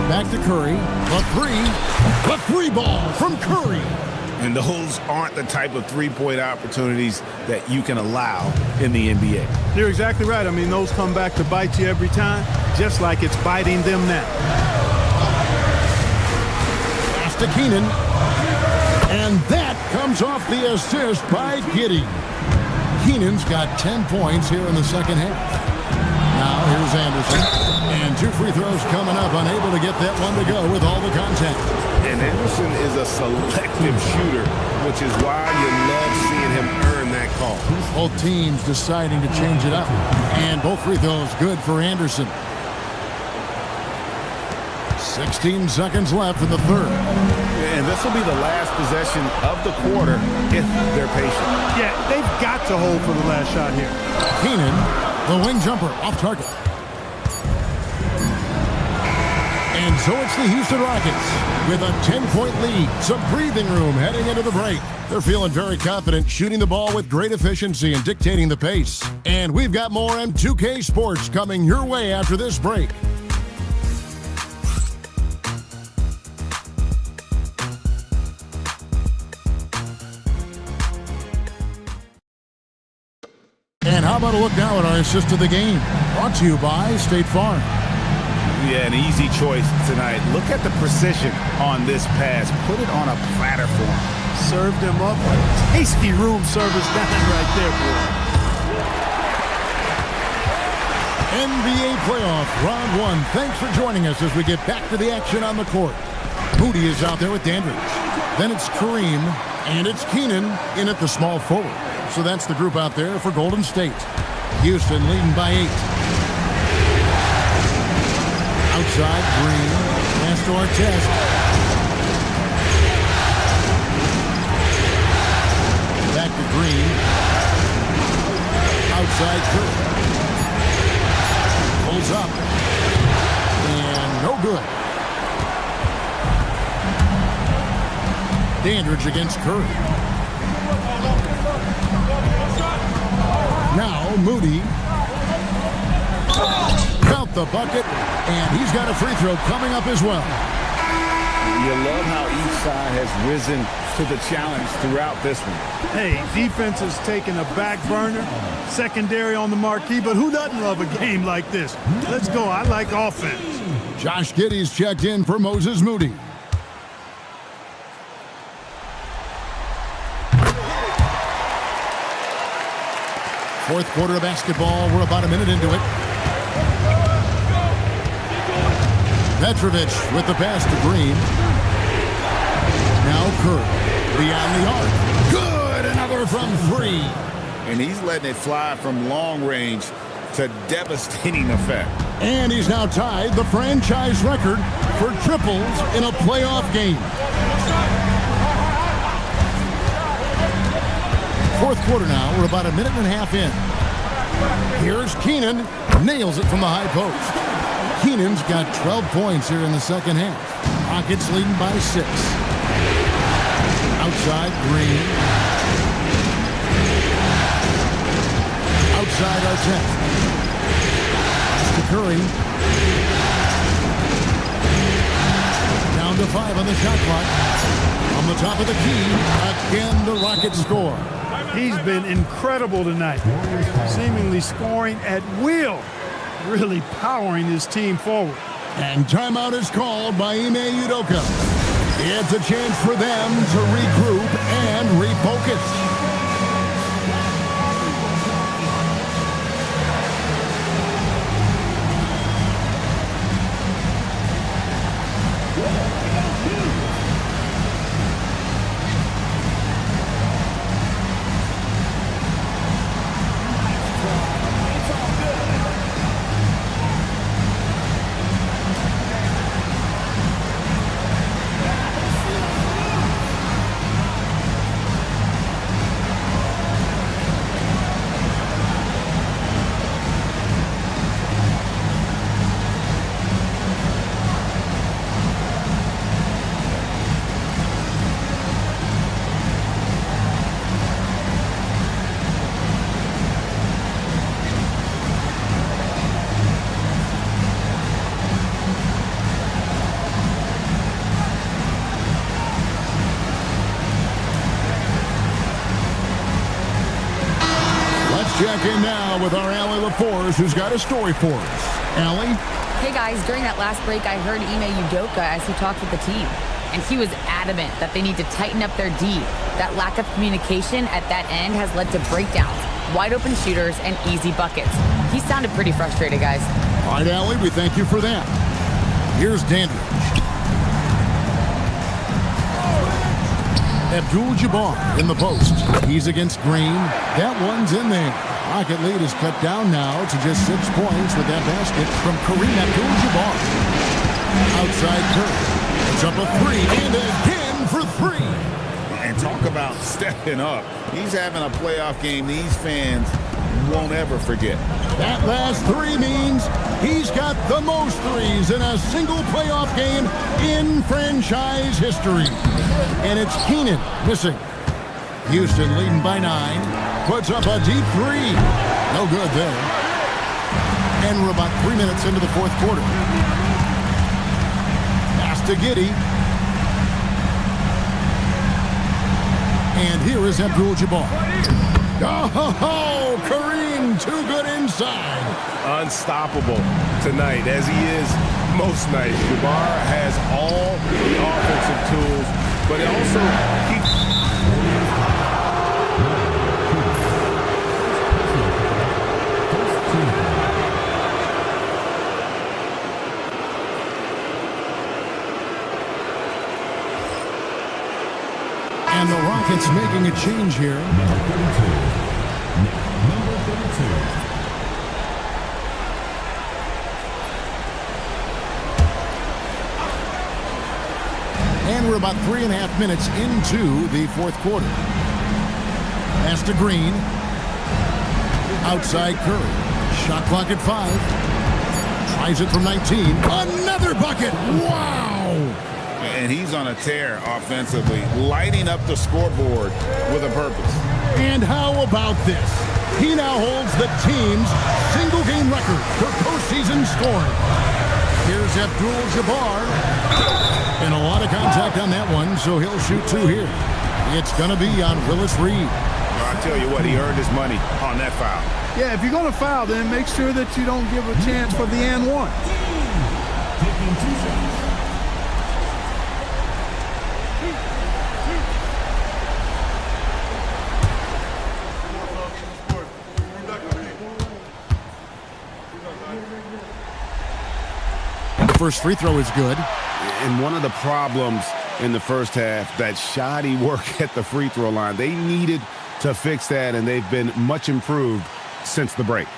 Back to Curry. The three ball from Curry. And those aren't the type of three-point opportunities that you can allow in the NBA. You're exactly right. I mean, those come back to bite you every time, just like it's biting them now. Pass to Keenan. And that comes off the assist by Giddey. Keenan's got 10 points here in the second half. Now here's Anderson. And 2 free throws coming up, unable to get that one to go with all the contact. And Anderson is a selective shooter, which is why you love seeing him earn that call. Both teams deciding to change it up. And both free throws good for Anderson. 16 seconds left in the third. And this will be the last possession of the quarter if they're patient. Yeah, they've got to hold for the last shot here. Keenan, the wing jumper, off target. And so it's the Houston Rockets with a 10-point lead. Some breathing room heading into the break. They're feeling very confident, shooting the ball with great efficiency and dictating the pace. And we've got more M2K Sports coming your way after this break. And how about a look now at our assist of the game? Brought to you by State Farm. Yeah, an easy choice tonight. Look at the precision on this pass. Put it on a platter for him. Served him up a tasty room service dime right there, boy. NBA playoff round one. Thanks for joining us as we get back to the action on the court. Moody is out there with Dandridge. Then it's Kareem, and it's Keenan in at the small forward. So that's the group out there for Golden State. Houston leading by 8. Outside, Green. Pass to Artest. Back to Green. Outside, Curry. Pulls up. And no good. Dandridge against Curry. Now, Moody. Count the bucket, and he's got a free throw coming up as well. You love how each side has risen to the challenge throughout this one. Hey, defense has taken a back burner, secondary on the marquee, but who doesn't love a game like this? Let's go. I like offense. Josh Giddey's checked in for Moses Moody. Fourth quarter of basketball. We're about a minute into it. Petrovic with the pass to Green. Now Curry beyond the arc. Good, another from 3. And he's letting it fly from long range to devastating effect. And he's now tied the franchise record for triples in a playoff game. Fourth quarter now. We're about a minute and a half in. Here's Keenan. Nails it from the high post. Keenan's got 12 points here in the second half. Rockets leading by 6. Outside, Green. Outside, Artest. Pass to Curry. Down to 5 on the shot clock. On the top of the key, again the Rockets score. He's been incredible tonight, seemingly scoring at will, really powering his team forward. And timeout is called by Ime Udoka. It's a chance for them to regroup and refocus. Check in now with our Allie LaForce, who's got a story for us. Allie? Hey guys, during that last break, I heard Ime Udoka as he talked with the team. And he was adamant that they need to tighten up their D. That lack of communication at that end has led to breakdowns, wide open shooters, and easy buckets. He sounded pretty frustrated, guys. All right, Allie, we thank you for that. Here's Dandridge. Abdul-Jabbar in the post. He's against Green. That one's in there. Rocket lead is cut down now to just 6 points with that basket from Kareem Abdul-Jabbar. Outside Curry. It's up a three, and again for three. And talk about stepping up. He's having a playoff game these fans won't ever forget. That last three means he's got the most threes in a single playoff game in franchise history. And it's Keenan missing. Houston leading by 9. Puts up a deep three. No good there. And we're about 3 minutes into the fourth quarter. Pass to Giddey. And here is Abdul-Jabbar. Oh, Kareem, too good inside. Unstoppable tonight, as he is most nights. Jabbar has all the offensive tools, but he also keeps... And the Rockets making a change here. And we're about 3.5 minutes into the fourth quarter. Pass to Green. Outside Curry. Shot clock at 5. Tries it from 19. Another bucket. Wow. And he's on a tear offensively, lighting up the scoreboard with a purpose. And how about this? He now holds the team's single-game record for postseason scoring. Here's Abdul-Jabbar. And a lot of contact on that one, so he'll shoot 2 here. It's going to be on Willis Reed. I'll tell you what, he earned his money on that foul. Yeah, if you're going to foul, then make sure that you don't give a chance for the and one. Taking 2 shots. The first free throw is good. And one of the problems in the first half, that shoddy work at the free throw line. They needed to fix that, and they've been much improved since the break.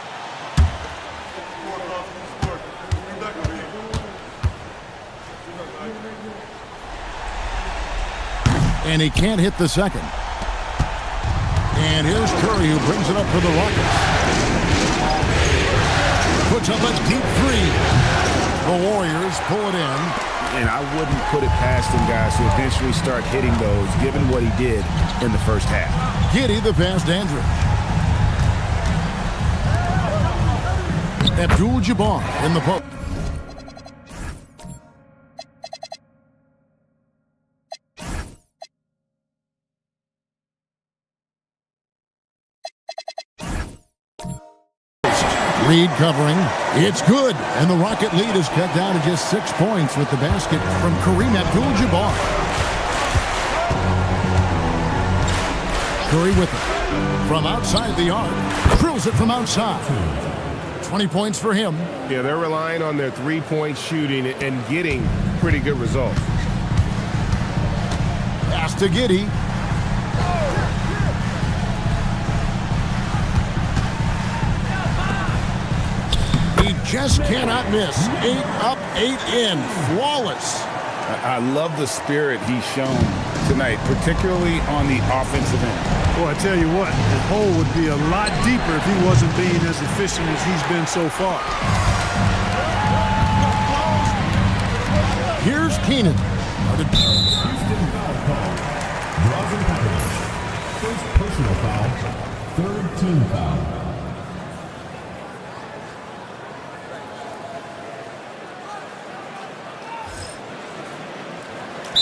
And he can't hit the second. And here's Curry, who brings it up for the Rockets. Puts up a deep three. The Warriors pull it in. And I wouldn't put it past him, guys, to eventually start hitting those, given what he did in the first half. Giddey the pass to Andrew. Abdul-Jabbar in the post. Reed covering. It's good. And the Rocket lead is cut down to just 6 points with the basket from Kareem Abdul-Jabbar. Curry with it. From outside the arc. Drills it from outside. 20 points for him. Yeah, they're relying on their three-point shooting and getting pretty good results. Pass to Giddey. He just cannot miss. 8 up, 8 in. Flawless. I love the spirit he's shown tonight, particularly on the offensive end. Boy, I tell you what, the hole would be a lot deeper if he wasn't being as efficient as he's been so far. Here's Keenan. Houston foul call. Draws and package. First personal foul. Third team foul.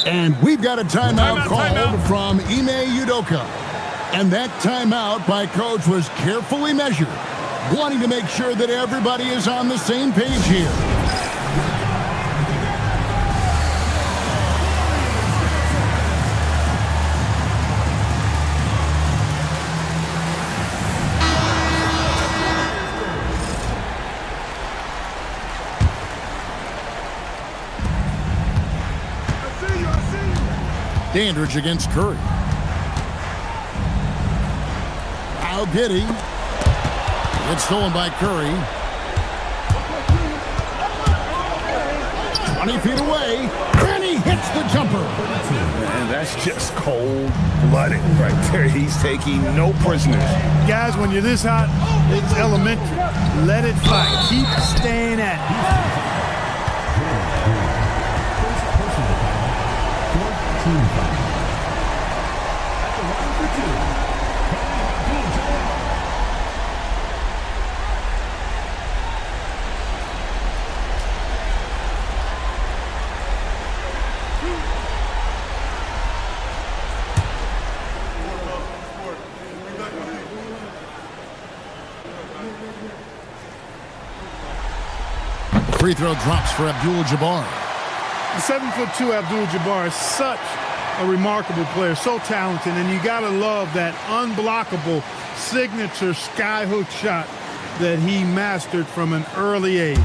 And we've got a timeout called from Ime Udoka. And that timeout by coach was carefully measured, wanting to make sure that everybody is on the same page here. Dandridge against Curry. Now Giddey. It's stolen by Curry. 20 feet away, and he hits the jumper. And that's just cold-blooded right there. He's taking no prisoners. Guys, when you're this hot, it's elementary. Let it fly. Keep staying at it. Free throw drops for Abdul-Jabbar. The 7'2" Abdul-Jabbar is such a remarkable player, so talented, and you gotta love that unblockable signature skyhook shot that he mastered from an early age.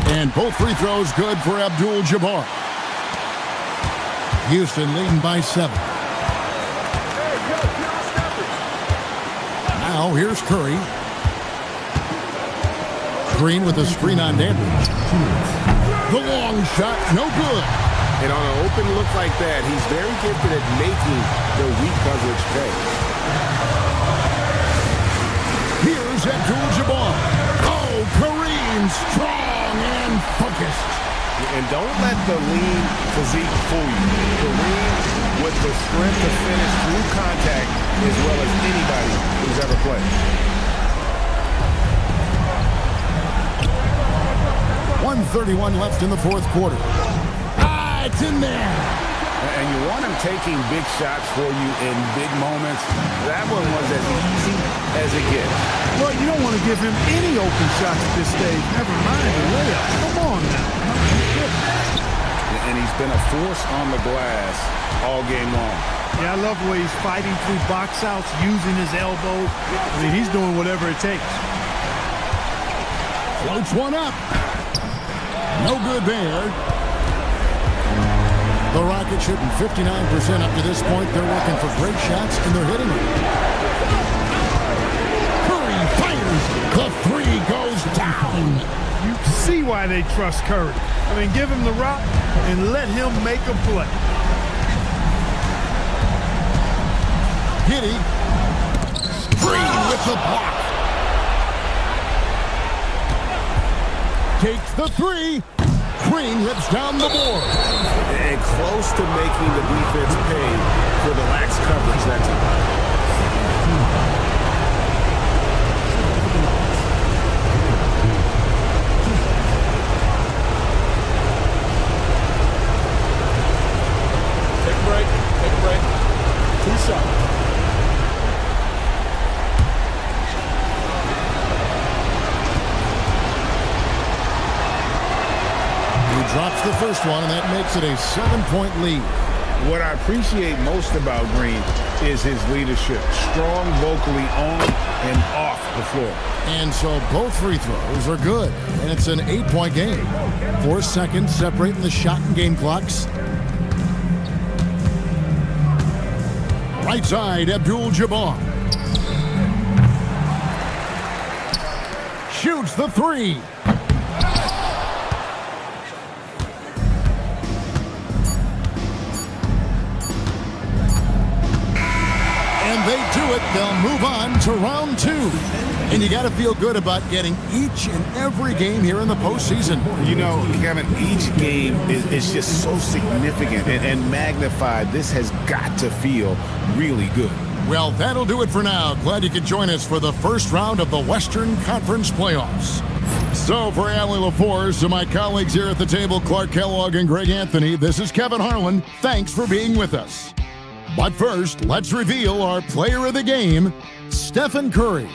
And both free throws good for Abdul-Jabbar. Houston leading by 7. Now here's Curry. Green with a screen on Dandridge. The long shot, no good. And on an open look like that, he's very gifted at making the weak coverage pay. Here's Abdul-Jabbar. Oh, Kareem, strong and focused. And don't let the lean physique fool you. Kareem with the strength to finish through contact as well as anybody who's ever played. 1:31 left in the fourth quarter. Ah, it's in there. And you want him taking big shots for you in big moments. That one was as easy as it gets. Well, you don't want to give him any open shots at this stage. Never mind the layup. Come on now. And he's been a force on the glass all game long. Yeah, I love the way he's fighting through box outs, using his elbow. I mean, he's doing whatever it takes. Floats one up. No good there. The Rockets shooting 59% up to this point. They're looking for great shots, and they're hitting them. Curry fires. The three goes down. You see why they trust Curry. I mean, give him the rock and let him make a play. Giddy. Green with the block. Takes the three. Green rips down the board. And close to making the defense pay for the lax coverage that time. Take a break. Take a break. 2 shots. Drops the first one, and that makes it a 7-point lead. What I appreciate most about Green is his leadership. Strong vocally on and off the floor. And so both free throws are good, and it's an 8-point game. 4 seconds separating the shot and game clocks. Right side, Abdul-Jabbar. Shoots the three. They do it, they'll move on to round 2. And you got to feel good about getting each and every game here in the postseason. You know, Kevin, each game is just so significant and magnified. This has got to feel really good. Well, that'll do it for now. Glad you could join us for the first round of the Western Conference Playoffs. So for Allie LaForce and my colleagues here at the table, Clark Kellogg and Greg Anthony, this is Kevin Harlan. Thanks for being with us. But first, let's reveal our player of the game, Stephen Curry.